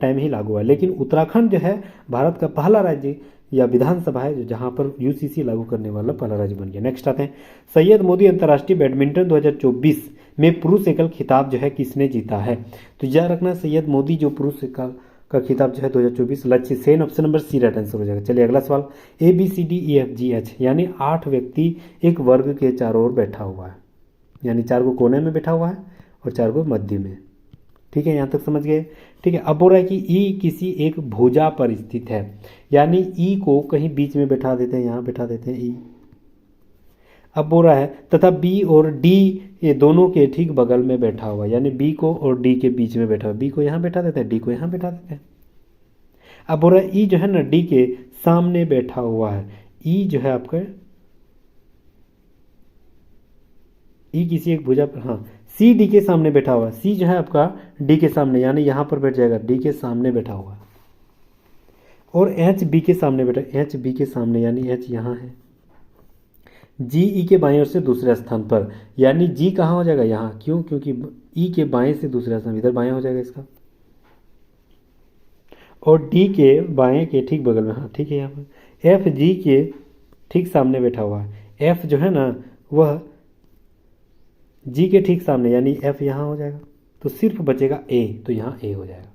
टाइम ही लागू हुआ। लेकिन उत्तराखंड जो है भारत का पहला राज्य या विधानसभा है जहां पर यूसीसी लागू करने वाला पहला राज्य बन गया। नेक्स्ट आते हैं, सैयद मोदी अंतर्राष्ट्रीय बैडमिंटन 2024 में पुरुष एकल खिताब जो है किसने जीता है, तो याद रखना सैयद मोदी जो पुरुष एकल का खिताब जो है 2024 Lakshya Sen, option number C right answer हो जाएगा। चलिए अगला सवाल, A B C D E F G H यानी 8 व्यक्ति एक वर्ग के चारों ओर बैठा हुआ है, यानी 4 को कोने में बैठा हुआ है और 4 को मध्य में, ठीक है, यहाँ तक समझ गए। ठीक है, अब बोल रहा है कि ई किसी एक भुजा पर स्थित है, यानी ई को कहीं बीच में बैठा देते हैं, यहाँ बैठा देते हैं ई। अब बोल रहा है तथा बी और डी ये दोनों के ठीक बगल में बैठा हुआ है, यानी बी को और डी के बीच में बैठा हुआ है, बी को यहाँ बैठा देते हैं, डी को यहाँ बैठा देते हैं। अब बोल रहा है ई जो है ना डी के सामने बैठा हुआ है, ई जो है आपका ई किसी एक भुजा पर, हाँ सी डी के सामने बैठा हुआ है, सी जो है आपका डी के सामने यानी यहाँ पर बैठ जाएगा, डी के सामने बैठा हुआ है, और एच बी के सामने बैठा, एच बी के सामने यानी एच यहाँ है, जी ई के बाईं ओर से दूसरे स्थान पर, यानी जी कहाँ हो जाएगा यहाँ, क्यों, क्योंकि ई के बाएं से दूसरा स्थान, इधर बाएं हो जाएगा इसका, और डी के बाएं के ठीक बगल में, हाँ ठीक है, यहाँ पर एफ जी के ठीक सामने बैठा हुआ है। एफ जो है ना वह जी के ठीक सामने, यानी एफ यहाँ हो जाएगा, तो सिर्फ बचेगा ए, तो यहाँ ए हो जाएगा।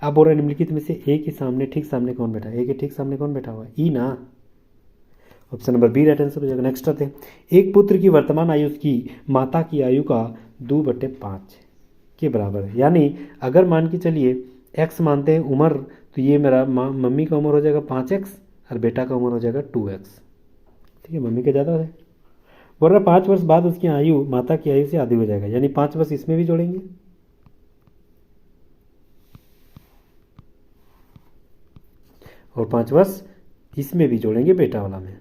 अब बोल रहे निम्नलिखित में से ए के सामने ठीक सामने कौन बैठा है? ए के ठीक सामने कौन बैठा हुआ है? ई ना। Option number B right answer हो जाएगा। नेक्स्ट आते हैं, एक पुत्र की वर्तमान आयु उसकी माता की आयु का 2/5 के बराबर है। यानी अगर मान के चलिए एक्स मानते हैं उम्र, तो ये मेरा मम्मी का उम्र हो जाएगा 5x और बेटा का उम्र हो जाएगा 2x। ठीक है, मम्मी का ज़्यादा हो जाएगा। बोल रहा 5 वर्ष बाद उसकी आयु माता की आयु से आधी हो जाएगा, यानी 5 वर्ष इसमें भी जोड़ेंगे, और 5 वर्ष इसमें भी जोड़ेंगे बेटा वाला में।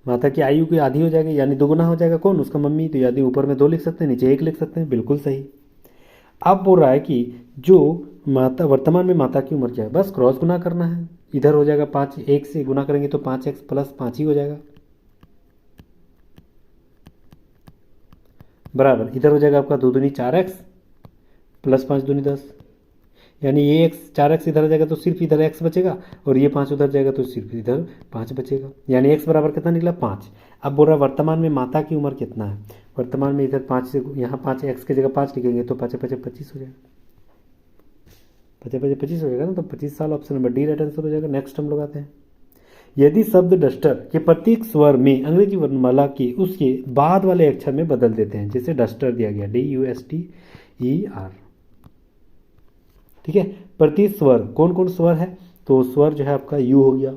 माता की आयु की आधी हो जाएगी, यानी दोगुना हो जाएगा कौन? उसका मम्मी। तो यानी ऊपर में 2 लिख सकते हैं, नीचे 1 लिख सकते हैं, बिल्कुल सही। अब बोल रहा है कि जो माता वर्तमान में माता की उम्र क्या है, बस क्रॉस गुना करना है। इधर हो जाएगा 5, 1 से गुना करेंगे तो 5x प्लस 5 ही हो जाएगा, बराबर। इधर हो जाएगा आपका 2 दूनी 4x प्लस 5 दूनी 10, यानी ये x 4x इधर आ जाएगा तो सिर्फ इधर x बचेगा, और ये 5 उधर जाएगा तो सिर्फ इधर 5 बचेगा, यानी x बराबर कितना निकला? 5। अब बोल रहा वर्तमान में माता की उम्र कितना है? वर्तमान में इधर 5 से यहाँ 5, x की जगह 5 लिखेंगे तो 5 5 25 हो जाएगा, 5 5 25 हो जाएगा ना, तो 25 साल। Option number D right answer हो जाएगा। नेक्स्ट हम लोग आते हैं, यदि शब्द डस्टर के प्रत्येक स्वर में अंग्रेजी वर्णमाला के उसके बाद वाले अक्षर में बदल देते हैं, जैसे डस्टर दिया गया DUSTER, ठीक है। प्रति स्वर कौन कौन स्वर है? तो स्वर जो है आपका यू हो गया,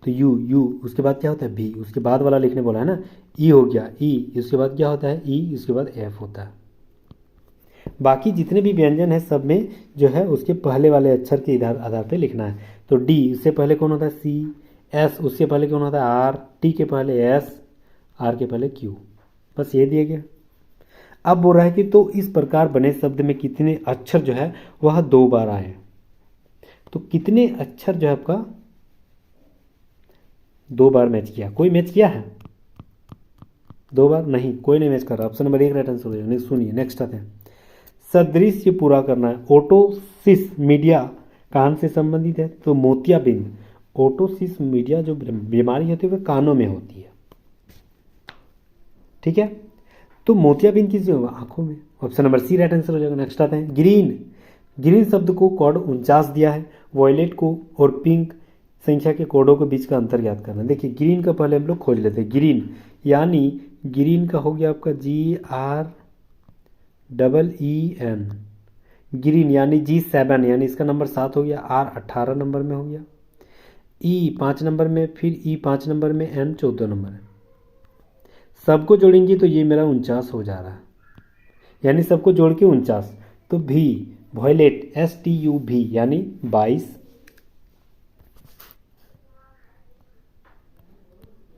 तो यू, उसके बाद क्या होता है? भी, उसके बाद वाला लिखने बोला है ना। ई हो गया, ई, उसके बाद क्या होता है? ई, उसके बाद एफ होता है। बाकी जितने भी व्यंजन है सब में जो है उसके पहले वाले अक्षर के आधार पे लिखना है। तो डी उससे पहले कौन होता है? सी, एस उससे पहले कौन होता है? आर, टी के पहले एस, आर के पहले क्यू, बस ये दिया गया। अब बोल रहा है कि तो इस प्रकार बने शब्द में कितने अक्षर जो है वह 2 बार आए, तो कितने अक्षर जो है आपका 2 बार मैच किया? कोई मैच किया है 2 बार? नहीं, कोई नहीं मैच कर रहा। ऑप्शन नंबर 1 राइट आंसर हो जाएगा। सुनिए नेक्स्ट आते हैं, सदृश्य पूरा करना है। ओटोसिस मीडिया कान से संबंधित है, तो मोतियाबिंद। ओटोसिस मीडिया जो बीमारी होती है वह कानों में होती है, ठीक है। तो मोतियाबिंद किस में होगा? आंखों में। Option number C right answer हो जाएगा। नेक्स्ट आते हैं, ग्रीन शब्द को कोड 49 दिया है, वॉयलेट को और पिंक संख्या के कोडों के बीच का अंतर याद करना। देखिए ग्रीन का पहले हम लोग खोज लेते हैं। ग्रीन यानी ग्रीन का हो गया आपका GREEN, ग्रीन यानी G7, यानी इसका नंबर 7 हो गया। R 18 नंबर में हो गया, E 5 नंबर में, फिर E 5 नंबर में, N 14 नंबर है। सबको जोड़ेंगे तो ये मेरा 49 हो जा रहा है, यानी सबको जोड़ के 49। तो भी वॉयलेट STUV यानी 22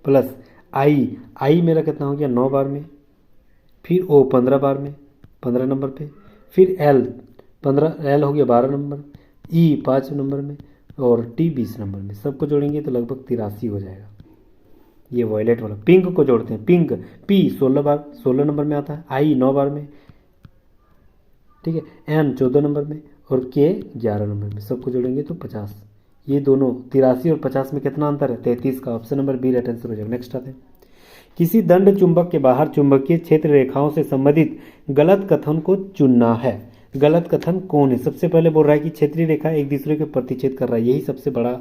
प्लस आई मेरा कितना हो गया? 9 बार में, फिर O 15 बार में 15 नंबर पे, फिर L हो गया 12 नंबर, E 5 नंबर में, और T 20 नंबर में। सबको जोड़ेंगे तो लगभग 83 हो जाएगा। ये वॉयलेट वाला। पिंक को जोड़ते हैं, पिंक P 16 नंबर में आता है, I 9 बार में, ठीक है, N 14 नंबर में, और K 11 नंबर में। सबको जोड़ेंगे तो 50। ये दोनों 83 और 50 में कितना अंतर है? 33 का। Option number B right answer हो जाएगा। नेक्स्ट आते हैं, किसी दंड चुंबक के बाहर चुंबकीय क्षेत्र रेखाओं से संबंधित गलत कथन को चुनना है। गलत कथन कौन है? सबसे पहले बोल रहा है कि क्षेत्रीय रेखा एक दूसरे को प्रतिच्छेद कर रहा है, यही सबसे बड़ा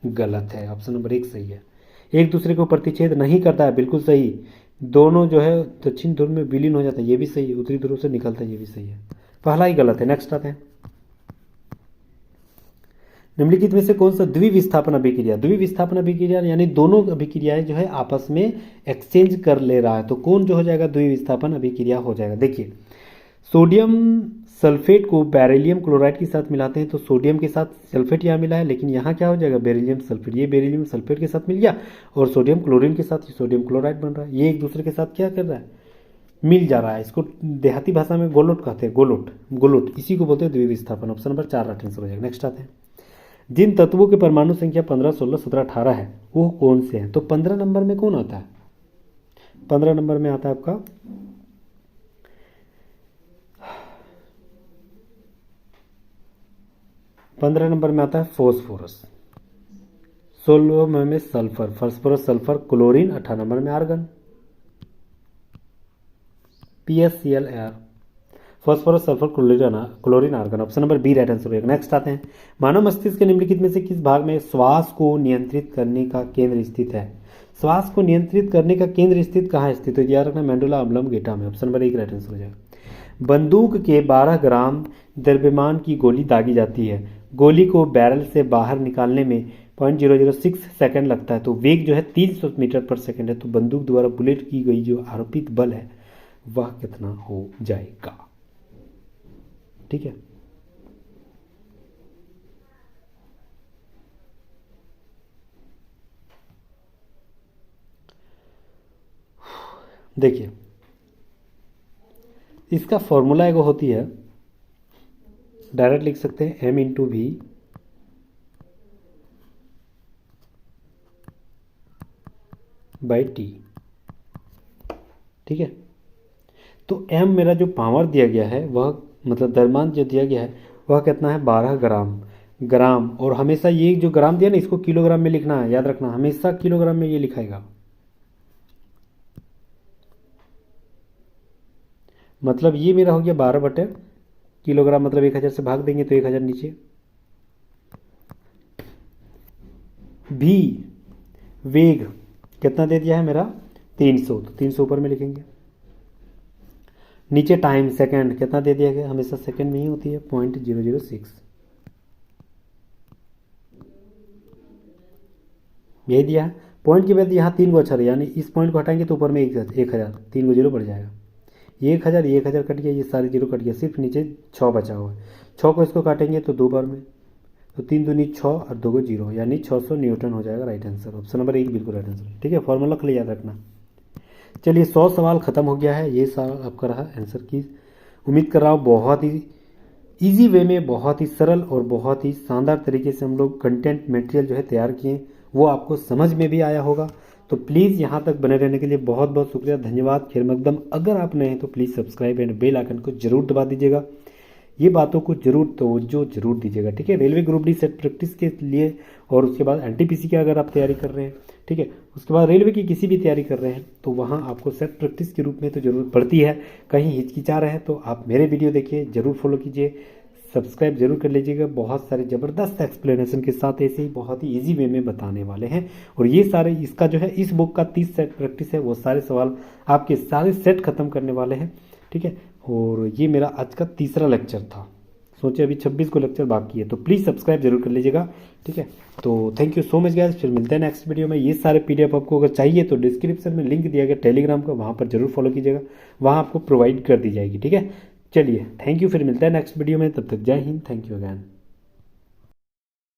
गलत है। ऑप्शन नंबर 1 सही है। एक दूसरे को प्रतिच्छेद नहीं करता है, बिल्कुल सही। दोनों जो है दक्षिण ध्रुव में विलीन हो जाता है, ये भी सही है। उत्तरी ध्रुव से निकलता है, ये भी सही है। पहला ही गलत है। नेक्स्ट आते हैं, निम्नलिखित में से कौन सा द्विविस्थापन अभिक्रिया? द्विविस्थापन अभिक्रिया यानी दोनों अभिक्रियाएं जो है आपस में एक्सचेंज कर ले रहा है, तो कौन जो हो जाएगा? द्विविस्थापन अभिक्रिया हो जाएगा। देखिए सोडियम सल्फेट को बेरिलियम क्लोराइड के साथ मिलाते हैं, तो सोडियम के साथ सल्फेट यहाँ मिला है, लेकिन यहाँ क्या हो जाएगा? Beryllium sulphate. ये बेरिलियम सल्फेट के साथ मिल गया, और सोडियम क्लोरीन के साथ सोडियम क्लोराइड बन रहा है। ये एक दूसरे के साथ क्या कर रहा है? मिल जा रहा है। इसको देहाती भाषा में गोलोट कहते हैं, गोलोट, इसी को बोलते हैं द्विविस्थापन। ऑप्शन नंबर 4 राइट आंसर हो जाएगा। नेक्स्ट आते हैं, जिन तत्वों के परमाणु संख्या 15, 16, 17, 18 है वो कौन से हैं? तो 15 नंबर में कौन आता है? 15 नंबर में आता है आपका 15 नंबर में आता है फॉस्फोरस, 16 में sulphur, phosphorus sulphur chlorine, 18 number में argon, PSCl phosphorus sulphur chlorine argon. Option number B right answer होगा। नेक्स्ट आते हैं, मानव मस्तिष्क के निम्नलिखित में से किस भाग में श्वास को नियंत्रित करने का केंद्र स्थित है? श्वास को नियंत्रित करने का केंद्र स्थित कहाँ स्थित है? याद रखना मेंडुला ऑब्लंगेटा में। ऑप्शन नंबर एक राइट आंसर हो जाएगा। बंदूक के 12 ग्राम द्रव्यमान की गोली दागी जाती है, गोली को बैरल से बाहर निकालने में 0.006 सेकंड लगता है, तो वेग जो है 300 मीटर पर सेकंड है, तो बंदूक द्वारा बुलेट की गई जो आरोपित बल है वह कितना हो जाएगा? ठीक है, देखिए इसका फॉर्मूला एगो होती है, डायरेक्ट लिख सकते हैं m/v बाई टी। ठीक है, तो m मेरा जो पावर दिया गया है वह मतलब द्रव्यमान जो दिया गया है वह कितना है 12 ग्राम, और हमेशा ये जो ग्राम दिया ना इसको किलोग्राम में लिखना है, याद रखना हमेशा किलोग्राम में ये लिखाएगा। मतलब ये मेरा हो गया 12/किलोग्राम, मतलब 1000 से भाग देंगे तो 1000 नीचे। भी वेग कितना दे दिया है मेरा 300, तो 300 ऊपर में लिखेंगे। नीचे टाइम सेकंड कितना दे दिया गया, हमेशा सेकंड में ही होती है 0.006, यही दिया है। पॉइंट के बाद यहाँ 3 को अक्षर है, यानी इस पॉइंट को हटाएंगे तो ऊपर में 1000, 3 को जीरो बढ़ जाएगा। 1000 कट गया, ये सारे जीरो कट गया, सिर्फ नीचे 6 बचा हुआ है। 6 को इसको काटेंगे तो 2 बार में, तो 3 दूनी 6 और 2 को 0, यानी 600 न्यूटन हो जाएगा राइट आंसर। ऑप्शन नंबर 1 बिल्कुल राइट आंसर। ठीक है, फॉर्मूला खाली याद रखना। चलिए 100 सवाल खत्म हो गया है, ये सवाल आपका रहा आंसर की। उम्मीद कर रहा हूँ बहुत ही ईजी वे में, बहुत ही सरल और बहुत ही शानदार तरीके से हम लोग कंटेंट मटेरियल जो है तैयार किए, वो आपको समझ में भी आया होगा। तो प्लीज़ यहाँ तक बने रहने के लिए बहुत बहुत शुक्रिया, धन्यवाद। खैर मकदम, अगर आप नए हैं तो please subscribe and bell icon को जरूर दबा दीजिएगा, ये बातों को जरूर तवज्जो जरूर दीजिएगा। ठीक है, railway group D set practice के लिए, और उसके बाद NTPC की अगर आप तैयारी कर रहे हैं, ठीक है, उसके बाद रेलवे की किसी भी तैयारी कर रहे हैं, तो वहाँ आपको सेट प्रैक्टिस के रूप में तो जरूरत पड़ती है। कहीं हिचकिचा रहे हैं तो आप मेरे वीडियो देखिए, जरूर फॉलो कीजिए, सब्सक्राइब जरूर कर लीजिएगा। बहुत सारे ज़बरदस्त एक्सप्लेनेशन के साथ ऐसे ही बहुत ही इजी वे में बताने वाले हैं। और ये सारे इसका जो है इस बुक का 30 सेट प्रैक्टिस है, वो सारे सवाल आपके सारे सेट खत्म करने वाले हैं। ठीक है, और ये मेरा आज का तीसरा लेक्चर था, सोचे अभी 26 को लेक्चर बाकी है, तो प्लीज़ सब्सक्राइब जरूर कर लीजिएगा। ठीक है, तो thank you so much guys, फिर मिलते हैं नेक्स्ट वीडियो में। ये सारे PDF आपको अगर चाहिए तो डिस्क्रिप्शन में लिंक दिया गया टेलीग्राम का, वहाँ पर जरूर फॉलो कीजिएगा, वहाँ आपको प्रोवाइड कर दी जाएगी। ठीक है, चलिए थैंक यू, फिर मिलता है नेक्स्ट वीडियो में, तब तक जय हिंद, थैंक यू अगैन।